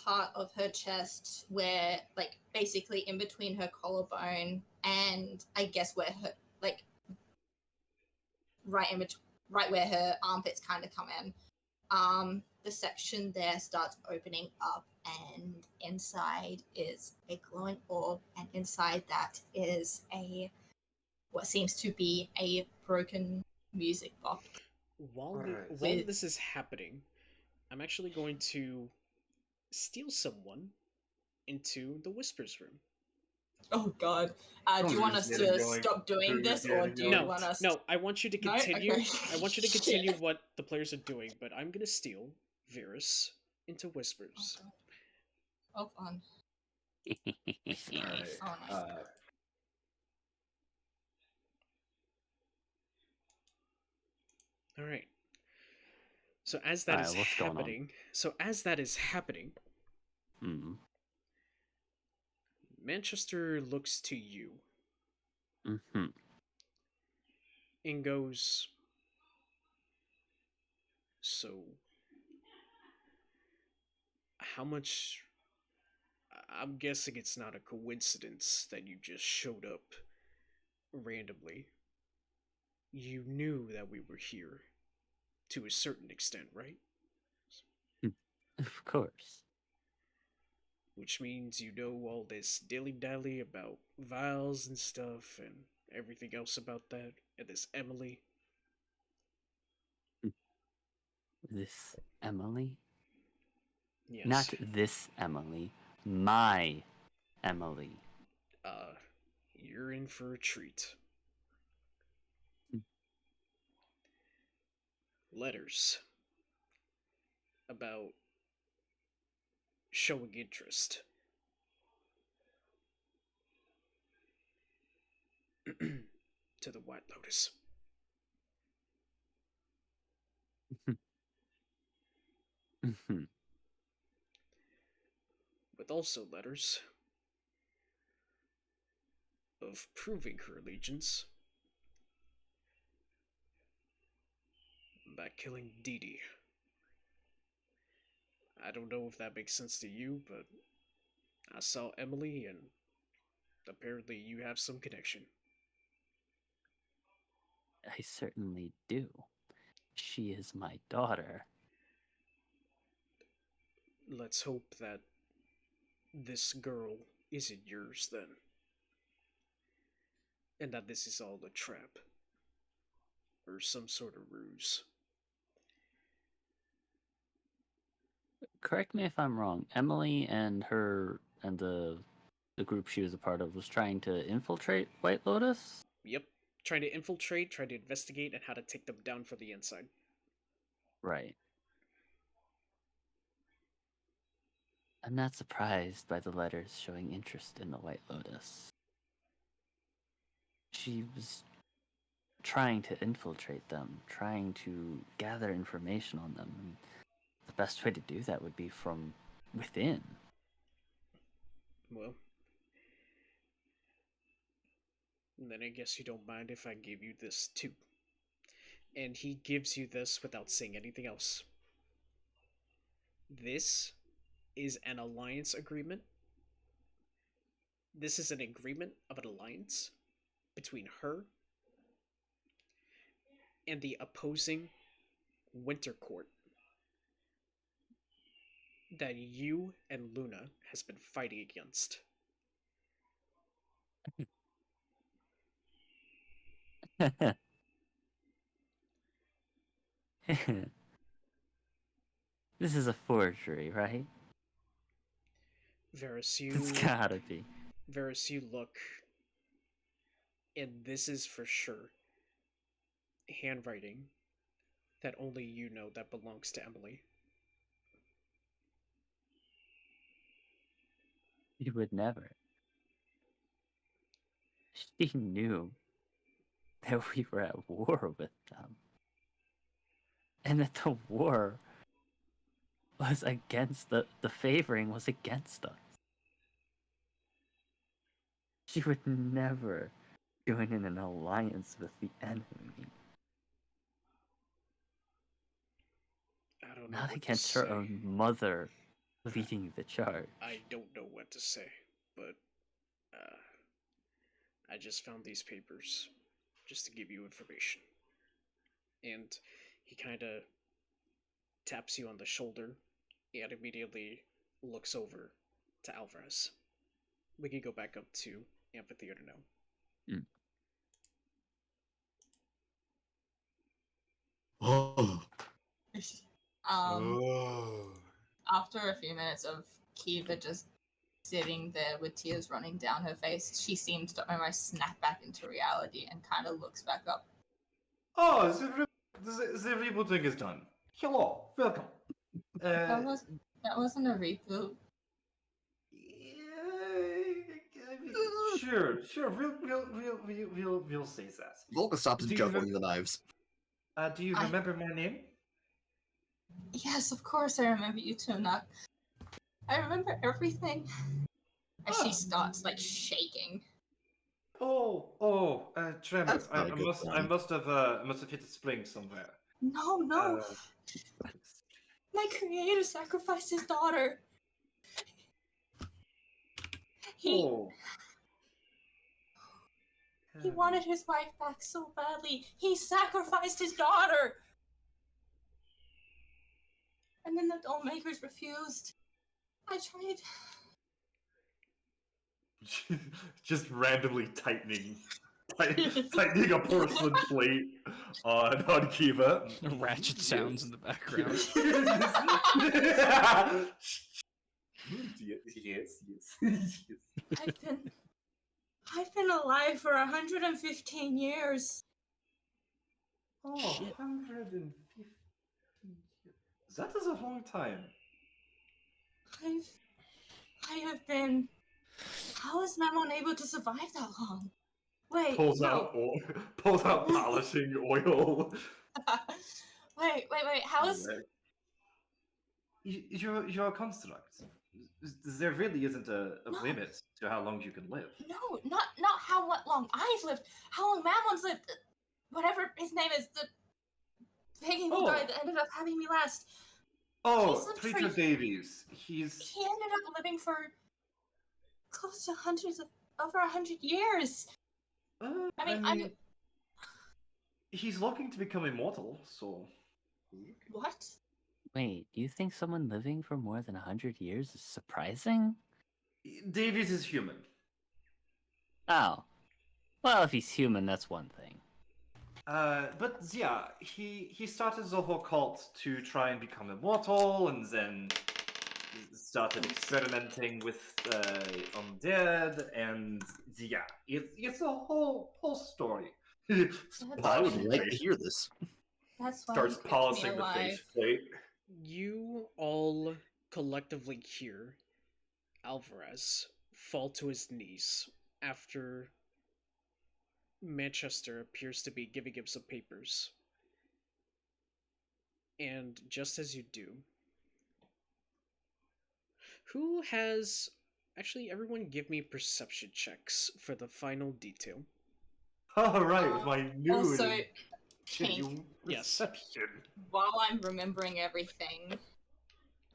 part of her chest where, like, basically in between her collarbone and I guess where her, like, right where her armpits kind of come in, the section there starts opening up, and inside is a glowing orb, and inside that is what seems to be a broken music box. While Alright. while this is happening, I'm actually going to steal someone into the Whispers room. Oh god. Do you Oh, want just us get it to going. stop doing Just this, get or it do you going. want us? No, I want you to No? continue. Okay. I want you to Shit. continue what the players are doing, but I'm gonna steal Varus into Whispers. Oh, fun. Alright. Oh, nice. All right. So as that is Alright, what's going on? happening, Hmm. Manchester looks to you Mm-hmm. and goes, "So, how much? I'm guessing it's not a coincidence that you just showed up randomly. You knew that we were here, to a certain extent, right? Of course. Which means you know all this dilly-dally about vials and stuff and everything else about that, and this Emily." This Emily? Yes. Not this Emily. My Emily. You're in for a treat. Letters about showing interest. To the White Lotus. Mm-hmm. With also letters of proving her allegiance by killing Dee Dee. I don't know if that makes sense to you, but I saw Emily, and apparently you have some connection. I certainly do. She is my daughter. Let's hope that this girl isn't yours then. And that this is all a trap. Or some sort of ruse. Correct me if I'm wrong. Emily and the group she was a part of was trying to infiltrate White Lotus? Yep. Trying to infiltrate, trying to investigate, and how to take them down from the inside. Right. I'm not surprised by the letters showing interest in the White Lotus. She was trying to infiltrate them, trying to gather information on them. And the best way to do that would be from within. Well, then I guess you don't mind if I give you this too. And he gives you this without saying anything else. This is an alliance agreement. This is an agreement of an alliance between her and the opposing Winter Court that you and Luna has been fighting against. This is a forgery, right? Varus, It's gotta be. you look, and this is for sure handwriting that only you know that belongs to Emily. You would never. She knew that we were at war with them. And that the war was against the favoring was against us. She would never join in an alliance with the enemy. I don't know Not what against to her say. own mother leading the charge. I don't know what to say, but I just found these papers just to give you information. And he kind of taps you on the shoulder and immediately looks over to Alvrarz. We can go back up to Amphitheater now. Oh. Oh. After a few minutes of Kiva just sitting there with tears running down her face, she seems to almost snap back into reality and kind of looks back up. Oh, the rebooting is done. Hello, welcome. That wasn't a reboot. Sure. We'll say that. Volka stops Do you juggling rem- the knives. Do you I- remember my name? Yes, of course I remember you, Tuunak. I remember everything. As she starts like shaking. Tremors. That's not a good I sign. must have hit a spring somewhere. No. My creator sacrificed his daughter. He wanted his wife back so badly. He sacrificed his daughter. And then the doll makers refused. I tried. Just randomly tightening a porcelain plate on Kiva. Ratchet sounds in the background. Yes. I've been alive for 115 years. Oh, 115 years. That is a long time. I have been. How is Mammon able to survive that long? Wait, Pulls no. out polishing oil. wait. How is? You're a construct. There really isn't a No. limit to how long you can live. No, not how long I've lived. How long Mammon's lived. Whatever his name is, the pagan who died that ended up having me last. Oh, He's lived Preacher for- Davies. He ended up living for close to over 100 years. I mean, he's looking to become immortal, so. what? Wait, do you think someone living for more than 100 years is surprising? Davies is human. Oh. Well, if he's human, that's one thing. But yeah, he started the whole cult to try and become immortal, and then started experimenting with undead, and yeah, it's a whole story. I would like to hear this. That's why Starts he kept me polishing the alive. faceplate. You all collectively hear Alvrarz fall to his knees after Manchester appears to be giving him some papers. And just as you do, who has... Actually, everyone give me perception checks for the final detail. Alright, with my new Also, genuine Yes. perception. while I'm remembering everything,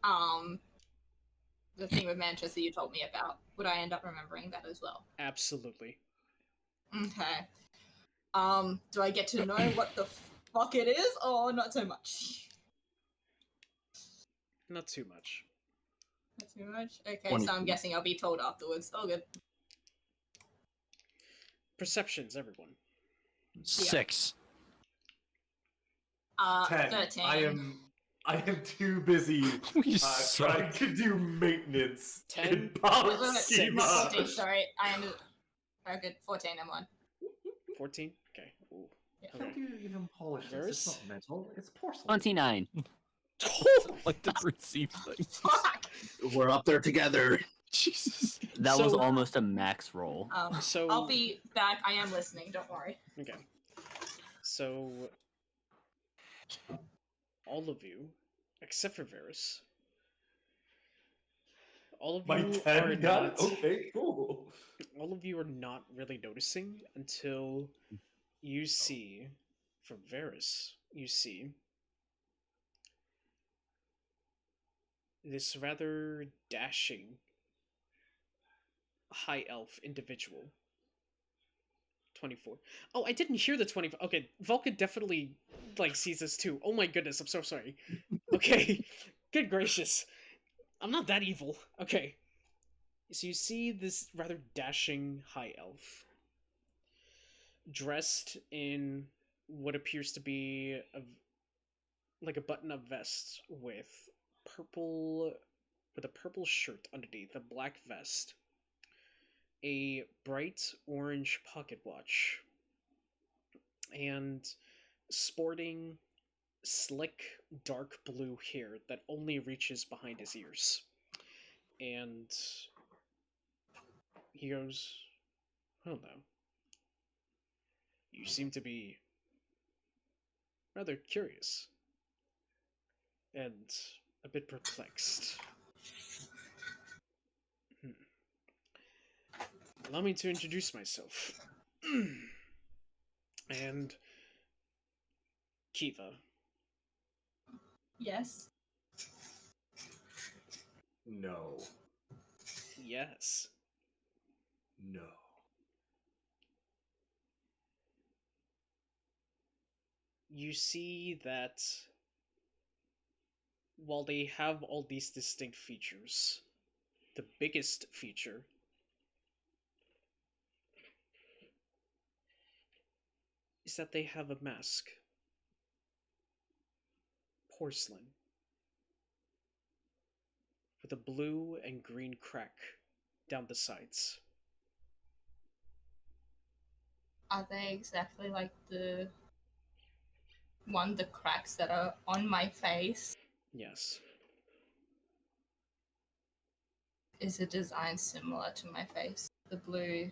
the thing with Manchester you told me about, would I end up remembering that as well? Absolutely. Okay. Do I get to know what the fuck it is, or not so much? Not too much. Not too much? Okay, so I'm guessing I'll be told afterwards. Oh, good. Perceptions, everyone. 6. 10. 13. I am too busy We trying suck. to do maintenance 10, in Wait, policy. not 14, sorry. I ended... Oh, good. 14, I'm on. 14? Okay. Ooh. Yeah. How do you even polish this? It's not metal, it's porcelain. 29. Like to perceive things. Fuck! We're up there together. Jesus. That was So- almost a max roll. So... I'll be back. I am listening, don't worry. Okay. So... all of you, except for Varys, all of My you 10 are got not... okay, cool. all of you are not really noticing until you see, from Varys, you see this rather dashing high elf individual. 24. Oh, I didn't hear the 24. Okay, Valka definitely sees this too. Oh my goodness, I'm so sorry. Okay, good gracious. I'm not that evil. Okay. So you see this rather dashing high elf, dressed in what appears to be like a button-up vest purple with a purple shirt underneath, a black vest, a bright orange pocket watch, and sporting slick dark blue hair that only reaches behind his ears. And he goes, "Hello. You seem to be rather curious and a bit perplexed. Allow me to introduce myself. And Kiva." Yes. No. Yes. No. You see that while they have all these distinct features, the biggest feature is that they have a mask. Porcelain. With a blue and green crack down the sides. Are they exactly like the cracks that are on my face? Yes. Is the design similar to my face? The blue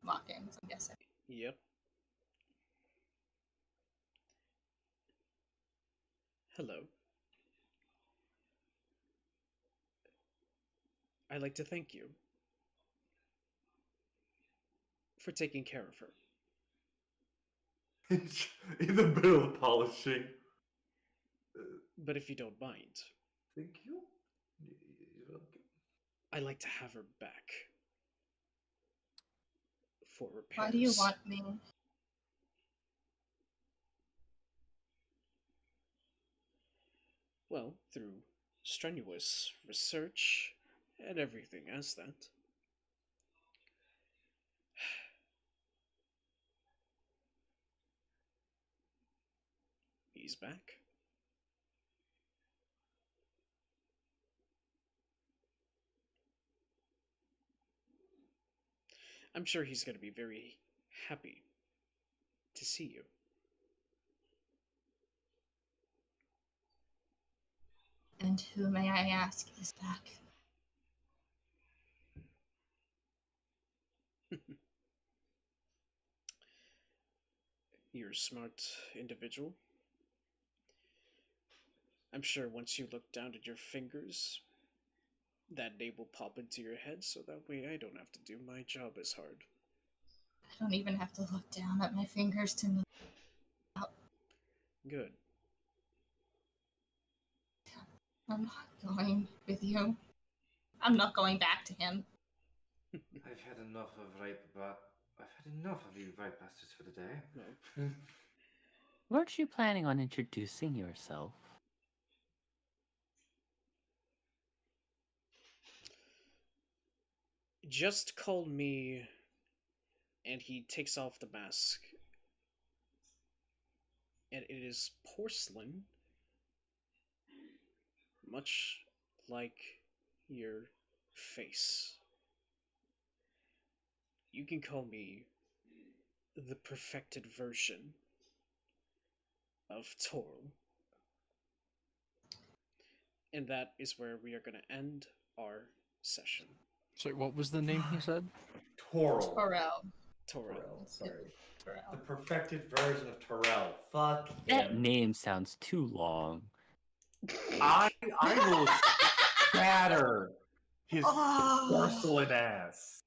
markings, I'm guessing. Yep. Hello. I'd like to thank you for taking care of her. In the middle of polishing. But if you don't mind, Thank you. You're welcome. I'd like to have her back. For repairs. Why do you want me? Well, through strenuous research and everything as that. He's back. I'm sure he's going to be very happy to see you. And who, may I ask, is back? You're a smart individual. I'm sure once you look down at your fingers, that name will pop into your head, so that way I don't have to do my job as hard. I don't even have to look down at my fingers to know. Good. I'm not going with you. I'm not going back to him. I've had enough of you right bastards for the day. No. Weren't you planning on introducing yourself? Just call me... And he takes off the mask. And it is porcelain. Much like your face. You can call me the perfected version of Torl. And that is where we are going to end our session. Sorry, what was the name he said? Torl. Torel. Torl. Sorry. The Torel. perfected version of Torel. Fuck That him. name sounds too long. I will shatter his Oh. porcelain ass.